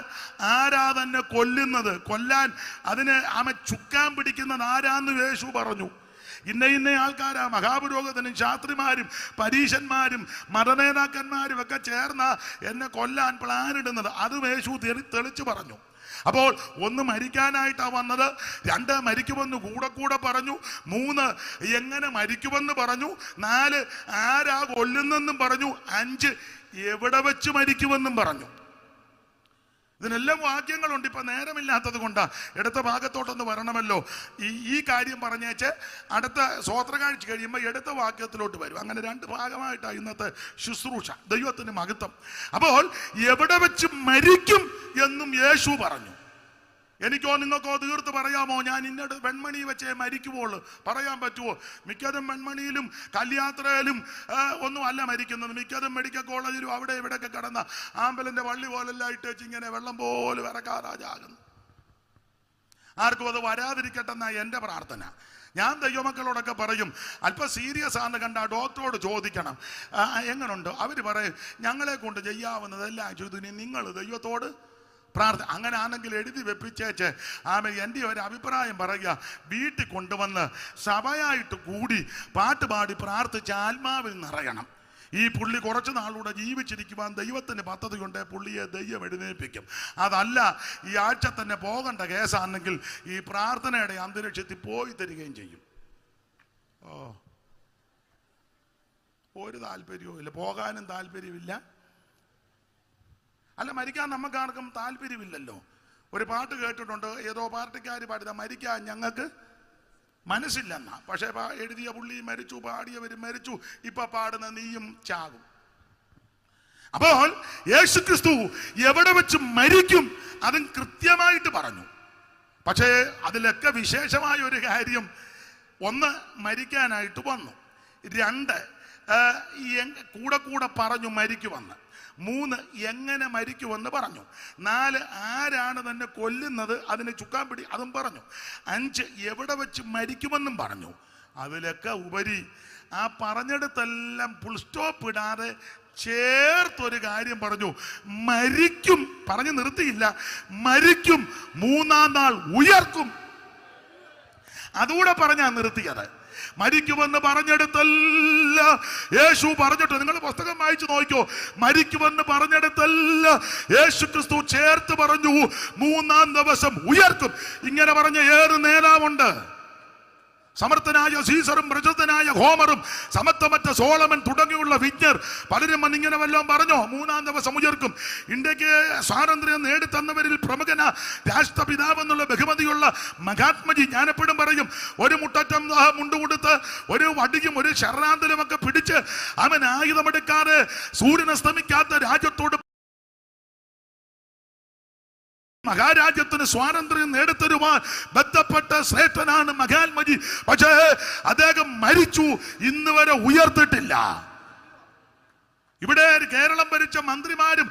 ആരാ തന്നെ കൊല്ലുന്നത്, കൊല്ലാൻ അതിന് ചുക്കാൻ പിടിക്കുന്നത് ആരാന്ന് യേശു പറഞ്ഞു. ഇന്ന ഇന്ന ആൾക്കാരാ, മഹാപുരോഹിതനും ശാസ്ത്രിമാരും പരീശന്മാരും മതനേതാക്കന്മാരും ഒക്കെ ചേർന്ന എന്നെ കൊല്ലാൻ പ്ലാൻ ഇടുന്നത്. അതും യേശു തെളിച്ചു പറഞ്ഞു. അപ്പോൾ 1, മരിക്കാനായിട്ടാ വന്നത്. 2, മരിക്കുമെന്ന് കൂടെ കൂടെ പറഞ്ഞു. 3, എങ്ങനെ മരിക്കുമെന്ന് പറഞ്ഞു. 4, ആരാ കൊല്ലുന്നെന്നും പറഞ്ഞു. 5, എവിടെ വെച്ച് മരിക്കുമെന്നും പറഞ്ഞു. ഇതിനെല്ലാം വാക്യങ്ങളുണ്ട്. ഇപ്പം നേരമില്ലാത്തത് കൊണ്ടാ അടുത്ത ഭാഗത്തോട്ടൊന്ന് വരണമല്ലോ. ഈ കാര്യം പറഞ്ഞേച്ച് അടുത്ത സ്വോത്രകാഴ്ച കഴിയുമ്പോൾ അടുത്ത വാക്യത്തിലോട്ട് വരും. അങ്ങനെ 2 ഭാഗമായിട്ടാണ് ഇന്നത്തെ ശുശ്രൂഷ. ദൈവത്തിന് മഹത്വം. അപ്പോൾ എവിടെ വെച്ച് മരിക്കും എന്നും യേശു പറഞ്ഞു. എനിക്കോ നിങ്ങൾക്കോ തീർത്ത് പറയാമോ ഞാൻ ഇന്നോട് വെൺമണി വെച്ചേ മരിക്കുമ്പോൾ പറയാൻ പറ്റുമോ? മിക്കതും വെൺമണിയിലും കല്യാത്രയിലും ഒന്നും അല്ല മരിക്കുന്നത്. മിക്കതും മെഡിക്കൽ കോളേജിലും അവിടെ ഇവിടെയൊക്കെ കിടന്ന ആമ്പലിന്റെ വള്ളി പോലെല്ലാം ഇട്ടേച്ച് ഇങ്ങനെ വെള്ളം പോലെ വിറക്കാറാജാകുന്നു. ആർക്കും അത് വരാതിരിക്കട്ടെ എന്നാ എൻ്റെ പ്രാർത്ഥന. ഞാൻ ദൈവമക്കളോടൊക്കെ പറയും, അല്പം സീരിയസ് ആണെന്ന് കണ്ട ഡോക്ടറോട് ചോദിക്കണം എങ്ങനുണ്ട്. അവർ പറയും ഞങ്ങളെ കൊണ്ട് ചെയ്യാവുന്നതെല്ലാം ചെയ്തു, നിങ്ങൾ ദൈവത്തോട് അങ്ങനെ ആണെങ്കിൽ എഴുതി വെപ്പിച്ചേച്ച് എൻ്റെ ഒരു അഭിപ്രായം പറയുക, വീട്ടിൽ കൊണ്ടുവന്ന് സഭയായിട്ട് കൂടി പാട്ട് പാടി പ്രാർത്ഥിച്ച് ആത്മാവിൽ നിറയണം. ഈ പുള്ളി കുറച്ച് നാളൂടെ ജീവിച്ചിരിക്കുവാൻ ദൈവത്തിന് പദ്ധതി കൊണ്ട് പുള്ളിയെ ദൈവം എഴുന്നേൽപ്പിക്കും. അതല്ല ഈ ആഴ്ച തന്നെ പോകേണ്ട കേസാണെങ്കിൽ ഈ പ്രാർത്ഥനയുടെ അന്തരീക്ഷത്തിൽ പോയി തരികയും ചെയ്യും. ഒരു താല്പര്യവും ഇല്ല, പോകാനും താല്പര്യമില്ല. അല്ല, മരിക്കാൻ നമുക്കാർക്കും താല്പര്യമില്ലല്ലോ. ഒരു പാട്ട് കേട്ടിട്ടുണ്ട്, ഏതോ പാർട്ടിക്കാർ പാടിയതാ, മരിക്കാൻ ഞങ്ങൾക്ക് മനസ്സില്ലെന്നാ. പക്ഷേ എഴുതിയ പുള്ളി മരിച്ചു, പാടിയവരും മരിച്ചു, ഇപ്പൊ പാടുന്ന നീയും ചാകും. അപ്പോൾ യേശുക്രിസ്തു എവിടെ വെച്ച് മരിക്കും അതും കൃത്യമായിട്ട് പറഞ്ഞു. പക്ഷേ അതിലൊക്കെ വിശേഷമായ ഒരു കാര്യം, 1, മരിക്കാനായിട്ട് വന്നു. 2, കൂടെ കൂടെ പറഞ്ഞു മരിക്കുമെന്ന്. 3, എങ്ങനെ മരിക്കുമെന്ന് പറഞ്ഞു. 4, ആരാണ് തന്നെ കൊല്ലുന്നത് അതിന് ചുക്കാൻ പിടി അതും പറഞ്ഞു. 5, എവിടെ വെച്ച് മരിക്കുമെന്നും പറഞ്ഞു. അതിലൊക്കെ ഉപരി ആ പറഞ്ഞെടുത്തെല്ലാം ഫുൾ സ്റ്റോപ്പ് ഇടാതെ ചേർത്തൊരു കാര്യം പറഞ്ഞു, മരിക്കും. പറഞ്ഞു നിർത്തിയില്ല, മരിക്കും, 3-ാം നാൾ ഉയർക്കും. അതുകൂടെ പറഞ്ഞാ നിർത്തിയത്. മരിക്കുമെന്ന് പറഞ്ഞെടുത്തല്ല യേശു പറഞ്ഞിട്ട്, നിങ്ങൾ പുസ്തകം വായിച്ചു നോക്കിയോ, മരിക്കുമെന്ന് പറഞ്ഞെടുത്തല്ല യേശു ക്രിസ്തു ചേർത്ത് പറഞ്ഞു 3-ാം ദിവസം ഉയർക്കും. ഇങ്ങനെ പറഞ്ഞ ഏത് നേതാവുണ്ട്? സമർത്ഥനായ സീസറും പ്രശസ്തനായ ഹോമറും സമത്വമറ്റ സോളമൻ തുടങ്ങിയുള്ള വിജ്ഞർ പലരും ഇങ്ങനെ വല്ലതും പറഞ്ഞോ 3-ാം ദിവസം ഉയർക്കും? ഇന്ത്യക്ക് സ്വാതന്ത്ര്യം നേടിത്തന്നവരിൽ പ്രമുഖന രാഷ്ട്രപിതാവെന്നുള്ള ബഹുമതിയുള്ള മഹാത്മജി ജ്ഞാനപ്പെടും പറയും, ഒരു മുട്ടറ്റം മുണ്ടുകൊടുത്ത് ഒരു വടിയും ഒരു ശരണാന്തലും ഒക്കെ പിടിച്ച് അവൻ ആയുധമെടുക്കാതെ സൂര്യൻ അസ്തമിക്കാത്ത രാജ്യത്തോട് മഹാരാജ്യത്തിന് സ്വാതന്ത്ര്യം നേടിത്തരുവാൻ ബന്ധപ്പെട്ട ശ്രേഷ്ഠനാണ് മഹാത്മജി. പക്ഷേ അദ്ദേഹം മരിച്ചു, ഇന്ന് വരെ ഉയർത്തിട്ടില്ല. ഇവിടെ കേരളം ഭരിച്ച മന്ത്രിമാരും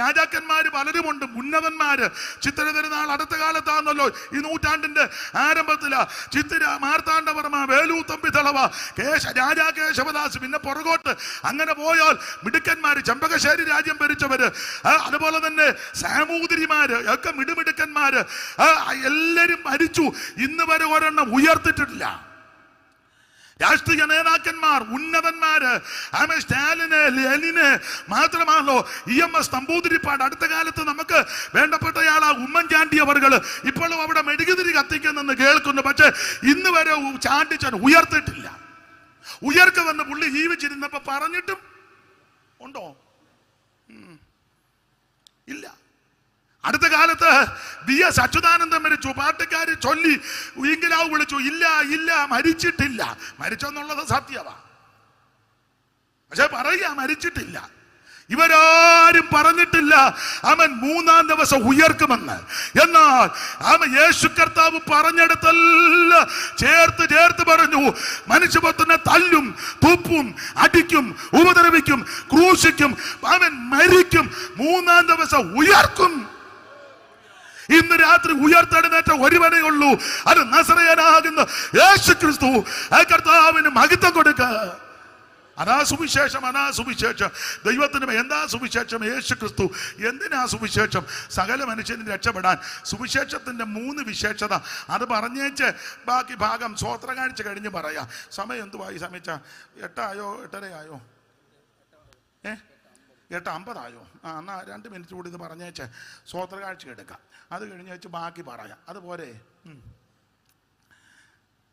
രാജാക്കന്മാര് പലരുമുണ്ട്, ഉന്നതന്മാര്. ചിത്തിര തിരുനാൾ അടുത്ത കാലത്താണല്ലോ, ഈ നൂറ്റാണ്ടിന്റെ ആരംഭത്തിലാ. ചിത്തിര, മാർത്താണ്ഡവർമ്മ, വേലു തമ്പി തളവ, രാജാ കേശവദാസ്, പിന്നെ പുറകോട്ട് അങ്ങനെ പോയാൽ മിടുക്കന്മാര്, ചെമ്പകശ്ശേരി രാജ്യം ഭരിച്ചവര്, അതുപോലെ തന്നെ സാമൂതിരിമാര് ഒക്കെ മിടുമിടുക്കന്മാര്, എല്ലാരും ഭരിച്ചു. ഇന്ന് വരെ ഒരെണ്ണം ഉയർത്തിട്ടില്ല. രാഷ്ട്രീയ നേതാക്കന്മാർ, ഉന്നതന്മാര്, സ്റ്റാലിന്, ലെനിന് മാത്രമാണല്ലോ EMS നമ്പൂതിരിപ്പാട്. അടുത്ത കാലത്ത് നമുക്ക് വേണ്ടപ്പെട്ടയാളാ ഉമ്മൻചാണ്ടി അവർകള് ഇപ്പോഴും അവിടെ മെഴുകുതിരി കത്തിക്കുന്നെന്ന് കേൾക്കുന്നു. പക്ഷെ ഇന്ന് വരെ ചാണ്ടിച്ചാൻ ഉയർത്തിട്ടില്ല. ഉയർക്കുമെന്ന് പുള്ളി ജീവിച്ചിരുന്നപ്പോ പറഞ്ഞിട്ടും ഉണ്ടോ? ഇല്ല. അടുത്ത കാലത്ത് DS അച്യുതാനന്ദൻ മരിച്ചു. പാട്ടുകാര് ചൊല്ലി ഇംഗിലാവ് വിളിച്ചു, ഇല്ല ഇല്ല മരിച്ചിട്ടില്ല. മരിച്ചെന്നുള്ളത് സത്യവാ, പക്ഷെ പറയുക മരിച്ചിട്ടില്ല. ഇവരാരും പറഞ്ഞിട്ടില്ല അവൻ 3-ാം ദിവസം ഉയർക്കുമെന്ന്. എന്നാൽ അവൻ യേശു കർത്താവ് പറഞ്ഞെടുത്തല്ല ചേർത്ത് പറഞ്ഞു, മനുഷ്യപുത്രനെ തല്ലും, തുപ്പും, അടിക്കും, ഉപദ്രവിക്കും, ക്രൂശിക്കും, അവൻ മരിക്കും, 3-ാം ദിവസം ഉയർക്കും. ഇന്ന് രാത്രി ഉയർത്തെഴുന്നേറ്റ ഒരുവനേ ഉള്ളൂ, അത് നസറേയനാകുന്ന യേശു ക്രിസ്തു. ആ കർത്താവിന് മഹത്വം കൊടുക്കുക. അതാ സുവിശേഷം, അതാ സുവിശേഷം. ദൈവത്തിന് എന്താ സുവിശേഷം? യേശു ക്രിസ്തു. എന്തിനാ സുവിശേഷം? സകല മനുഷ്യന് രക്ഷപ്പെടാൻ. സുവിശേഷത്തിന്റെ 3 വിശേഷത അത് പറഞ്ഞേച്ച് ബാക്കി ഭാഗം സ്വോത്ര കാഴ്ച കഴിഞ്ഞ് പറയാം. സമയം എന്തുവായി? സമയിച്ച 8 ആയോ 8:30 ആയോ? 8:50 ആയോ? എന്നാ 2 മിനിറ്റ് കൂടി ഇത് പറഞ്ഞേച്ച് സ്വോത്ര കാഴ്ച എടുക്കാം. അത് കഴിഞ്ഞ് വെച്ച് ബാക്കി പറയാം. അതുപോലെ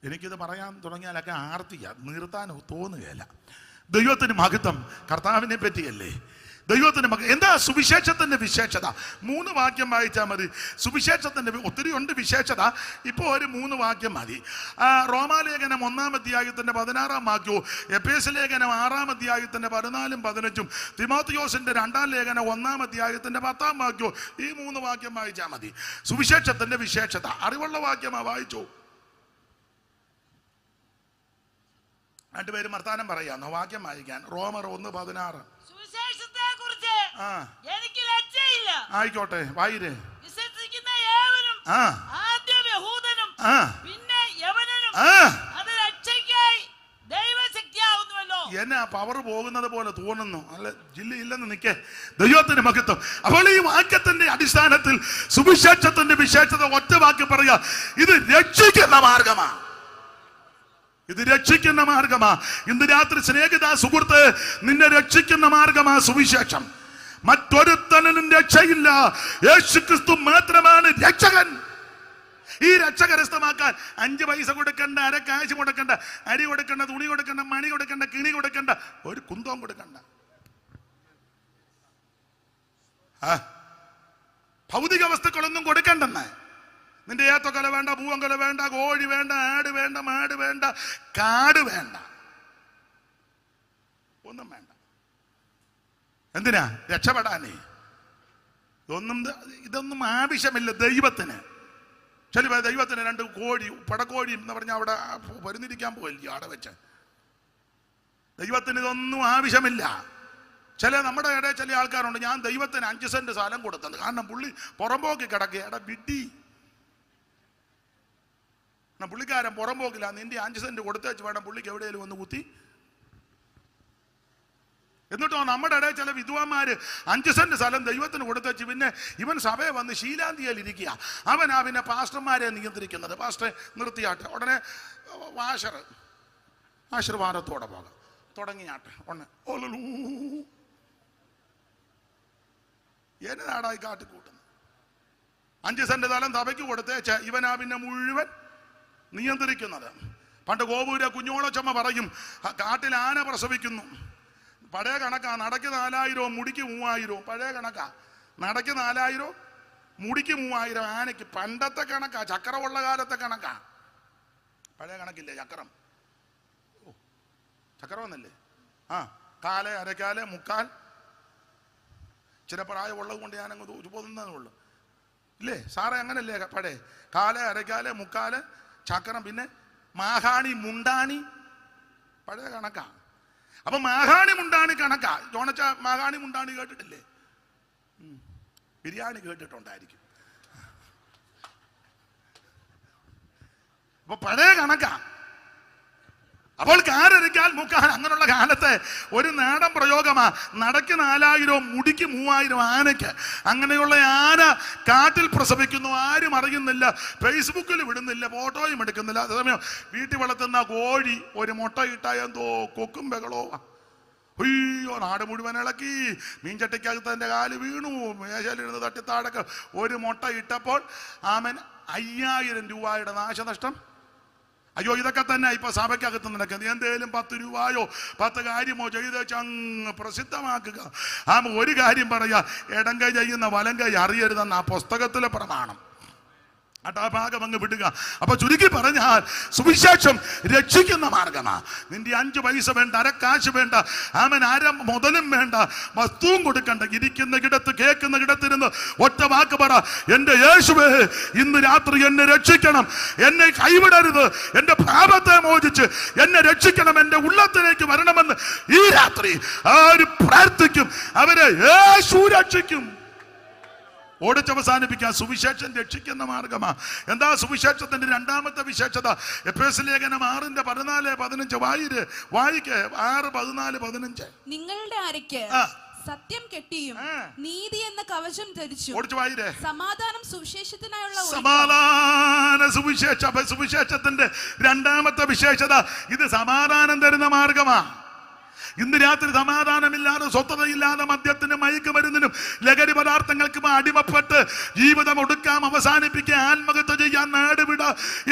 എനിക്കിത് പറയാൻ തുടങ്ങിയാലൊക്കെ ആർത്തിയാ, നിർത്താൻ തോന്നുകയല്ല. ദൈവത്തിന് മഹത്വം. കർത്താവിനെ പറ്റിയല്ലേ ദൈവത്തിന് മഹത്വം. എന്താ സുവിശേഷത്തിന്റെ വിശേഷത? 3 വാക്യം വായിച്ചാൽ മതി. സുവിശേഷത്തിന്റെ ഒത്തിരി ഉണ്ട് വിശേഷത, ഇപ്പോൾ ഒരു 3 വാക്യം മതി. റോമാലേഖനം 1-ാം അധ്യായത്തിന്റെ 16-ാം വാക്യവും, എഫേസ്യ ലേഖനം 6-ാം അധ്യായത്തിന്റെ 14-ഉം 15-ഉം, തിമോത്തിയോസിന്റെ 2-ാം ലേഖനം 1-ാം അധ്യായത്തിന്റെ 10-ാം വാക്യവും, ഈ 3 വാക്യം വായിച്ചാൽ മതി. സുവിശേഷത്തിന്റെ വിശേഷത അറിവുള്ള വാക്യമാ, വായിച്ചു. 2 പേരും വർത്താനം പറയാന്നോ? വാക്യം വായിക്കാൻ. റോമർ 1:16. സുവിശേഷത്തെക്കുറിച്ച് എനിക്ക് ലജ്ജയില്ല. ആയിക്കോട്ടെ, വായിരേ. വിശ്വസിക്കുന്ന ഏവനും, ആദ്യം യഹൂദനും പിന്നെ യവനനും, അത് രക്ഷയ്ക്കായി ദൈവശക്തിയാവുന്നുവല്ലോ. എന്നാ പവർ പോകുന്നത് പോലെ തോന്നുന്നു. അല്ല, ജില്ലയില്ലെന്ന് നിൽക്കേ. ദൈവത്തിന് മഹത്വം. അപ്പോൾ ഈ വാക്യത്തിന്റെ അടിസ്ഥാനത്തിൽ സുവിശേഷത്തിന്റെ വിശേഷത ഒറ്റ വാക്യം പറയാ, ഇത് രക്ഷിക്കുന്ന മാർഗമാണ്. ഇത് രക്ഷിക്കുന്ന മാർഗമാ. ഇന്ന് രാത്രി സ്നേഹിത സുഹൃത്ത്, നിന്നെ രക്ഷിക്കുന്ന മാർഗമാ സുവിശേഷം. മറ്റൊരുത്തനും രക്ഷയില്ല. യേശു ക്രിസ്തു മാത്രമാണ് രക്ഷകൻ. ഈ രക്ഷ കരസ്ഥമാക്കാൻ 5 പൈസ കൊടുക്കണ്ട, അര കാശ് കൊടുക്കണ്ട, അരി കൊടുക്കണ്ട, തുണി കൊടുക്കണ്ട, മണി കൊടുക്കണ്ട, കിണി കൊടുക്കണ്ട, ഒരു കുന്തവും കൊടുക്കണ്ട. ഭൗതിക വസ്തുക്കളൊന്നും കൊടുക്കണ്ടെന്ന്. നിന്റെ ഏത്തക്കൊല വേണ്ട, പൂവങ്കൊല വേണ്ട, കോഴി വേണ്ട, ആട് വേണ്ട, മാട് വേണ്ട, കാട് വേണ്ട, ഒന്നും വേണ്ട. എന്തിനാ? രക്ഷപ്പെടാനേ. ഇതൊന്നും ആവശ്യമില്ല ദൈവത്തിന്. ചില ദൈവത്തിന് 2 കോഴി, പടക്കോഴി എന്ന് പറഞ്ഞാൽ അവിടെ പരുന്നിരിക്കാൻ പോയില്ല അവിടെ വെച്ച്. ദൈവത്തിന് ഇതൊന്നും ആവശ്യമില്ല. നമ്മുടെ ഇടയിൽ ചില ആൾക്കാരുണ്ട്, ഞാൻ ദൈവത്തിന് 5 സെന്റ് സ്ഥലം കൊടുത്തത് കാരണം പുള്ളി പുറമ്പോക്കി കിടക്കുക. ബിഡി പുള്ളിക്കാരൻ പുറമ്പോക്കില്ല, നിന്റെ 5 സെന്റ് കൊടുത്തേച്ച് വേണം പുള്ളിക്ക് എവിടെയെങ്കിലും ഒന്ന് കുത്തി. എന്നിട്ടോ നമ്മുടെ ഇടയിൽ ചില വിദ്വാന്മാര് 5 സെന്റ് സ്ഥലം ദൈവത്തിന് കൊടുത്തേച്ച് പിന്നെ ഇവൻ സഭയെ വന്ന് ശീലാന്തിയിൽ ഇരിക്കുക. അവനാ പിന്നെ പാസ്റ്റർമാരെ നിയന്ത്രിക്കുന്നത്. പാസ്റ്ററെ നിർത്തിയാട്ടെ, ഉടനെ ആശീർവാദത്തോടെ പോകാം, തുടങ്ങിയാട്ടെ. ഉടനെ എന്നതാടായി കാട്ടിക്കൂട്ടുന്നു. 5 സെന്റ് സ്ഥലം സഭയ്ക്ക് കൊടുത്തേച്ച് ഇവനാ പിന്നെ മുഴുവൻ നിയന്ത്രിക്കുന്നത്. പണ്ട് ഗോപൂര കുഞ്ഞോളച്ചമ്മ പറയും, കാട്ടിൽ ആന പ്രസവിക്കുന്നു. പഴയ കണക്കാ. നടക്ക് 4000, മുടിക്ക് 3000. പഴയ കണക്കാ. നടക്ക് 4000, മുടിക്ക് 3000. ആനയ്ക്ക് പണ്ടത്തെ കണക്കാ, ചക്രമുള്ള കാലത്തെ കണക്കാ. പഴയ കണക്കില്ലേ ചക്രം? ചക്രമെന്നല്ലേ? കാല്, അരക്കാല്, മുക്കാൽ. ചില പ്രായമുള്ളത് കൊണ്ട് ഞാനങ്ങ് പൊതുന്നതേ ഉള്ളു. ഇല്ലേ സാറേ? അങ്ങനല്ലേ പഴയ? കാല്, അരക്കാല്, മുക്കാല്, ചക്രം, പിന്നെ മാഹാണി, മുണ്ടാണി. പഴയ കണക്കാ. അപ്പൊ മാഹാണി മുണ്ടാണി കണക്കാ. ജോണച്ച മാഹാണി മുണ്ടാണി കേട്ടിട്ടില്ലേ? ബിരിയാണി കേട്ടിട്ടുണ്ടായിരിക്കും. അപ്പൊ പഴയ കണക്കാ. അപ്പോൾ കാരരിക്കാൽ മുക്കാൻ, അങ്ങനെയുള്ള കാലത്തെ ഒരു നാടൻ പ്രയോഗമാ. നടക്ക് 4000, മുടിക്ക് 3000 ആനയ്ക്ക്. അങ്ങനെയുള്ള ആന കാട്ടിൽ പ്രസവിക്കുന്നു, ആരും അറിയുന്നില്ല, ഫേസ്ബുക്കിൽ വിടുന്നില്ല, ഫോട്ടോയും എടുക്കുന്നില്ല. അതേസമയം വീട്ടിൽ വളർത്തുന്ന കോഴി ഒരു മുട്ട ഇട്ടാൽ എന്തോ കൊക്കും ബഹളോ. അയ്യോ, നാട് മുഴുവൻ ഇളക്കി. മീൻചട്ടിക്കകത്ത് എൻ്റെ കാല് വീണു, മേശയിലിരുന്ന് തട്ടിത്താടൊക്കെ. ഒരു മുട്ട ഇട്ടപ്പോൾ ആമൻ 5000 രൂപയുടെ നാശനഷ്ടം. അയ്യോ, ഇതൊക്കെ തന്നെ ഇപ്പൊ സഭയ്ക്കകത്ത് നടക്കുന്നത്. എന്തേലും 10 രൂപയോ 10 കാര്യമോ ചെയ്ത് അങ്ങ് പ്രസിദ്ധമാക്കുക. ഒരു കാര്യം പറയാ, ഇടം കൈ ചെയ്യുന്ന വലം കൈ അറിയരുതെന്ന ആ പുസ്തകത്തിലെ പ്രമാണം. ആ ഭാഗം അങ്ങ് വിടുക. അപ്പൊ ചുരുക്കി പറഞ്ഞാൽ സുവിശേഷം രക്ഷിക്കുന്ന മാർഗമാ. നിന്റെ 5 പൈസ വേണ്ട, അരക്കാശ് വേണ്ട, മുതലും വേണ്ട, വസ്തുവും കൊടുക്കണ്ട. ഇരിക്കുന്ന കിടത്ത് കേൾക്കുന്ന കിടത്തിരുന്ന് ഒറ്റ വാക്ക് പറ, എന്റെ യേശുവേ, ഇന്ന് രാത്രി എന്നെ രക്ഷിക്കണം, എന്നെ കൈവിടരുത്, എന്റെ പാപത്തെ മോചിച്ച് എന്നെ രക്ഷിക്കണം, എന്റെ ഉള്ളത്തിലേക്ക് വരണമെന്ന് ഈ രാത്രി ആര് പ്രാർത്ഥിക്കും, അവരെ യേശു രക്ഷിക്കും. ഓടിച്ചവസാനിപ്പിക്കാൻ സുവിശേഷം രക്ഷിക്കുന്ന മാർഗമാ. എന്താ സുവിശേഷത്തിന്റെ രണ്ടാമത്തെ വിശേഷത? എഫേസ്യ ലേഖനം 6:14-15 വായിക്ക്. 6:14-15. നിങ്ങളുടെ അരയ്ക്ക് സത്യം കെട്ടിയും നീതി എന്ന കവചം ധരിച്ചു. സമാധാനം സുവിശേഷത്തിനായുള്ള സമാധാന സുവിശേഷത്തിന്റെ രണ്ടാമത്തെ വിശേഷത ഇത് സമാധാനം തരുന്ന മാർഗമാ. ഇന്ന് രാത്രി സമാധാനമില്ലാതെ, സ്വസ്ഥതയില്ലാതെ, മദ്യത്തിനും മയക്കുമരുന്നിനും ലഹരി പദാർത്ഥങ്ങൾക്കും അടിമപ്പെട്ട് ജീവിതം ഒടുക്കാം, അവസാനിപ്പിക്കുക, ആത്മഹത്യ ചെയ്യാൻ, നാട് വിട,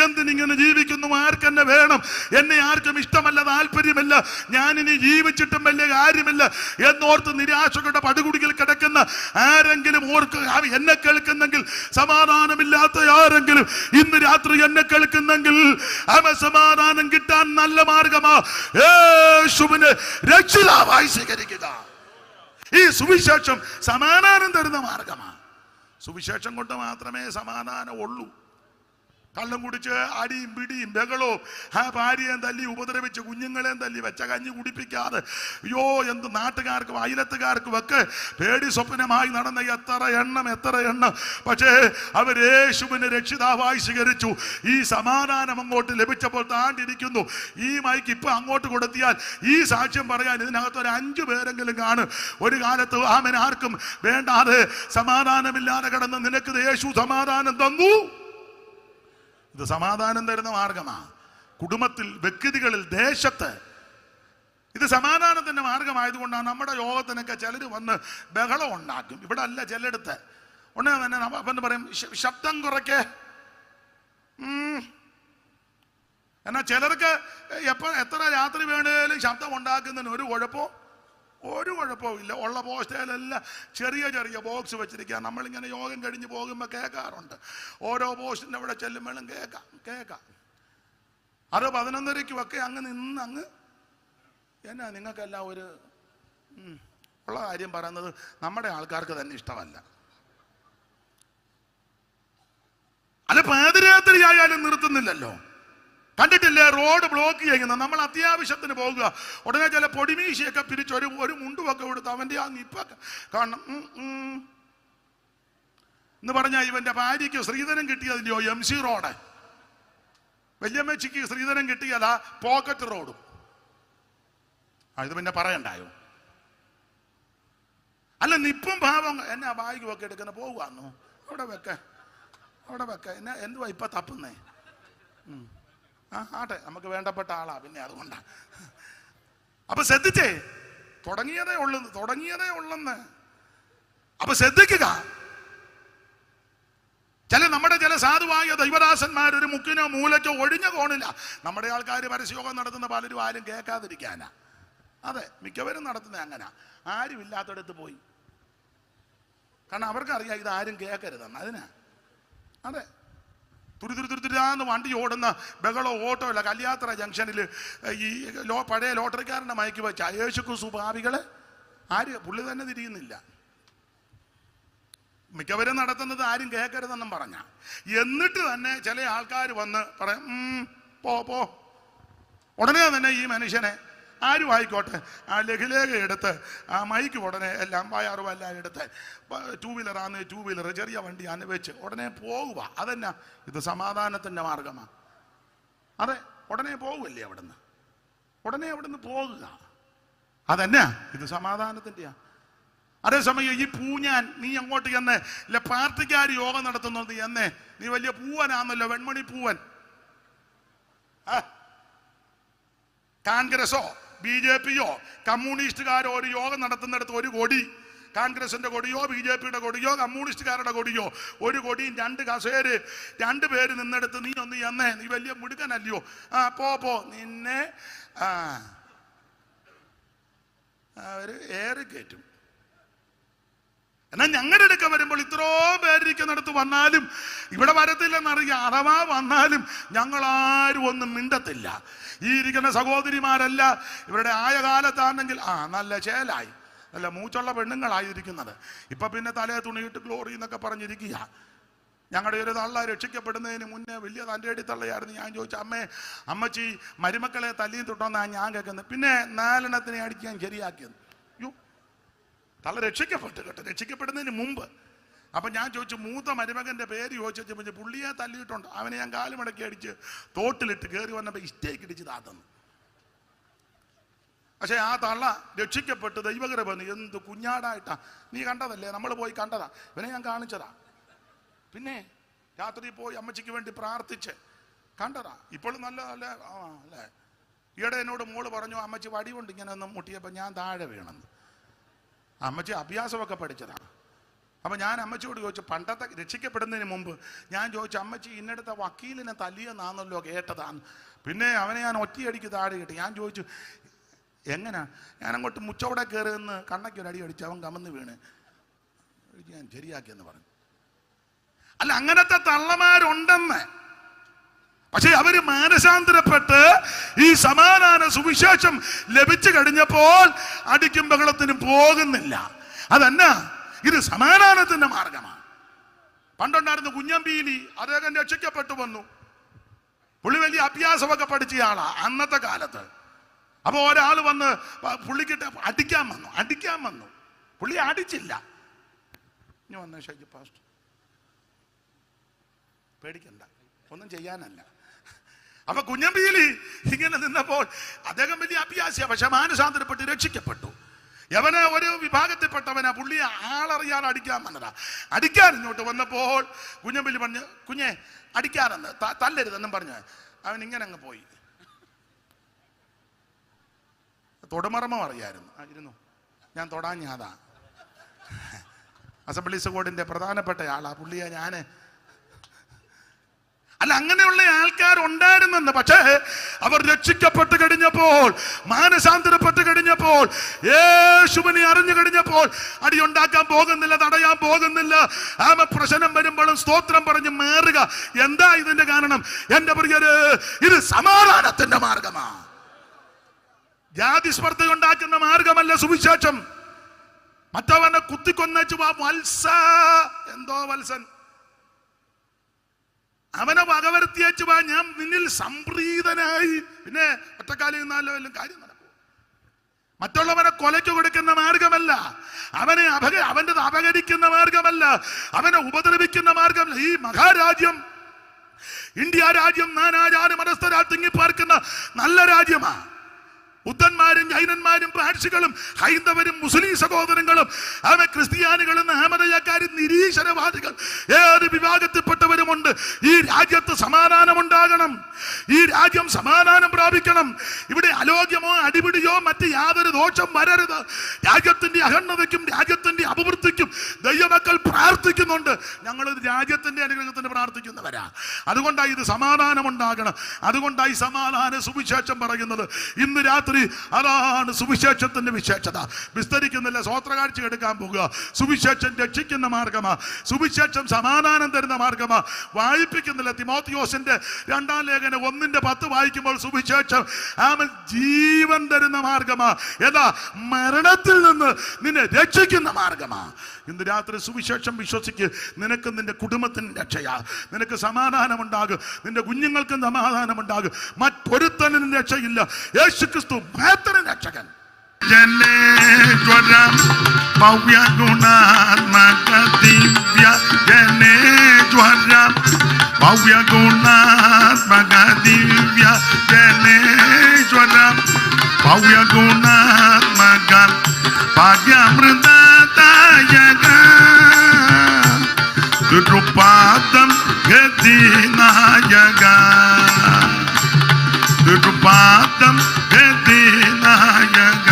എന്തിനിങ്ങനെ ജീവിക്കുന്നു, ആർക്കെന്നെ വേണം, എന്നെ ആർക്കും ഇഷ്ടമല്ല, താല്പര്യമില്ല, ഞാനിനി ജീവിച്ചിട്ടും വലിയ കാര്യമില്ല എന്നോർത്ത് നിരാശകളുടെ പടുകുടിയിൽ കിടക്കുന്ന ആരെങ്കിലും ഓർക്കുക, എന്നെ കേൾക്കുന്നെങ്കിൽ, സമാധാനമില്ലാത്ത ആരെങ്കിലും ഇന്ന് രാത്രി എന്നെ കേൾക്കുന്നെങ്കിൽ, സമാധാനം കിട്ടാൻ നല്ല മാർഗമാ യേശുവിനെ രക്ഷിതാവായി സ്വീകരിക്കുക. ഈ സുവിശേഷം സമാധാനം തരുന്ന മാർഗമാണ്. സുവിശേഷം കൊണ്ട് മാത്രമേ സമാധാനം ഉള്ളൂ. കള്ളം കുടിച്ച് അടിയും പിടിയും ബഹളവും, ഭാര്യയും തല്ലി ഉപദ്രവിച്ച് കുഞ്ഞുങ്ങളെയും തല്ലി വെച്ച കഞ്ഞി കുടിപ്പിക്കാതെ, അയ്യോ, എന്ത് നാട്ടുകാർക്കും അയലത്തുകാർക്കും ഒക്കെ പേടി സ്വപ്നമായി നടന്ന എത്ര എണ്ണം. പക്ഷേ അവർ യേശുവിനെ രക്ഷിതാവായി സ്വീകരിച്ചു. ഈ സമാധാനം അങ്ങോട്ട് ലഭിച്ചപ്പോൾ താണ്ടിരിക്കുന്നു. ഈ മൈക്ക് ഇപ്പൊ അങ്ങോട്ട് കൊടുത്തിയാൽ ഈ സാക്ഷ്യം പറയാൻ ഇതിനകത്ത് ഒരു 5 പേരെങ്കിലും കാണും. ഒരു കാലത്ത് ആമൻ ആർക്കും വേണ്ടാതെ സമാധാനമില്ലാതെ കിടന്ന് നിനക്ക് യേശു സമാധാനം തന്നു. ഇത് സമാധാനം തരുന്ന മാർഗമാണ്. കുടുംബത്തിൽ, വ്യക്തികളിൽ, ദേശത്ത് ഇത് സമാധാനത്തിന്റെ മാർഗമായതുകൊണ്ടാണ് നമ്മുടെ യോഗത്തിനൊക്കെ ചിലർ വന്ന് ബഹളം ഉണ്ടാക്കും. ഇവിടെ അല്ല, ചിലയിടത്ത് ഉടനെ തന്നെ അപ്പം പറയും, ശബ്ദം കുറയ്ക്കേ. എന്നാ ചിലർക്ക് എത്ര രാത്രി വേണേലും ശബ്ദം ഉണ്ടാക്കുന്നതിന് ഒരു കുഴപ്പവും ഇല്ല. ഉള്ള പോസ്റ്റേലെല്ലാം ചെറിയ ബോക്സ് വെച്ചിരിക്കുക. നമ്മളിങ്ങനെ യോഗം കഴിഞ്ഞ് പോകുമ്പോൾ കേൾക്കാറുണ്ട്. ഓരോ പോസ്റ്റിൻ്റെ അവിടെ ചെല്ലുമ്പോഴും കേൾക്കാം. അത് 11:30 ഒക്കെ അങ്ങ് എന്നാ നിങ്ങൾക്കെല്ലാം ഒരു ഉള്ള കാര്യം പറയുന്നത് നമ്മുടെ ആൾക്കാർക്ക് തന്നെ ഇഷ്ടമല്ല. അല്ല, പാതിരാത്രി ആയാലും നിർത്തുന്നില്ലല്ലോ. കണ്ടിട്ടില്ലേ റോഡ് ബ്ലോക്ക് ചെയ്യുന്നത്? നമ്മൾ അത്യാവശ്യത്തിന് പോകുക, ഉടനെ ചില പൊടിമീശയൊക്കെ പിരിച്ച് ഒരു മുണ്ടുമൊക്കെ കൊടുത്ത് അവൻ്റെ ആ നിപ്പൊക്കെ കാണണം എന്ന് പറഞ്ഞാൽ ഇവന്റെ ഭാര്യയ്ക്ക് സ്ത്രീധനം കിട്ടിയതിൻ്റെയോ MC റോഡ്, വല്യമ്മച്ചിക്ക് സ്ത്രീധനം കിട്ടിയതാ പോക്കറ്റ് റോഡും. ഇത് പിന്നെ പറയണ്ടായോ? അല്ല, നിപ്പും ഭാവം എന്നെ ആ ബാഗ് ഒക്കെ എടുക്കുന്ന പോകുവാന്നോ? അവിടെ വെക്ക എന്നെ എന്തുവാ ഇപ്പൊ തപ്പുന്നേ? ആട്ടെ, നമുക്ക് വേണ്ടപ്പെട്ട ആളാ, പിന്നെ അതുകൊണ്ടാ. അപ്പൊ ശ്രദ്ധിച്ചേ, തുടങ്ങിയതേ ഉള്ളെന്ന്. അപ്പൊ ശ്രദ്ധിക്കുക. നമ്മുടെ ചില സാധുവായ ദൈവദാസന്മാർ ഒരു മുക്കിനോ മൂലയ്ക്കോ ഒഴിഞ്ഞ കോണില്ല. നമ്മുടെ ആൾക്കാർ പരസ്യയോഗം നടത്തുന്ന പലരും ആരും കേൾക്കാതിരിക്കാനാ. അതെ, മിക്കവരും നടത്തുന്നത് അങ്ങനെ. ആരും ഇല്ലാത്തടത്ത് പോയി. കാരണം അവർക്കറിയാം ഇത് ആരും കേൾക്കരുതെന്ന്. അതിനാ. അതെ, തുരുതുരുതുരുന്ന് വണ്ടി ഓടുന്ന ബഹളോ ഓട്ടോ ഇല്ല. കല്യാത്ര ജംഗ്ഷനിൽ ഈ പഴയ ലോട്ടറിക്കാരൻ്റെ മയക്ക് വെച്ച യേശുക്കു സുഭാവികളെ പുള്ളി തന്നെ തിരിയുന്നില്ല. മിക്കവരും നടത്തുന്നത് ആരും കേൾക്കരുതെന്നും പറഞ്ഞ. എന്നിട്ട് തന്നെ ചില ആൾക്കാർ വന്ന് പറയും പോ. ഉടനെ തന്നെ ഈ മനുഷ്യനെ ആരും ആയിക്കോട്ടെ, ആ ലഘുലേഖ എടുത്ത് ആ മൈക്ക് ഉടനെ എല്ലാം വയറും എല്ലാം എടുത്ത് 2 വീലറാന്ന് 2 വീലർ ചെറിയ വണ്ടിയാന്ന് വെച്ച് ഉടനെ പോകുക. അതെന്നാ ഇത് സമാധാനത്തിൻ്റെ മാർഗമാണ്. അതെ, ഉടനെ പോകുമല്ലേ അവിടുന്ന്, ഉടനെ അവിടുന്ന് പോകുക. അതെന്നാ ഇത് സമാധാനത്തിൻ്റെയാ. അതേസമയം ഈ പൂഞ്ഞാൻ നീ അങ്ങോട്ട് ചെന്ന് ഇല്ല പാർട്ടിക്കാർ യോഗം നടത്തുന്നത് എന്നേ നീ വലിയ പൂവനാന്നല്ലോ, വെൺമണി പൂവൻ. കോൺഗ്രസോ BJPയോ കമ്മ്യൂണിസ്റ്റുകാരോ ഒരു യോഗം നടത്തുന്നിടത്ത് ഒരു കൊടി, കോൺഗ്രസിന്റെ കൊടിയോ BJPയുടെ കൊടിയോ കമ്മ്യൂണിസ്റ്റുകാരുടെ കൊടിയോ ഒരു കൊടിയും 2 കസേര് 2 പേര് നിന്നെടുത്ത് നീ ഒന്ന് എന്നേ നീ വലിയ മുടുക്കനല്ലയോ, പോ നിന്നെ അവര് ഏറി കയറ്റും. എന്നാൽ ഞങ്ങളുടെ അടുക്ക വരുമ്പോൾ ഇത്രയും പേരിരിക്കുന്നിടത്ത് വന്നാലും ഇവിടെ വരത്തില്ലെന്നറിയാം. അഥവാ വന്നാലും ഞങ്ങളാരും ഒന്നും മിണ്ടത്തില്ല. ഈ ഇരിക്കുന്ന സഹോദരിമാരല്ല ഇവരുടെ ആയ കാലത്താണെങ്കിൽ നല്ല ചേലായി, നല്ല മൂച്ചുള്ള പെണ്ണുങ്ങളായിരിക്കുന്നത്. ഇപ്പൊ പിന്നെ തലേ തുണിയിട്ട് ഗ്ലോറി എന്നൊക്കെ പറഞ്ഞിരിക്കുക. ഞങ്ങളുടെ ഒരു തള്ള രക്ഷിക്കപ്പെടുന്നതിന് മുന്നേ വലിയ തൻ്റെ അടി തള്ളയായിരുന്നു. ഞാൻ ചോദിച്ചു, അമ്മച്ചി മരുമക്കളെ തല്ലിയും തൊട്ടോന്നാണ് ഞാൻ കേൾക്കുന്നത്. പിന്നെ 4 എണ്ണത്തിനെ അടിക്കാൻ ശരിയാക്കിയത്. തള്ള രക്ഷിക്കപ്പെട്ടു കേട്ടോ, രക്ഷിക്കപ്പെടുന്നതിന് മുമ്പ്. അപ്പം ഞാൻ ചോദിച്ചു, മൂത്ത മരുമകൻ്റെ പേര് ചോദിച്ചു. പുള്ളിയെ തല്ലിയിട്ടുണ്ട്, അവനെ ഞാൻ കാലുമടക്കി അടിച്ച് തോട്ടിലിട്ട് കയറി വന്നപ്പോൾ ഇസ്റ്റേക്ക് ഇടിച്ച് താത്തന്നു. പക്ഷെ ആ തള്ള രക്ഷിക്കപ്പെട്ട് ദൈവകൃപ വന്നു. എന്ത് കുഞ്ഞാടായിട്ടാ, നീ കണ്ടതല്ലേ, നമ്മൾ പോയി കണ്ടതാ, ഇവനെ ഞാൻ കാണിച്ചതാ. പിന്നെ രാത്രി പോയി അമ്മച്ചിക്ക് വേണ്ടി പ്രാർത്ഥിച്ച് കണ്ടതാ. ഇപ്പോഴും നല്ല അല്ലേ ഈയിടെ എന്നോട് മോള് പറഞ്ഞു, അമ്മച്ചി വടി കൊണ്ട് ഇങ്ങനെ ഒന്ന് മുട്ടിയപ്പോൾ ഞാൻ താഴെ വീണെന്ന്. അമ്മച്ചി അഭ്യാസമൊക്കെ പഠിച്ചതാണ്. അപ്പം ഞാൻ അമ്മച്ചിയോട് ചോദിച്ചു, പണ്ടത്തെ രക്ഷിക്കപ്പെടുന്നതിന് മുമ്പ് ഞാൻ ചോദിച്ചു, അമ്മച്ചി ഇന്നടുത്ത വക്കീലിനെ തല്ലിയെന്നാണല്ലോ കേട്ടതാണ്. പിന്നെ അവനെ ഞാൻ ഒറ്റയടിക്ക് താഴെ കിട്ടി. ഞാൻ ചോദിച്ചു, എങ്ങനാ? ഞാനങ്ങോട്ട് മുച്ചവിടെ കയറി നിന്ന് കണ്ണയ്ക്കൊരടി അടിച്ച് അവൻ കമന്ന് വീണ് ഞാൻ ശരിയാക്കിയെന്ന് പറഞ്ഞു. അല്ല, അങ്ങനത്തെ തള്ളമാരുണ്ടെന്ന്. പക്ഷെ അവര് മാനസാന്തരപ്പെട്ട് ഈ സമാധാന സുവിശേഷം ലഭിച്ചു കഴിഞ്ഞപ്പോൾ അടിക്കും ബഹളത്തിനും പോകുന്നില്ല. അതെന്നാ ഇത് സമാധാനത്തിന്റെ മാർഗമാണ്. പണ്ടുണ്ടായിരുന്ന കുഞ്ഞമ്പീലി, അദ്ദേഹം രക്ഷിക്കപ്പെട്ടു വന്നു. പുള്ളി വലിയ അഭ്യാസമൊക്കെ പഠിച്ച ആളാ അന്നത്തെ കാലത്ത്. അപ്പൊ ഒരാൾ വന്ന് പുള്ളിക്കിട്ട് അടിക്കാൻ വന്നു. പുള്ളി അടിച്ചില്ല. ഇനി വന്ന ഷൈജി പാസ്റ്റർ, പേടിക്കണ്ട, ഒന്നും ചെയ്യാനല്ല. അപ്പൊ കുഞ്ഞമ്പീലി ഇങ്ങനെ നിന്നപ്പോൾ അദ്ദേഹം വലിയ അഭ്യാസിയ, പക്ഷെ മാനസാന്തരപ്പെട്ട് രക്ഷിക്കപ്പെട്ടു. യവന് ഒരു വിഭാഗത്തിൽപ്പെട്ടവനാ, പുള്ളി ആളറിയാതെ അടിക്കാൻ വന്നതാ. അടിക്കാൻ ഇങ്ങോട്ട് വന്നപ്പോൾ കുഞ്ഞമ്പീലി പറഞ്ഞു, കുഞ്ഞെ അടിക്കാനെന്ന് തല്ലരുതെന്നും പറഞ്ഞ് അവൻ ഇങ്ങനെ അങ്ങ് പോയി. തൊടുമർമ്മം അറിയായിരുന്നു. ഇരുന്നു, ഞാൻ തൊടാഞ്ഞാതാ. അസംബ്ലീസ് കോഡിന്റെ പ്രധാനപ്പെട്ട ആളാ പുള്ളിയെ ഞാൻ. അല്ല, അങ്ങനെയുള്ള ആൾക്കാരുണ്ടായിരുന്നെന്ന്. പക്ഷേ അവർ രക്ഷിക്കപ്പെട്ട് കഴിഞ്ഞപ്പോൾ, മാനസാന്തരപ്പെട്ട് കഴിഞ്ഞപ്പോൾ, യേശുവിനെ അറിഞ്ഞു കഴിഞ്ഞപ്പോൾ അടിയുണ്ടാക്കാൻ പോകുന്നില്ല, തടയാൻ പോകുന്നില്ല. പ്രശ്നം വരുമ്പോഴും സ്തോത്രം പറഞ്ഞ് മാറുക. എന്താ ഇതിന്റെ കാരണം? എന്റെ പ്രിയര്, ഇത് സമാധാനത്തിന്റെ മാർഗമാ. ജാതി സ്പർദ്ധ ഉണ്ടാക്കുന്ന മാർഗമല്ല സുവിശേഷം. മറ്റവനെ കുത്തിക്കൊന്നേച്ചു വത്സ, എന്തോ വത്സൻ, അവനെ വകവരുത്തിയേച്ചു വാ, ഞാൻ നിന്നിൽ സംപ്രീതനായി. പിന്നെ ഒറ്റക്കാലിൽ നിന്നാലോ എല്ലാം കാര്യം നടക്കും. മറ്റുള്ളവനെ കൊലയ്ക്ക് കൊടുക്കുന്ന മാർഗമല്ല, അവൻ്റെ അപകരിക്കുന്ന മാർഗമല്ല, അവനെ ഉപദ്രവിക്കുന്ന മാർഗമല്ല. ഈ മഹാരാജ്യം, ഇന്ത്യ രാജ്യം, നാനാജാതി മതസ്ഥരാൽ തിങ്ങിപ്പാർക്കുന്ന നല്ല രാജ്യമാ. ബുദ്ധന്മാരും ജൈനന്മാരും പാഴ്സികളും ഹൈന്ദവരും മുസ്ലിം സഹോദരങ്ങളും ക്രിസ്ത്യാനികളും അഹമ്മദയക്കാരും നിരീശ്വരവാദികൾ ഏത് വിഭാഗത്തിൽപ്പെട്ടവരുമുണ്ട്. ഈ രാജ്യത്ത് സമാധാനം ഉണ്ടാകണം. ഈ രാജ്യം സമാധാനം പ്രാപിക്കണം. ഇവിടെ അലോക്യമോ അടിപിടിയോ മറ്റ് യാതൊരു ദോഷം വരരുത്. രാജ്യത്തിന്റെ അഖണ്ഡതയ്ക്കും രാജ്യത്തിന്റെ അഭിവൃദ്ധിക്കും ദൈവമക്കൾ പ്രാർത്ഥിക്കുന്നുണ്ട്. ഞങ്ങൾ രാജ്യത്തിന്റെ അനുഗ്രഹത്തിന് പ്രാർത്ഥിക്കുന്നവരാ. അതുകൊണ്ടാണ് ഇത് സമാധാനം ഉണ്ടാകണം. അതുകൊണ്ടായി സമാധാന സുവിശേഷം പറയുന്നത്. ഇന്ന് രാത്രി അതാണ് സുവിശേഷത്തിന്റെ വിശേഷത. വിസ്തരിക്കുന്നില്ല, സ്വോത്രകാഴ്ച എടുക്കാൻ പോകുക. സുവിശേഷം രക്ഷിക്കുന്ന മാർഗമാ. സുവിശേഷം സമാധാനം തരുന്ന മാർഗമാ. വായിപ്പിക്കുന്നില്ല. തിമോത്തിയോസിന്റെ 2-ാം ലേഖനം 1:10 വായിക്കുമ്പോൾ സുവിശേഷം ജീവൻ തരുന്ന മാർഗമാ. ഏതാ? മരണത്തിൽ നിന്ന് നിന്നെ രക്ഷിക്കുന്ന മാർഗമാ. ഇന്ന് രാത്രി സുവിശേഷം വിശ്വസിക്ക്. നിനക്ക് നിന്റെ കുടുംബത്തിന് രക്ഷയാ. നിനക്ക് സമാധാനം ഉണ്ടാകും. നിന്റെ കുഞ്ഞുങ്ങൾക്കും സമാധാനം ഉണ്ടാകും. മറ്റൊരുത്തനും രക്ഷയില്ല. യേശുക്രിസ്തു മാത്രം രക്ഷകൻ. ജനേശ്വരം ഭവ്യ ഗുണാത്മക ദിവ്യ ജനേശ്വരം ഭവ്യ ഗുണാത്മക ദിവ്യ ജനേശ്വരം ഭവ്യ ഗുണാത്മക ഭാഗ്യമൃതദായക തിരുപാദം ഗതിനായക തിരുപാദം ഗതിനായക.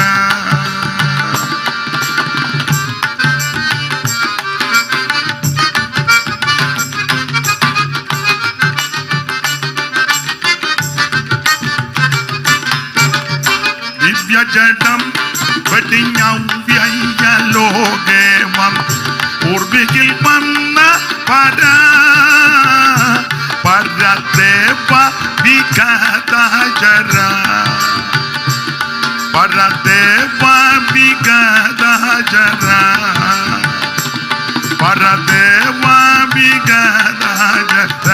ദിവ്യജടം വെടിഞ്ഞവ്യലോകേവം പൂർവികിൽ വന്ന പരദേവ വിഗതജര പരദേവ വിഗതജര പരദേവ വിഗതജര.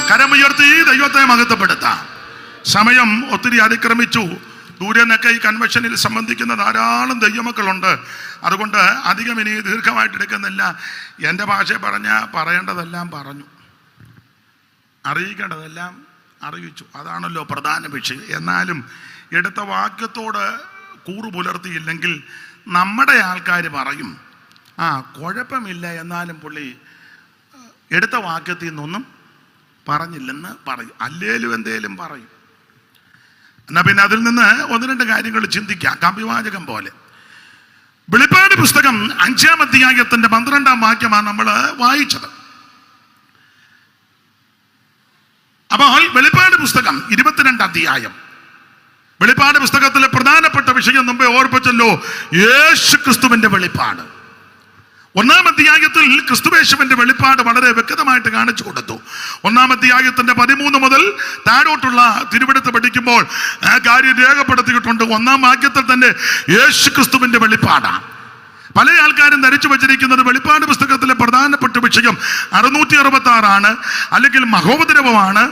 കരമുയർത്തി ദൈവത്തെ മഹത്വപ്പെടുത്താം. സമയം ഒത്തിരി അതിക്രമിച്ചു. ദൂരെ നിന്നൊക്കെ ഈ കൺവെൻഷനിൽ സംബന്ധിക്കുന്ന ധാരാളം ദൈവമക്കളുണ്ട്. അതുകൊണ്ട് അധികം ഇനി ദീർഘമായിട്ട് എടുക്കുന്നില്ല. എൻ്റെ ഭാഷ പറയേണ്ടതെല്ലാം പറഞ്ഞു, അറിയിക്കേണ്ടതെല്ലാം അറിയിച്ചു. അതാണല്ലോ പ്രധാന വിഷയം. എന്നാലും എടുത്ത വാക്യത്തോട് കൂറു പുലർത്തിയില്ലെങ്കിൽ നമ്മുടെ ആൾക്കാർ പറയും, ആ കുഴപ്പമില്ല, എന്നാലും പുള്ളി എടുത്ത വാക്യത്തിൽ നിന്നൊന്നും പറഞ്ഞില്ലെന്ന് പറയും. അല്ലേലും എന്തേലും പറയും. എന്നാ പിന്നെ അതിൽ നിന്ന് ഒന്ന് രണ്ട് കാര്യങ്ങൾ ചിന്തിക്കാം. കവിവാചകം പോലെ. വെളിപ്പാട് പുസ്തകം 5-ാം അധ്യായത്തിന്റെ 12-ാം വാക്യമാണ് നമ്മൾ വായിച്ചത്. അപ്പോൾ വെളിപ്പാട് പുസ്തകം 22 അധ്യായം. വെളിപ്പാട് പുസ്തകത്തിലെ പ്രധാനപ്പെട്ട വിഷയം മുമ്പേ ഓർപ്പിച്ചല്ലോ, യേശു ക്രിസ്തുവിന്റെ വെളിപ്പാട്. 1-ാം അധ്യായത്തിൽ ക്രിസ്തുയേശുവിന്റെ വെളിപ്പാട് വളരെ വ്യക്തമായിട്ട് കാണിച്ചു കൊടുത്തു. 1-ാം അധ്യായത്തിന്റെ 13 മുതൽ താഴോട്ടുള്ള തിരുവെടുത്ത് പഠിക്കുമ്പോൾ ആ കാര്യം രേഖപ്പെടുത്തിയിട്ടുണ്ട്. 1-ാം വാക്യത്തിൽ തന്നെ യേശു ക്രിസ്തുവിന്റെ വെളിപ്പാടാണ്. പല ആൾക്കാരും ധരിച്ചു വച്ചിരിക്കുന്നത് വെളിപ്പാട് പുസ്തകത്തിലെ പ്രധാനപ്പെട്ട വിഷയം 666 അല്ലെങ്കിൽ മഹോപദ്രവമാണ്,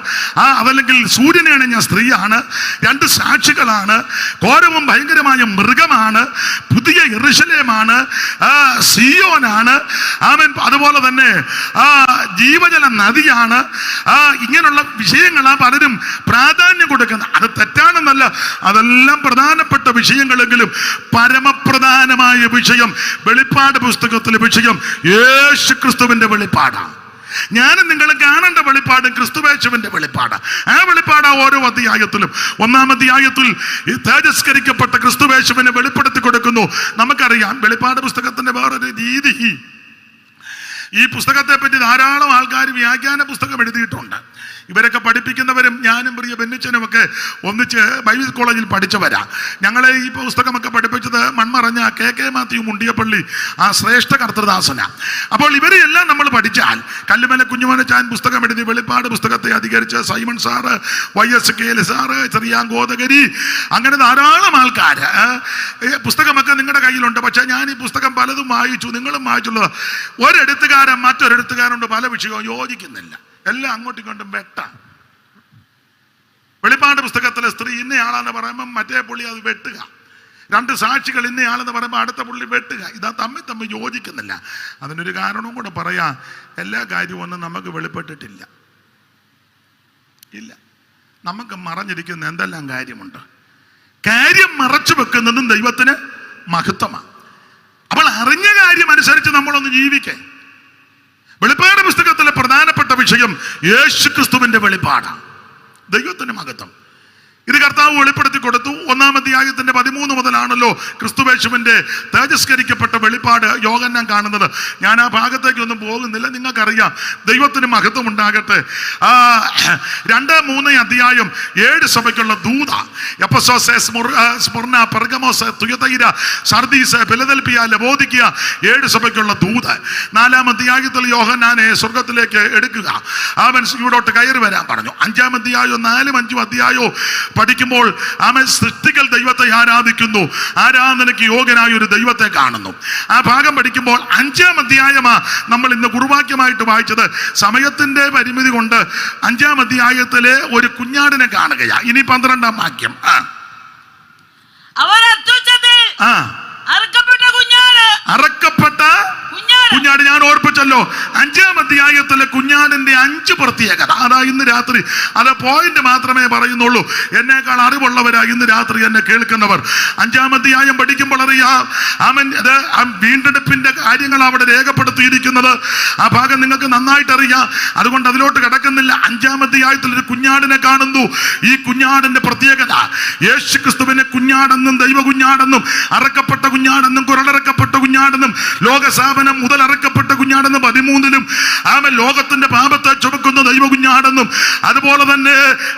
അതല്ലെങ്കിൽ സൂര്യനെ അണിഞ്ഞ സ്ത്രീയാണ്, 2 സാക്ഷികളാണ്, ഘോരവും ഭയങ്കരമായ മൃഗമാണ്, പുതിയ യെരൂശലേമാണ്, സിയോനാണ്, അതുപോലെ തന്നെ ജീവജല നദിയാണ്. ഇങ്ങനെയുള്ള വിഷയങ്ങളാണ് പലരും പ്രാധാന്യം കൊടുക്കുന്നത്. അത് തെറ്റാണെന്നല്ല, അതെല്ലാം പ്രധാനപ്പെട്ട വിഷയങ്ങളെങ്കിലും പരമപ്രധാനമായ വിഷയം വെളിപ്പാട് പുസ്തകത്തിലെ വിഷയം യേശു ക്രിസ്തുവിന്റെ വെളിപ്പാടാണ്. ഞാനും നിങ്ങൾ കാണേണ്ട വെളിപ്പാട് ക്രിസ്തുയേശുവിന്റെ വെളിപ്പാടാണ്. ആ വെളിപ്പാട് ഓരോ അധ്യായത്തിലും 1-ാം അധ്യായത്തിൽ ഈ തേജസ്കരിക്കപ്പെട്ട ക്രിസ്തുയേശുവിനെ വെളിപ്പെടുത്തി കൊടുക്കുന്നു. നമുക്കറിയാം വെളിപ്പാട് പുസ്തകത്തിന്റെ വേറൊരു രീതി. ഈ പുസ്തകത്തെ പറ്റി ധാരാളം ആൾക്കാർ വ്യാഖ്യാന പുസ്തകം എഴുതിയിട്ടുണ്ട്. ഇവരൊക്കെ പഠിപ്പിക്കുന്നവരും ഞാനും പ്രിയ ബെന്നിച്ചനും ഒക്കെ ഒന്നിച്ച് ബൈബിൾ കോളേജിൽ പഠിച്ചവരാ. ഞങ്ങളെ ഈ പുസ്തകമൊക്കെ പഠിപ്പിച്ചത് മൺമറഞ്ഞ KK മാത്യു മുണ്ടിയപ്പള്ളി, ആ ശ്രേഷ്ഠ കർത്തൃദാസന. അപ്പോൾ ഇവരെയെല്ലാം നമ്മൾ പഠിച്ചാൽ കല്ലുമല കുഞ്ഞുമനച്ചാൻ പുസ്തകം എഴുതി വെളിപ്പാട് പുസ്തകത്തെ അധികരിച്ച് സൈമൺ സാറ്, YSKL സാറ്, ചെറിയാങ്കോതകരി, അങ്ങനെ ധാരാളം ആൾക്കാർ പുസ്തകമൊക്കെ നിങ്ങളുടെ കയ്യിലുണ്ട്. പക്ഷെ ഞാൻ ഈ പുസ്തകം പലതും വായിച്ചു, നിങ്ങളും വായിച്ചുള്ളത്. ഒരെഴുത്തുകാരൻ മറ്റൊരെഴുത്തുകാരുണ്ട് പല വിഷയവും യോജിക്കുന്നില്ല, എല്ലാം അങ്ങോട്ടും ഇങ്ങോട്ടും വെട്ട. വെളിപ്പാട് പുസ്തകത്തിലെ സ്ത്രീ ഇന്നയാളെന്ന് പറയുമ്പോൾ മറ്റേ പുള്ളി അത് വെട്ടുക, 2 സാക്ഷികൾ ഇന്നയാളെന്ന് പറയുമ്പോൾ അടുത്ത പുള്ളി വെട്ടുക. ഇതാ തമ്മിൽ യോജിക്കുന്നില്ല. അതിനൊരു കാരണവും കൂടെ പറയാം, എല്ലാ കാര്യവും ഒന്നും നമുക്ക് വെളിപ്പെട്ടിട്ടില്ല. ഇല്ല, നമുക്ക് മറഞ്ഞിരിക്കുന്ന എന്തെല്ലാം കാര്യമുണ്ട്. കാര്യം മറച്ചു വെക്കുന്നതും ദൈവത്തിന് മഹത്വമാണ്. അപ്പോൾ അറിഞ്ഞ കാര്യം അനുസരിച്ച് നമ്മളൊന്ന് ജീവിക്കേ. വെളിപ്പാട് പുസ്തകത്തിലെ പ്രധാനപ്പെട്ട വിഷയം യേശു ക്രിസ്തുവിന്റെ വെളിപ്പാടാണ്. ദൈവത്തിന് മഹത്വം. ഇത് കർത്താവ് വെളിപ്പെടുത്തി കൊടുത്തു. 1-ാം അധ്യായത്തിന്റെ 13 മുതലാണല്ലോ ക്രിസ്തുവേശുവിന്റെ തേജസ്കരിക്കപ്പെട്ട വെളിപ്പാട് യോഹന്നാൻ കാണുന്നത്. ഞാൻ ആ ഭാഗത്തേക്കൊന്നും പോകുന്നില്ല, നിങ്ങൾക്കറിയാം. ദൈവത്തിന് മഹത്വം ഉണ്ടാകട്ടെ. 2-3 അധ്യായം 7 സഭയ്ക്കുള്ള ദൂത, Ephesus, Smyrna, Pergamos, തുയതൈര, Sardis, Philadelphia, ലവോദിക്കിയ 7 സഭയ്ക്കുള്ള ദൂത്. 4-ാം അധ്യായത്തിൽ യോഹന്നാനെ സ്വർഗത്തിലേക്ക് എടുക്കുക, അവൻ ഇവിടോട്ട് കയറി വരാൻ പറഞ്ഞു. 5-ാം അധ്യായവും 4-ഉം 5-ഉം അധ്യായവും പഠിക്കുമ്പോൾ അവൻ സൃഷ്ടികൾ ദൈവത്തെ ആരാധിക്കുന്നു, ആരാധനയ്ക്ക് യോഗ്യനായ ഒരു ദൈവത്തെ കാണുന്നു. ആ ഭാഗം പഠിക്കുമ്പോൾ 5-ാം അധ്യായമാ നമ്മൾ ഇന്ന് കുറുവാക്യമായിട്ട് വായിച്ചത്. സമയത്തിന്റെ പരിമിതി കൊണ്ട് 5-ാം അധ്യായത്തിലെ ഒരു കുഞ്ഞാടിനെ കാണുകയാ. ഇനി 12-ാം വാക്യം. അറക്കപ്പെട്ട കുഞ്ഞാട് ഞാൻ ഓർപ്പിച്ചല്ലോ. 5-ാം അധ്യായത്തിലെ കുഞ്ഞാടിന്റെ 5 പ്രത്യേകത. അതാ ഇന്ന് രാത്രി, അത് പോയിന്റ് മാത്രമേ പറയുന്നുള്ളൂ. എന്നേക്കാൾ അറിവുള്ളവരാ ഇന്ന് രാത്രി എന്നെ കേൾക്കുന്നവർ. 5-ാം അധ്യായം പഠിക്കുമ്പോൾ അറിയാം, വീണ്ടെടുപ്പിന്റെ കാര്യങ്ങൾ അവിടെ രേഖപ്പെടുത്തിയിരിക്കുന്നത്. ആ ഭാഗം നിങ്ങൾക്ക് നന്നായിട്ട് അറിയാം, അതുകൊണ്ട് അതിലോട്ട് കിടക്കുന്നില്ല. 5-ാം അധ്യായത്തിൽ ഒരു കുഞ്ഞാടിനെ കാണുന്നു. ഈ കുഞ്ഞാടിന്റെ പ്രത്യേകത, യേശു ക്രിസ്തുവിനെ കുഞ്ഞാടെന്നും ദൈവ കുഞ്ഞാടെന്നും അറക്കപ്പെട്ട കുഞ്ഞാടെന്നും കുരളറക്കപ്പെട്ട കുഞ്ഞാടെന്നും ലോകസ്ഥാപനം മുതൽ അറക്കപ്പെട്ട കുഞ്ഞാടെന്നും 13-ലും ആമൻ ലോകത്തിന്റെ പാപത്തെ ചുമക്കുന്ന ദൈവ കുഞ്ഞാടെന്നും അതുപോലെ തന്നെ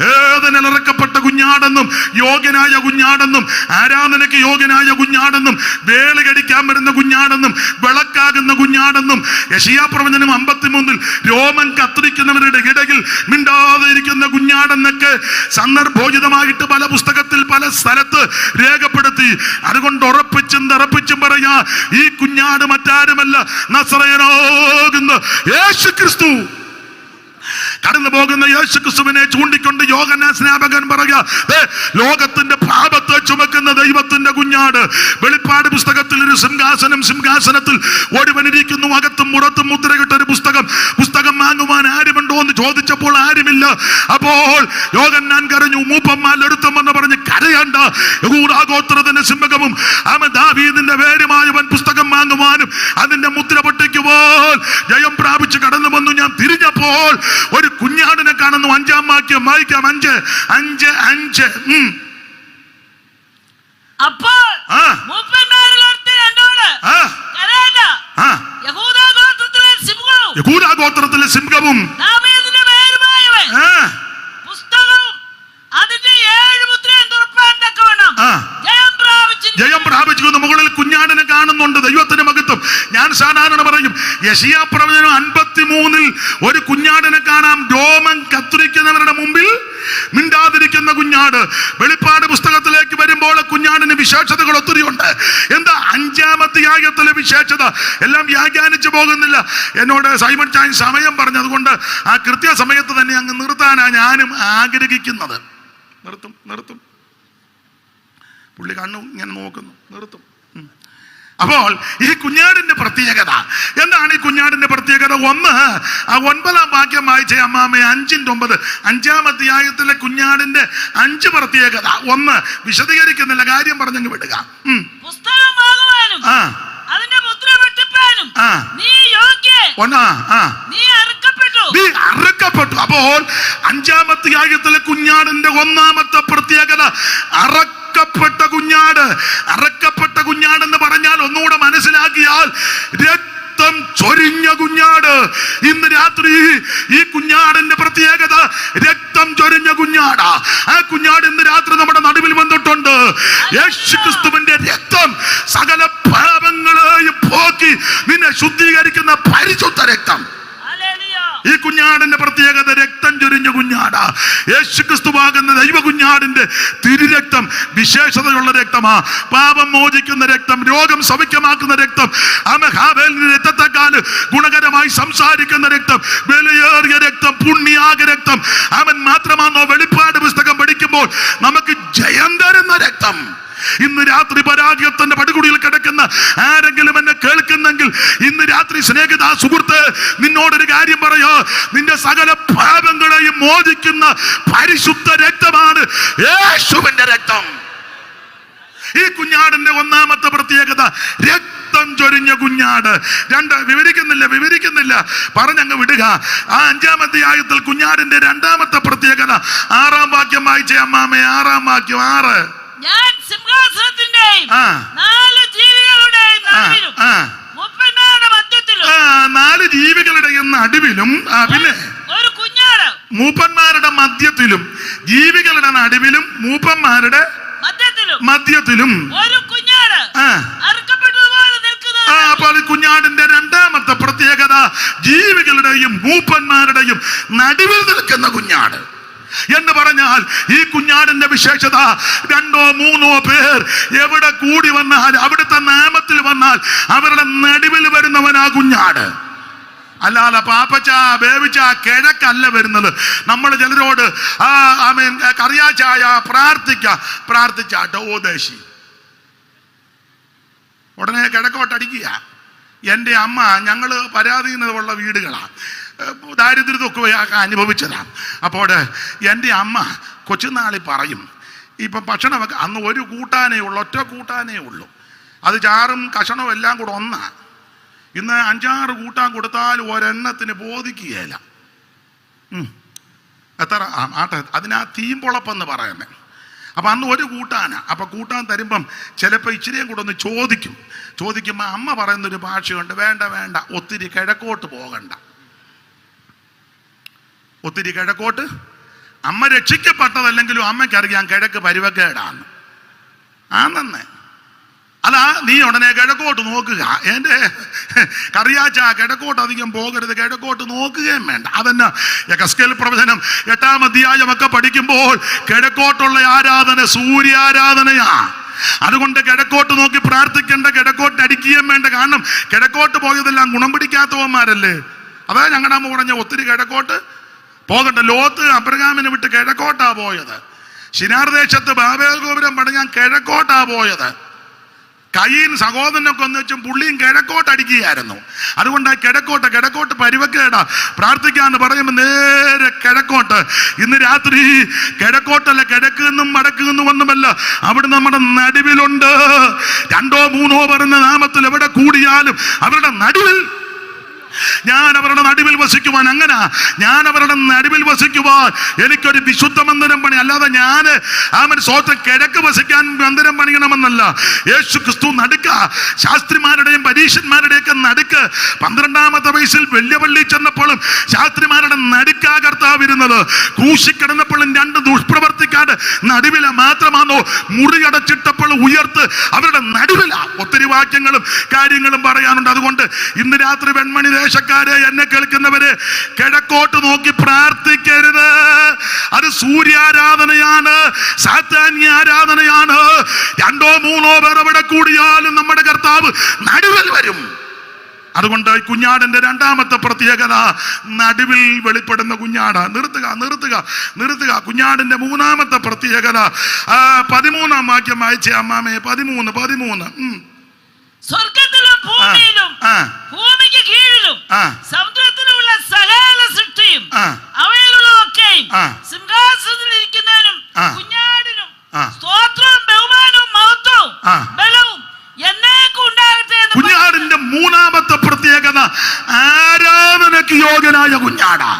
ഏതിനിറക്കപ്പെട്ട കുഞ്ഞാടെന്നും യോഗ്യനായ കുഞ്ഞാടെന്നും ആരാധനയ്ക്ക് യോഗ്യനായ കുഞ്ഞാടെന്നും വേള കടിക്കാൻ വരുന്ന കുഞ്ഞാടെന്നും വിളക്കാകുന്ന കുഞ്ഞാടെന്നും യെശയ്യാ പ്രവചനം 53-ൽ രോമൻ കത്തിരിക്കുന്നവരുടെ ഇടയിൽ മിണ്ടാതെ ഇരിക്കുന്ന കുഞ്ഞാടെന്നൊക്കെ സന്ദർഭോചിതമായിട്ട് പല പുസ്തകത്തിൽ പല സ്ഥലത്ത് രേഖപ്പെടുത്തി. അതുകൊണ്ട് ഉറപ്പിച്ചും തറപ്പിച്ചും പറയാ, ഈ കുഞ്ഞാട് മറ്റാരുമല്ല, നസറയനാകുന്ന യേശു ക്രിസ്തു. കടന്നു പോകുന്ന യേശു ക്രിസ്തുവിനെ ചൂണ്ടിക്കൊണ്ട് യോഹന്നാൻ സ്നാപകൻ പറയുക, ലോകത്തിന്റെ പാപത്തെ ചുമക്കുന്ന ദൈവത്തിന്റെ കുഞ്ഞാട്. വെളിപ്പാട് പുസ്തകത്തിൽ ഒരു സിംഹാസനത്തിൽ ഒരുവനിരിക്കുന്നു, അകത്തും പുറത്തും മുദ്രകിട്ട ഒരു പുസ്തകം വാങ്ങുവാൻ ആരുമുണ്ടോ എന്ന് ചോദിച്ചപ്പോൾ ആരുമില്ല. അപ്പോൾ യോഹന്നാൻ കരഞ്ഞു, മൂപ്പന്മാരെടുത്തമെന്ന് പറഞ്ഞ് കരയണ്ട, യഹൂദാ ഗോത്രത്തിന്റെ സിംഹകവും ദാവീദിന്റെ പേരുമായവൻ പുസ്തകം വാങ്ങുവാനും അതിന്റെ മുദ്ര പൊട്ടിക്കുവാൻ ജയം പ്രാപിച്ച് കടന്നു വന്നു. ഞാൻ തിരിഞ്ഞപ്പോൾ ഒരു കുഞ്ഞാടിനെ കാണുന്നു. 5-ാം വാക്യം വായിക്കാം. 5:5. അപ്പോൾ യഹൂദാ ഗോത്രത്തിലെ സിംഹവും ജയം പ്രാപിച്ചു. മുകളിൽ കുഞ്ഞാടിനെ കാണുന്നുണ്ട്. ദൈവത്തിന്റെ മഹത്വം. ഞാൻ സാധാരണ പറയും, യെശയ്യാ പ്രവചനം 53-ൽ ഒരു കുഞ്ഞാടിനെ കാണാം, രോമൻ കത്തിരിക്കുന്നവരുടെ മുമ്പിൽ മിണ്ടാതിരിക്കുന്ന കുഞ്ഞാട്. വെളിപ്പാട് പുസ്തകത്തിലേക്ക് വരുമ്പോൾ കുഞ്ഞാടിന് വിശേഷതകൾ ഒത്തിരി ഉണ്ട്. എന്താ 5-ാം അധ്യായത്തിലെ വിശേഷത? എല്ലാം വ്യാഖ്യാനിച്ചു പോകുന്നില്ല. എന്നോട് സൈമൺ ചാൻ സമയം പറഞ്ഞതുകൊണ്ട് ആ കൃത്യസമയത്ത് തന്നെ അങ്ങ് നിർത്താനാ ഞാനും ആഗ്രഹിക്കുന്നത്. നിർത്തും. പുള്ളി കണ്ണു ഇങ്ങനെ നോക്കുന്നു, നിർത്തും. അപ്പോൾ ഈ കുഞ്ഞാടിന്റെ പ്രത്യേകത എന്താണ്? ഈ കുഞ്ഞാടിന്റെ പ്രത്യേകത 9-ാം വാക്യം വായിച്ച അമ്മാമ 5:9. 5-ാം അധ്യായത്തിലെ കുഞ്ഞാടിന്റെ 5 പ്രത്യേകത. 1 വിശദീകരിക്കുന്നില്ല, കാര്യം പറഞ്ഞങ്ങ് വിടുക. നീ അറുക്കപ്പെട്ടു. അപ്പോൾ 5-ാം അധ്യായത്തിലെ കുഞ്ഞാടിന്റെ 1-ാമത്തെ പ്രത്യേകത അറക്കപ്പെട്ട കുഞ്ഞാട്. അറക്കപ്പെട്ട കുഞ്ഞാടെന്ന് പറഞ്ഞാൽ ഒന്നുകൂടെ മനസ്സിലാക്കിയാൽ രക്തം ചൊരിഞ്ഞ കുഞ്ഞാട്. ഇന്ന് രാത്രി ഈ കുഞ്ഞാടിന്റെ പ്രത്യേകത രക്തം ചൊരിഞ്ഞ കുഞ്ഞാടാ. ആ കുഞ്ഞാട് ഇന്ന് രാത്രി നമ്മുടെ നടുവിൽ വന്നിട്ടുണ്ട്. യേശു ക്രിസ്തുവിന്റെ രക്തം സകല പാപങ്ങളെയും പോക്കി നിന്നെ ശുദ്ധീകരിക്കുന്ന പരിശുദ്ധ രക്തം. ഈ കുഞ്ഞാടിന്റെ പ്രത്യേകത രക്തം ചൊരിഞ്ഞ കുഞ്ഞാടാ. യേശു ക്രിസ്തുവാകുന്ന ദൈവ കുഞ്ഞാടിന്റെ തിരുരക്തം വിശേഷതയുള്ള രക്തമാ. പാപം മോചിക്കുന്ന രക്തം, രോഗം സൗഖ്യമാക്കുന്ന രക്തം, ഹാബേലിന്റെ രക്തത്തെക്കാൾ ഗുണകരമായി സംസാരിക്കുന്ന രക്തം, വിലയേറിയ രക്തം, പുണ്യാക രക്തം. അവൻ മാത്രമാണോ വെളിപ്പാട് പുസ്തകം പഠിക്കുമ്പോൾ നമുക്ക് ജയം തരുന്ന രക്തം. ഇന്ന് രാത്രി പരാജയത്തിന്റെ പടുകുടിയിൽ കിടക്കുന്ന ആരെങ്കിലും എന്നെ കേൾക്കുന്നെങ്കിൽ ഇന്ന് രാത്രി സ്നേഹിത സുഹൃത്ത്, നിന്നോടൊരു കാര്യം പറയാ, നിന്റെ സകല പാപങ്ങളെയും മോചിക്കുന്ന പരിശുദ്ധ രക്തമാണ് യേശുവിന്റെ രക്തം. ഈ കുഞ്ഞാടിന്റെ ഒന്നാമത്തെ പ്രത്യേകത രക്തം ചൊരിഞ്ഞ കുഞ്ഞാട്. രണ്ട്, വിവരിക്കുന്നില്ല പറഞ്ഞങ്ങ് വിടുക. ആ 5-ാം അധ്യായത്തിൽ കുഞ്ഞാടിന്റെ രണ്ടാമത്തെ പ്രത്യേകത 6-ാം വാക്യം വായിച്ചേ അമ്മാമേ. 6-ാം വാക്യം 6. ഞാൻ സിംഹാസനത്തിന്റെയും 4 ജീവികളുടെയും നടുവിലും മൂപ്പന്മാരുടെ മധ്യത്തിലും 4 ജീവികളുടെയും നടുവിലും പിന്നെ ഒരു കുഞ്ഞാട്. മൂപ്പന്മാരുടെ മധ്യത്തിലും, ജീവികളുടെ നടുവിലും മൂപ്പന്മാരുടെ മധ്യത്തിലും ഒരു കുഞ്ഞാട് അറുക്കപ്പെട്ടതുപോലെ നിൽക്കുന്നത്. അപ്പോൾ കുഞ്ഞാടിന്റെ രണ്ടാമത്തെ പ്രത്യേകത ജീവികളുടെയും മൂപ്പന്മാരുടെയും നടുവിൽ നിൽക്കുന്ന കുഞ്ഞാട് എന്ന് പറഞ്ഞാൽ ഈ കുഞ്ഞാടിന്റെ വിശേഷത 2-3 പേർ എവിടെ കൂടി വന്നാൽ, അവിടുത്തെ നാമത്തിൽ വന്നാൽ അവരുടെ നടുവിൽ വരുന്നവനാ കുഞ്ഞാട്. അല്ലാതെ പാപ്പച്ച വേവിച്ച കിഴക്കല്ല വരുന്നത്. നമ്മൾ ചിലരോട് കറിയാച്ചായ പ്രാർത്ഥിച്ചാട്ടോ ഓദേശി ഉടനെ കിഴക്കോട്ടടിക്കുക. എൻ്റെ അമ്മ, ഞങ്ങൾ പരാധീനതയുള്ള വീടുകളാണ്, ദാരിദ്ര്യത്തൊക്കെ അനുഭവിച്ചതാണ്. അപ്പോൾ എൻ്റെ അമ്മ കൊച്ചുനാളിൽ പറയും, ഇപ്പം ഭക്ഷണമൊക്കെ അന്ന് ഒരു കൂട്ടാനേ ഉള്ളൂ, ഒറ്റ കൂട്ടാനേ ഉള്ളൂ, അത് ചാറും കഷണവും എല്ലാം കൂടെ ഒന്നാണ്. ഇന്ന് 5-6 കൂട്ടാൻ കൊടുത്താൽ ഒരെണ്ണത്തിന് ബോധിക്കുകയില്ല. എത്ര ആട്ടെ, അതിനാ തീമ്പുളപ്പെന്ന് പറയുന്നത്. അപ്പം അന്ന് ഒരു കൂട്ടാനാണ്. അപ്പം കൂട്ടാൻ തരുമ്പം ചിലപ്പോൾ ഇച്ചിരിയും കൂടെ ഒന്ന് ചോദിക്കുമ്പോൾ അമ്മ പറയുന്നൊരു ഭാഷയുണ്ട്, വേണ്ട ഒത്തിരി കിഴക്കോട്ട് പോകണ്ട. ഒത്തിരി കിഴക്കോട്ട്, അമ്മ രക്ഷിക്കപ്പെട്ടതല്ലെങ്കിലും അമ്മയ്ക്കറിയാം കിഴക്ക് പരുവക്കേടാന്ന്. ആന്നേ അല്ല, നീ ഉടനെ കിഴക്കോട്ട് നോക്കുക. എൻ്റെ കറിയാച്ച കിഴക്കോട്ട് അധികം പോകരുത്, കിഴക്കോട്ട് നോക്കുകയും വേണ്ട. അതന്നെ യെഹെസ്കേൽ പ്രവചനം 8-ാം അധ്യായമൊക്കെ പഠിക്കുമ്പോൾ കിഴക്കോട്ടുള്ള ആരാധന സൂര്യാരാധനയാ. അതുകൊണ്ട് കിഴക്കോട്ട് നോക്കി പ്രാർത്ഥിക്കേണ്ട, കിഴക്കോട്ട് അടിക്കുകയും വേണ്ട. കാരണം കിഴക്കോട്ട് പോയതെല്ലാം ഗുണം പിടിക്കാത്തവന്മാരല്ലേ. അതാ ഞങ്ങളുടെ അമ്മ പറഞ്ഞ ഒത്തിരി കിഴക്കോട്ട് പോകണ്ട. ലോത്ത് അബ്രഹാമിനെ വിട്ട് കിഴക്കോട്ടാ പോയത്. ശിനാർ ദേശത്ത് ബാബേൽ ഗോപുരം പണിയാൻ കിഴക്കോട്ടാ പോയത്. കയ്യീൻ സഹോദരനൊക്കെ ഒന്ന് വെച്ചും പുള്ളിയും കിഴക്കോട്ടടിക്കുകയായിരുന്നു. അതുകൊണ്ട് കിഴക്കോട്ട് പരുവക്കേടാ. പ്രാർത്ഥിക്കാന്ന് പറയുമ്പോൾ നേരെ കിഴക്കോട്ട്. ഇന്ന് രാത്രി കിഴക്കോട്ടല്ല, കിഴക്കുന്നും വടക്കുന്നും ഒന്നുമല്ല, അവിടെ നമ്മുടെ നടുവിലുണ്ട്. 2-3 പറയുന്ന നാമത്തിൽ എവിടെ കൂടിയാലും അവരുടെ നടുവിൽ ഞാൻ അവരുടെ നടുവിൽ വസിക്കുവാൻ. അങ്ങനെ ഞാൻ അവരുടെ നടുവിൽ വസിക്കുവാൻ എനിക്കൊരു വിശുദ്ധ മന്ദിരം പണി. അല്ലാതെ ഞാൻ സ്വന്തം കിഴക്ക് വസിക്കാൻ മന്ദിരം പണിയണമെന്നല്ല. യേശു ക്രിസ്തു നടുക്ക, ശാസ്ത്രിമാരുടെയും പരീക്ഷന്മാരുടെയൊക്കെ നടുക്ക്. 12-ാമത്തെ വയസ്സിൽ വലിയ പള്ളി ചെന്നപ്പോഴും ശാസ്ത്രിമാരുടെ നടുക്കാ കർത്താവ് ഇരുന്നത്. ക്രൂശിൽ കിടന്നപ്പോഴും 2 ദുഷ്പ്രവർത്തിക്കാട് നടുവില മാത്രമാണോ? മുറിയടച്ചിട്ടപ്പോൾ ഉയർത്ത് അവരുടെ നടുവില. ഒത്തിരി വാക്യങ്ങളും കാര്യങ്ങളും പറയാനുണ്ട്. അതുകൊണ്ട് ഇന്ന് രാത്രി വെൺമണി ദേശക്കാരെ, എന്നെ കേൾക്കുന്നവരെ, കിഴക്കോട്ട് നോക്കി പ്രാർത്ഥിക്കരുത്. അത് സൂര്യാരാധനയാണ്, സാത്താന്യ ആരാധനയാണ്. 2-3 പേർ അവിടെ കൂടിയാലും നമ്മുടെ കർത്താവ് നടുവിൽ വരും. അതുകൊണ്ട് കുഞ്ഞാടിന്റെ രണ്ടാമത്തെ പ്രത്യേകത നടുവിൽ വെളിപ്പെടുന്ന കുഞ്ഞാട്. നിർത്തുക. കുഞ്ഞാടിന്റെ 3-ാമത്തെ പ്രത്യേകത 13-ാം വാക്യം വായിച്ചേ അമ്മാമേ. 13. സ്വർഗത്തിലും ഭൂമിയിലും ഭൂമിക്ക് കീഴിലും സമുദ്രത്തിലുമുള്ള സകല സൃഷ്ടിയും അവയിലുള്ളതൊക്കെയും സിംഹാസനത്തിലിരിക്കുന്നവനും കുഞ്ഞാടിനും സ്തോത്രവും ബഹുമാനവും മഹത്വവും ബലവും എന്നേക്കും ഉണ്ടാകട്ടെ. കുഞ്ഞാടിന്റെ 3-ാമത്തെ പ്രത്യേകത ആരാധനയ്ക്ക് യോഗ്യനായ കുഞ്ഞാടാ.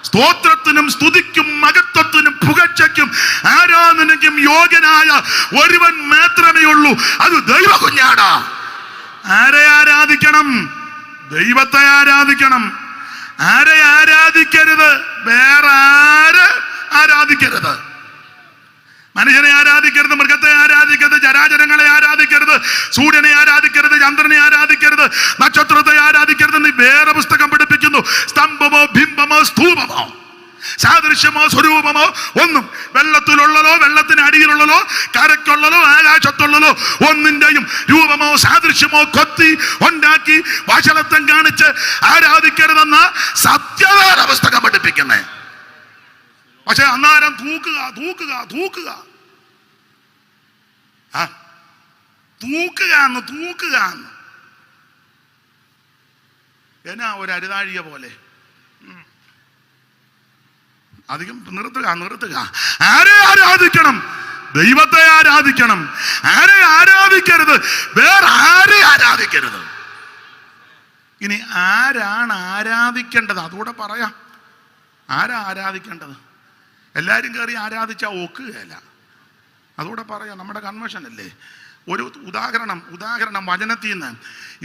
സ്തോത്രത്തിനും സ്തുതിക്കും മഹത്വത്തിനും പുകഴ്ചയ്ക്കും ആരാധനയ്ക്കും യോഗ്യനായ ഒരുവൻ മാത്രമേ ഉള്ളൂ. അത് ദൈവ കുഞ്ഞാടാ. ആരെ ആരാധിക്കണം? ദൈവത്തെ ആരാധിക്കണം. ആരെ ആരാധിക്കരുത്? വേറെ ആരെ ആരാധിക്കരുത്. മനുഷ്യനെ ആരാധിക്കരുത്, മൃഗത്തെ ആരാധിക്കരുത്, ജരാചരങ്ങളെ ആരാധിക്കരുത്, സൂര്യനെ ആരാധിക്കരുത്, ചന്ദ്രനെ ആരാധിക്കരുത്, നക്ഷത്രത്തെ ആരാധിക്കരുത് എന്ന് വേറെ പുസ്തകം പഠിപ്പിക്കുന്നു. സ്തംഭമോ ബിംബമോ സ്തൂപമോ സാദൃശ്യമോ സ്വരൂപമോ ഒന്നും, വെള്ളത്തിലുള്ളതോ വെള്ളത്തിന് അടിയിലുള്ളതോ കരയ്ക്കുള്ളതോ ആകാശത്തുള്ളതോ ഒന്നിന്റെയും രൂപമോ സാദൃശ്യമോ കൊത്തി ഉണ്ടാക്കി വഷളത്വം കാണിച്ച് ആരാധിക്കരുതെന്ന സത്യവേദ പുസ്തകം പഠിപ്പിക്കുന്നേ. പക്ഷെ അന്നേരം തൂക്കുക എന്നാ ഒരു അരുതാഴിക പോലെ. അധികം നിർത്തുക. ആരെ ആരാധിക്കണം? ദൈവത്തെ ആരാധിക്കണം. ആരെ ആരാധിക്കരുത്? വേറെ ആരെ ആരാധിക്കരുത്. ഇനി ആരാണ് ആരാധിക്കേണ്ടത്? അതുകൂടെ പറയാം. ആരാ ആരാധിക്കേണ്ടത്? എല്ലാവരും കയറി ആരാധിച്ചാൽ ഒക്കുകയല്ല. അതുകൂടെ പറയാം. നമ്മുടെ കൺവെൻഷൻ അല്ലേ. ഒരു ഉദാഹരണം വചനത്തിൽ നിന്ന്.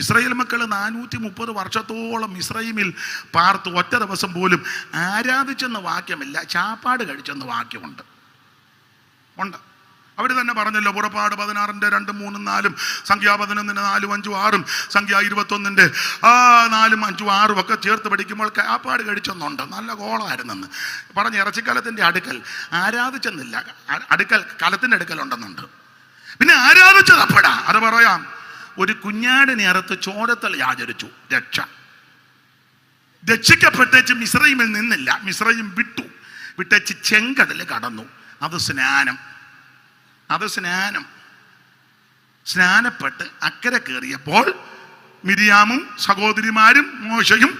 ഇസ്രായേൽ മക്കൾ 430 വർഷത്തോളം ഇസ്രായേലിൽ പാർത്ത് ഒറ്റ ദിവസം പോലും ആരാധിച്ചെന്ന് വാക്യമില്ല, ചാപ്പാട് കഴിച്ചെന്ന് വാക്യമുണ്ട്. അവർ തന്നെ പറഞ്ഞല്ലോ. പുറപ്പാട് 16-ന്റെ 2, 3, 4, സംഖ്യ 11-ന്റെ 4, 5, 6, സംഖ്യ 21-ന്റെ 4, 5, 6 ഒക്കെ ചേർത്ത് പഠിക്കുമ്പോൾ ചാപ്പാട് കഴിച്ചെന്നുണ്ട്. നല്ല കോളമായിരുന്നെന്ന് പറഞ്ഞ് ഇറച്ചിക്കലത്തിൻ്റെ അടുക്കൽ ആരാധിച്ചെന്നില്ല, അടുക്കൽ കലത്തിൻ്റെ അടുക്കൽ ഉണ്ടെന്നുണ്ട്. പിന്നെ ആരാധിച്ചത് അപ്പടാ. അത് പറയാം. ഒരു കുഞ്ഞാടിനെ അറുത്ത് ചോരത്തൽ ആചരിച്ചു. രക്ഷിക്കപ്പെട്ടേച്ച് മിസ്രയീമിൽ നിന്നില്ല, മിസ്രയീം വിട്ടേച്ച് ചെങ്കടൽ കടന്നു. അത് സ്നാനപ്പെട്ട് അക്കരെ കയറിയപ്പോൾ മിരിയാമും സഹോദരിമാരും മോശയും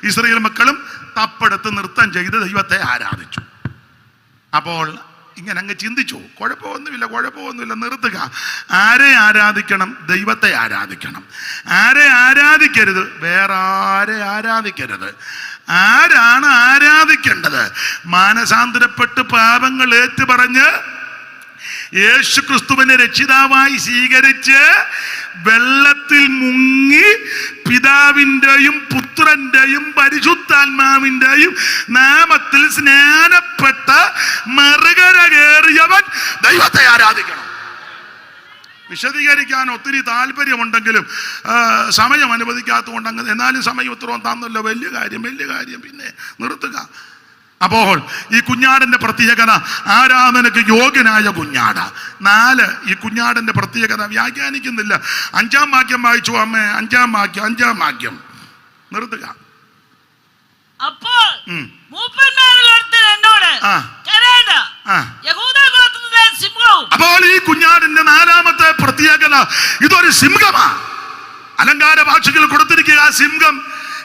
ഇസ്രായേൽ മക്കളും തപ്പെടുത്ത് നൃത്തം ചെയ്ത് ദൈവത്തെ ആരാധിച്ചു. അപ്പോൾ ഇങ്ങനെ അങ്ങ് ചിന്തിച്ചു, കുഴപ്പമൊന്നുമില്ല, നിർത്തുക. ആരെ ആരാധിക്കണം? ദൈവത്തെ ആരാധിക്കണം. ആരെ ആരാധിക്കരുത്? വേറെ ആരെ ആരാധിക്കരുത്. ആരാണ് ആരാധിക്കേണ്ടത്? മാനസാന്തരപ്പെട്ട് പാപങ്ങൾ ഏറ്റുപറഞ്ഞ് യേശു ക്രിസ്തുവിനെ രക്ഷിതാവായി സ്വീകരിച്ച് വെള്ളത്തിൽ മുങ്ങി പിതാവിൻ്റെയും പുത്രന്റെയും പരിശുദ്ധാത്മാവിൻ്റെയും നാമത്തിൽ സ്നാനപ്പെട്ട മറുകര കയറിയവൻ ദൈവത്തെ ആരാധിക്കണം. വിശദീകരിക്കാൻ ഒത്തിരി താല്പര്യമുണ്ടെങ്കിലും സമയം അനുവദിക്കാത്തതുകൊണ്ട് എന്നാലും സമയം ഉത്തരവും തന്നല്ലോ. വലിയ കാര്യം. പിന്നെ നിർത്തുക. അപ്പോൾ ഈ കുഞ്ഞാടിന്റെ പ്രത്യേകത, ആരാധനയ്ക്ക് യോഗ്യനായ കുഞ്ഞാട്. 4 ഈ കുഞ്ഞാടിന്റെ പ്രത്യേകത വ്യാഖ്യാനിക്കുന്നില്ല. 5-ാം വാക്യം വായിച്ചു അമ്മേ. 5-ാം വാക്യം നിർത്തുക. അപ്പോൾ അപ്പോൾ ഈ കുഞ്ഞാടിന്റെ 4-ാമത്തെ പ്രത്യേകത ഇതൊരു സിംഹമാ. അലങ്കാര ഭാഷകൾ കൊടുത്തിരിക്കുക സിംഹം.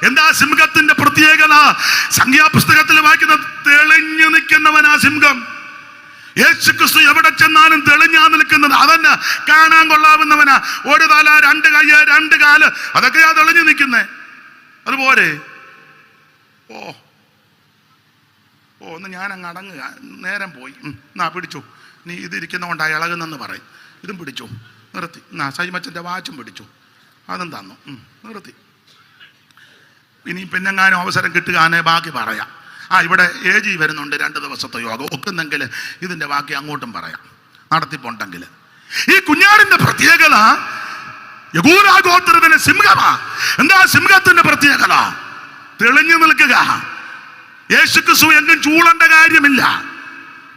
എന്താ സിംഹത്തിന്റെ പ്രത്യേകത? സംഖ്യാപുസ്തകത്തിൽ വായിക്കുന്ന തെളിഞ്ഞു നിൽക്കുന്നവനാ സിംഹം. യേശു ക്രിസ്തു എവിടെ ചെന്നാലും തെളിഞ്ഞാ നിൽക്കുന്നത്. അതന്നെ കാണാൻ കൊള്ളാവുന്നവനാ. ഒരു തല, 2 കൈ, 2 കാല്, അതൊക്കെയാ തെളിഞ്ഞു നിൽക്കുന്നേ. അതുപോലെ ഒന്ന് ഞാനങ്ങ് അടങ്ങുക. നേരം പോയി. പിടിച്ചു. നീ ഇതിരിക്കുന്നതുകൊണ്ടാ ഇളകുന്നെന്ന് പറയും. ഇതും പിടിച്ചു. നിർത്തി. സൈമച്ചൻ്റെ വാച്ചും പിടിച്ചു. അതും തന്നു. നിർത്തി. ഇനി പിന്നെങ്ങാനും അവസരം കിട്ടുകയാണെ ബാക്കി പറയാം. ഇവിടെ AG വരുന്നുണ്ട് 2 ദിവസത്തെ യോഗം. ഒക്കുന്നെങ്കിൽ ഇതിൻ്റെ ബാക്കി അങ്ങോട്ടും പറയാം, നടത്തിപ്പുണ്ടെങ്കിൽ. ഈ കുഞ്ഞാടിന്റെ പ്രത്യേകത യഹൂദാ ഗോത്രത്തിന് സിംഹമാ. എന്താ സിംഹത്തിന്റെ പ്രത്യേകത? തെളിഞ്ഞു നിൽക്കുക. യേശുക്രിസ്തു എങ്ങും ചൂളേണ്ട കാര്യമില്ല.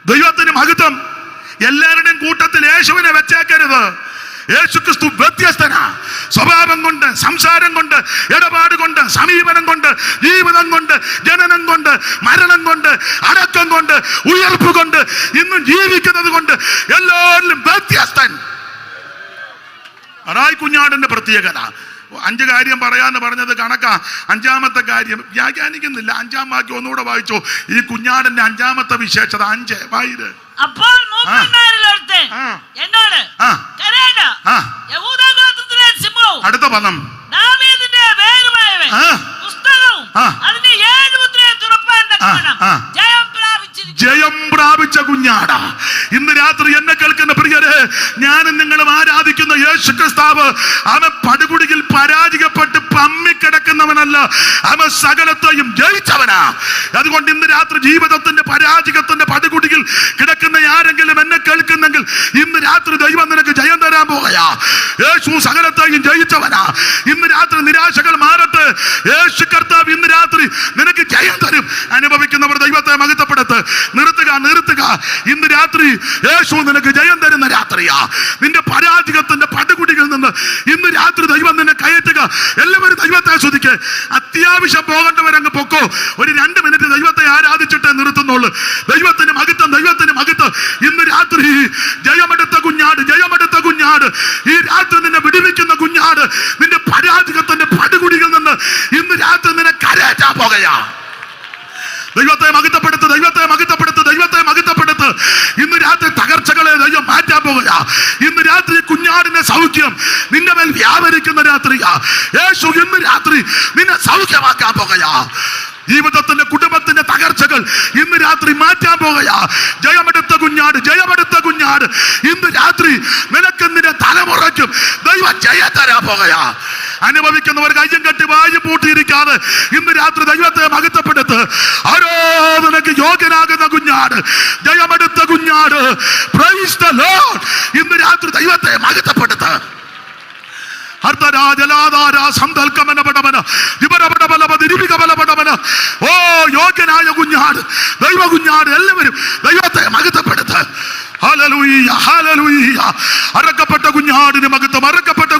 ദൈവത്തിന് മഹത്വം. എല്ലാവരുടെയും കൂട്ടത്തിൽ യേശുവിനെ വെച്ചേക്കരുത്. യേശുക്രിസ്തു വ്യത്യസ്തനാ. സ്വഭാവം കൊണ്ട്, സംസാരം കൊണ്ട്, ഇടപാട് കൊണ്ട്, സമീപനം കൊണ്ട്, ജീവിതം കൊണ്ട്, ജനനം കൊണ്ട്, മരണം കൊണ്ട്, അടക്കം കൊണ്ട്, ഉയർപ്പ് കൊണ്ട്, ഇന്നും ജീവിക്കുന്നത് കൊണ്ട് എല്ലാവരിലും വ്യത്യസ്തൻ. അതായി കുഞ്ഞാടിന്റെ പ്രത്യേകത. 5 കാര്യം പറയാന്ന് പറഞ്ഞത് കണക്കാ. 5-ാമത്തെ കാര്യം വ്യാഖ്യാനിക്കുന്നില്ല. 5-ാം വാക്യം ഒന്നുകൂടെ വായിച്ചോ. ഈ കുഞ്ഞാടിന്റെ 5-ാമത്തെ വിശേഷത 5 വായിര്. അപ്പോൾ എന്നോട് അടുത്ത പദം ജയം പ്രാപിച്ച കുഞ്ഞാട. ഇന്ന് രാത്രി എന്നെ കേൾക്കുന്ന പ്രിയരെ, ഞാനും നിങ്ങളും ആരാധിക്കുന്ന യേശു ക്രിസ്താവ് അവൻ പടുകുടിയിൽ പരാജയപ്പെട്ട് പമ്മിക്കിടക്കുന്നവനല്ല, അവൻ സകലത്തെയും ജയിച്ചവനാ. അതുകൊണ്ട് ഇന്ന് രാത്രി ജീവിതത്തിന്റെ പരാജയത്തിന്റെ പടുകുടിയിൽ കിടക്കുന്ന ആരെങ്കിലും എന്നെ കേൾക്കുന്നെങ്കിൽ ഇന്ന് രാത്രി ദൈവം നിനക്ക് ജയം തരാൻ പോകയാ. യേശു സകലത്തെയും ജയിച്ചവനാ. ഇന്ന് രാത്രി നിരാശകൾ മാറട്ടെ. യേശു കർത്താവ് ഇന്ന് രാത്രി നിനക്ക് ജയം തരും. അനുഭവിക്കുന്നവർ ദൈവത്തെ മഹത്വപ്പെടുത്ത്. നിർത്തുക. ഇന്ന് രാത്രി യേശു നിനക്ക് ജയം തരുന്ന രാത്രിയാ. നിന്റെ പരാജയത്തിന്റെ പടുകുടികളിൽ നിന്ന് ഇന്ന് രാത്രി ദൈവം നിന്നെ കയറ്റുക. എല്ലാവരും ദൈവത്തെ സ്തുതിക്ക്. അത്യാവശ്യം പോകേണ്ടവരങ്ങ് പൊക്കോ. ഒരു 2 മിനിറ്റ് ദൈവത്തെ ആരാധിച്ചിട്ടേ നിർത്തുന്നുള്ളൂ. ദൈവത്തിന് മഹത്വം. ഇന്ന് രാത്രി ജയമെടുത്ത കുഞ്ഞാട്, ഈ രാത്രി നിന്നെ വിടുവിക്കുന്ന കുഞ്ഞാട്, നിന്റെ പരാജയത്തിന്റെ പടുകുടികളിൽ നിന്ന് ഇന്ന് രാത്രി നിന്നെ കരയറ്റാൻ പോകയാ. ദൈവത്തെ മഹത്വപ്പെടുത്ത്. ഇന്ന് രാത്രി തകർച്ചകളെ ദൈവം മാറ്റി ഇന്ന് രാത്രി കുഞ്ഞാടിന്റെ സൗഖ്യം നിന്റെ മേൽ വ്യാപരിക്കുന്ന രാത്രിയാ. യേശു ഇന്ന് രാത്രി നിന്നെ സൗഖ്യമാക്കാൻ പോകയാ. ജീവിതത്തിന്റെ കുടുംബത്തിന്റെ തകർച്ചകൾ ഇന്ന് രാത്രി മാറ്റാൻ പോകയാ. ജയമെടുത്ത കുഞ്ഞാട്, ജയമെടുത്ത കുഞ്ഞാട് ഇന്ന് രാത്രി നിനക്ക് നിന്റെ തലമുറയ്ക്കും ദൈവം ജയ തരാൻ പോകയാ. അനുഭവിക്കുന്നവർ കയ്യും കെട്ടി വായും പൂട്ടിയിരിക്കാതെ ഇന്ന് രാത്രി ദൈവത്തെ മഹത്വപ്പെടുത്ത്. ആരാധനയ്ക്ക് യോഗ്യനാകുന്ന കുഞ്ഞാട്, ജയമെടുത്ത കുഞ്ഞാട്, പ്രൈസ് ദി ലോർഡ്. ഇന്ന് രാത്രി ദൈവത്തെ മഹത്വപ്പെടുത്ത്. ഓ യോഗ്യനായ കുഞ്ഞാട്, ദൈവ കുഞ്ഞാട്, എല്ലാവരും ദൈവത്തെ മഹത്വപ്പെടുത്ത്. Hallelujah, hallelujah. അറക്കപ്പെട്ട കുഞ്ഞാടിന് മഹത്വം. അറക്കപ്പെട്ട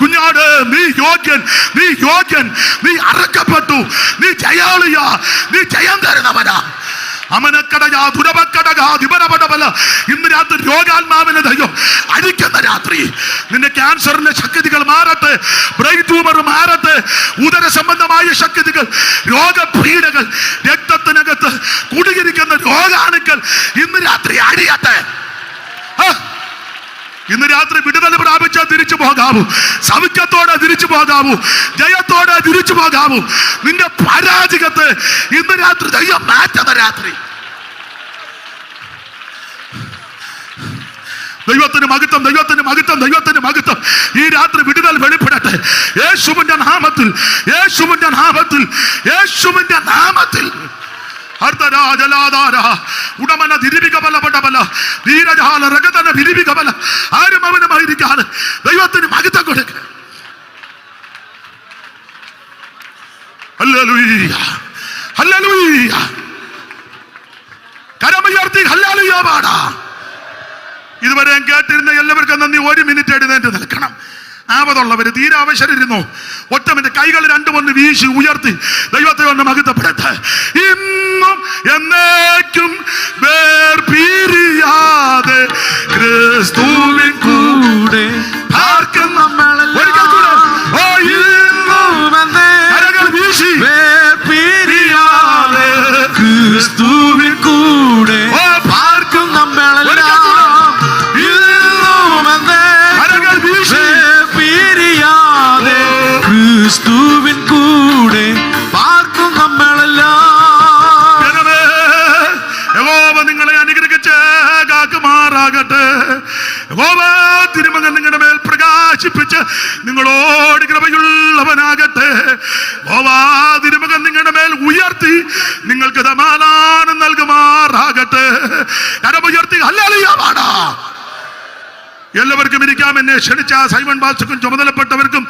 കുഞ്ഞാട്, നീ യോഗ്യൻ, നീ യോഗ്യൻ, നീ അറക്കപ്പെട്ടു, നീ ജയാളിയാ, നീ ജയം തരുന്നവനാ. അമനക്കടകാ ദുരവക്കടകാ ദിപരപടബല. ഇന്ന് രാത്രി രോഗാത്മാവിനെ ദൈവം അഴിക്കുന്ന രാത്രി. നിന്റെ ക്യാൻസറിന്റെ ശക്തികൾ മാറട്ടെ, ബ്രെയിൻ ട്യൂമർ മാറട്ടെ, ഉദര സംബന്ധമായ ശക്തികൾ, രോഗപീഠകൾ, രക്തത്തിനകത്ത് കുടുങ്ങിയിരിക്കുന്ന രോഗാണുക്കൾ ഇന്ന് രാത്രി അഴിയട്ടെ. ഇന്ന് രാത്രി വിടുതൽ പ്രാപിച്ചാൽ തിരിച്ചു പോകാവൂ. സൗഖ്യത്തോടെ തിരിച്ചു പോകാവൂ. ജയത്തോടെ തിരിച്ചു പോകാവൂ. നിന്റെ പരാജയത്തെ ഇന്ന് രാത്രി ദൈവം മാറ്റുന്ന രാത്രി. ദൈവത്തിന് മഹത്വം, ദൈവത്തിന് മഹത്വം, ദൈവത്തിന് മഹത്വം. ഈ രാത്രി വിടുതൽ വെളിപ്പെടട്ടെ യേശുവിന്റെ നാമത്തിൽ, യേശുവിന്റെ നാമത്തിൽ, യേശുവിന്റെ നാമത്തിൽ. ഉടമന തിരിവികബലപടബല ധീരജാല രഗതന വിരിവികബല. ആരും അവനുമായിരിക്കാതെ ദൈവത്തിന് മഹത്വം കൊടുക്കുക. Hallelujah, hallelujah. കരമുയർത്തി ഹല്ലേലൂയ പാടാ. ഇതുവരെ കേട്ടിരുന്ന എല്ലാവർക്കും നന്ദി. 1 മിനിറ്റ് എഴുന്നേറ്റ് നിൽക്കണം. ആവതുള്ളവര് തീരെ അവശരിരുന്നു. ഒറ്റ മിനിറ്റ് കൈകൾ രണ്ടും ഒന്ന് വീശി ഉയർത്തി ദൈവത്തെ ഒന്ന് മഹത്വപ്പെടുത്ത്. ഇന്നും എന്നേക്കും വേർപിരിയാതെ ക്രിസ്തുവിൻ കൂടെ പാർക്കുന്ന ഒരിക്കൽ കൂടെ. ഓ ഇന്നും കരങ്ങൾ വീശി വേർപിരിയാതെ ക്രിസ്തുവിൻ കൂടെ പാർക്കും നമ്മളെല്ലാം. ക്രിസ്തുവിൻ കൂടെ പാർക്കും നമ്മളെല്ലാം. യഹോവ നിങ്ങളെ അനുഗ്രഹിച്ച് കാക്കുമാറാകട്ടെ. യഹോവ തിരുമകൻ നിങ്ങളുടെ മേൽ പ്രകാശിപ്പിച്ച് നിങ്ങളോട് കൃപയുള്ളവനാകട്ടെ. യഹോവ തിരുമകൻ നിങ്ങളുടെ മേൽ ഉയർത്തി നിങ്ങൾക്ക് സമാധാനം നൽകുമാറാകട്ടെ. കരമുയർത്തി ഹല്ലേലൂയ പാടാ. എല്ലാവർക്കും ഇരിക്കാം. എന്നെ ക്ഷണിച്ച സൈമൺ പാസ്റ്റർക്കും ചുമതലപ്പെട്ടവർക്കും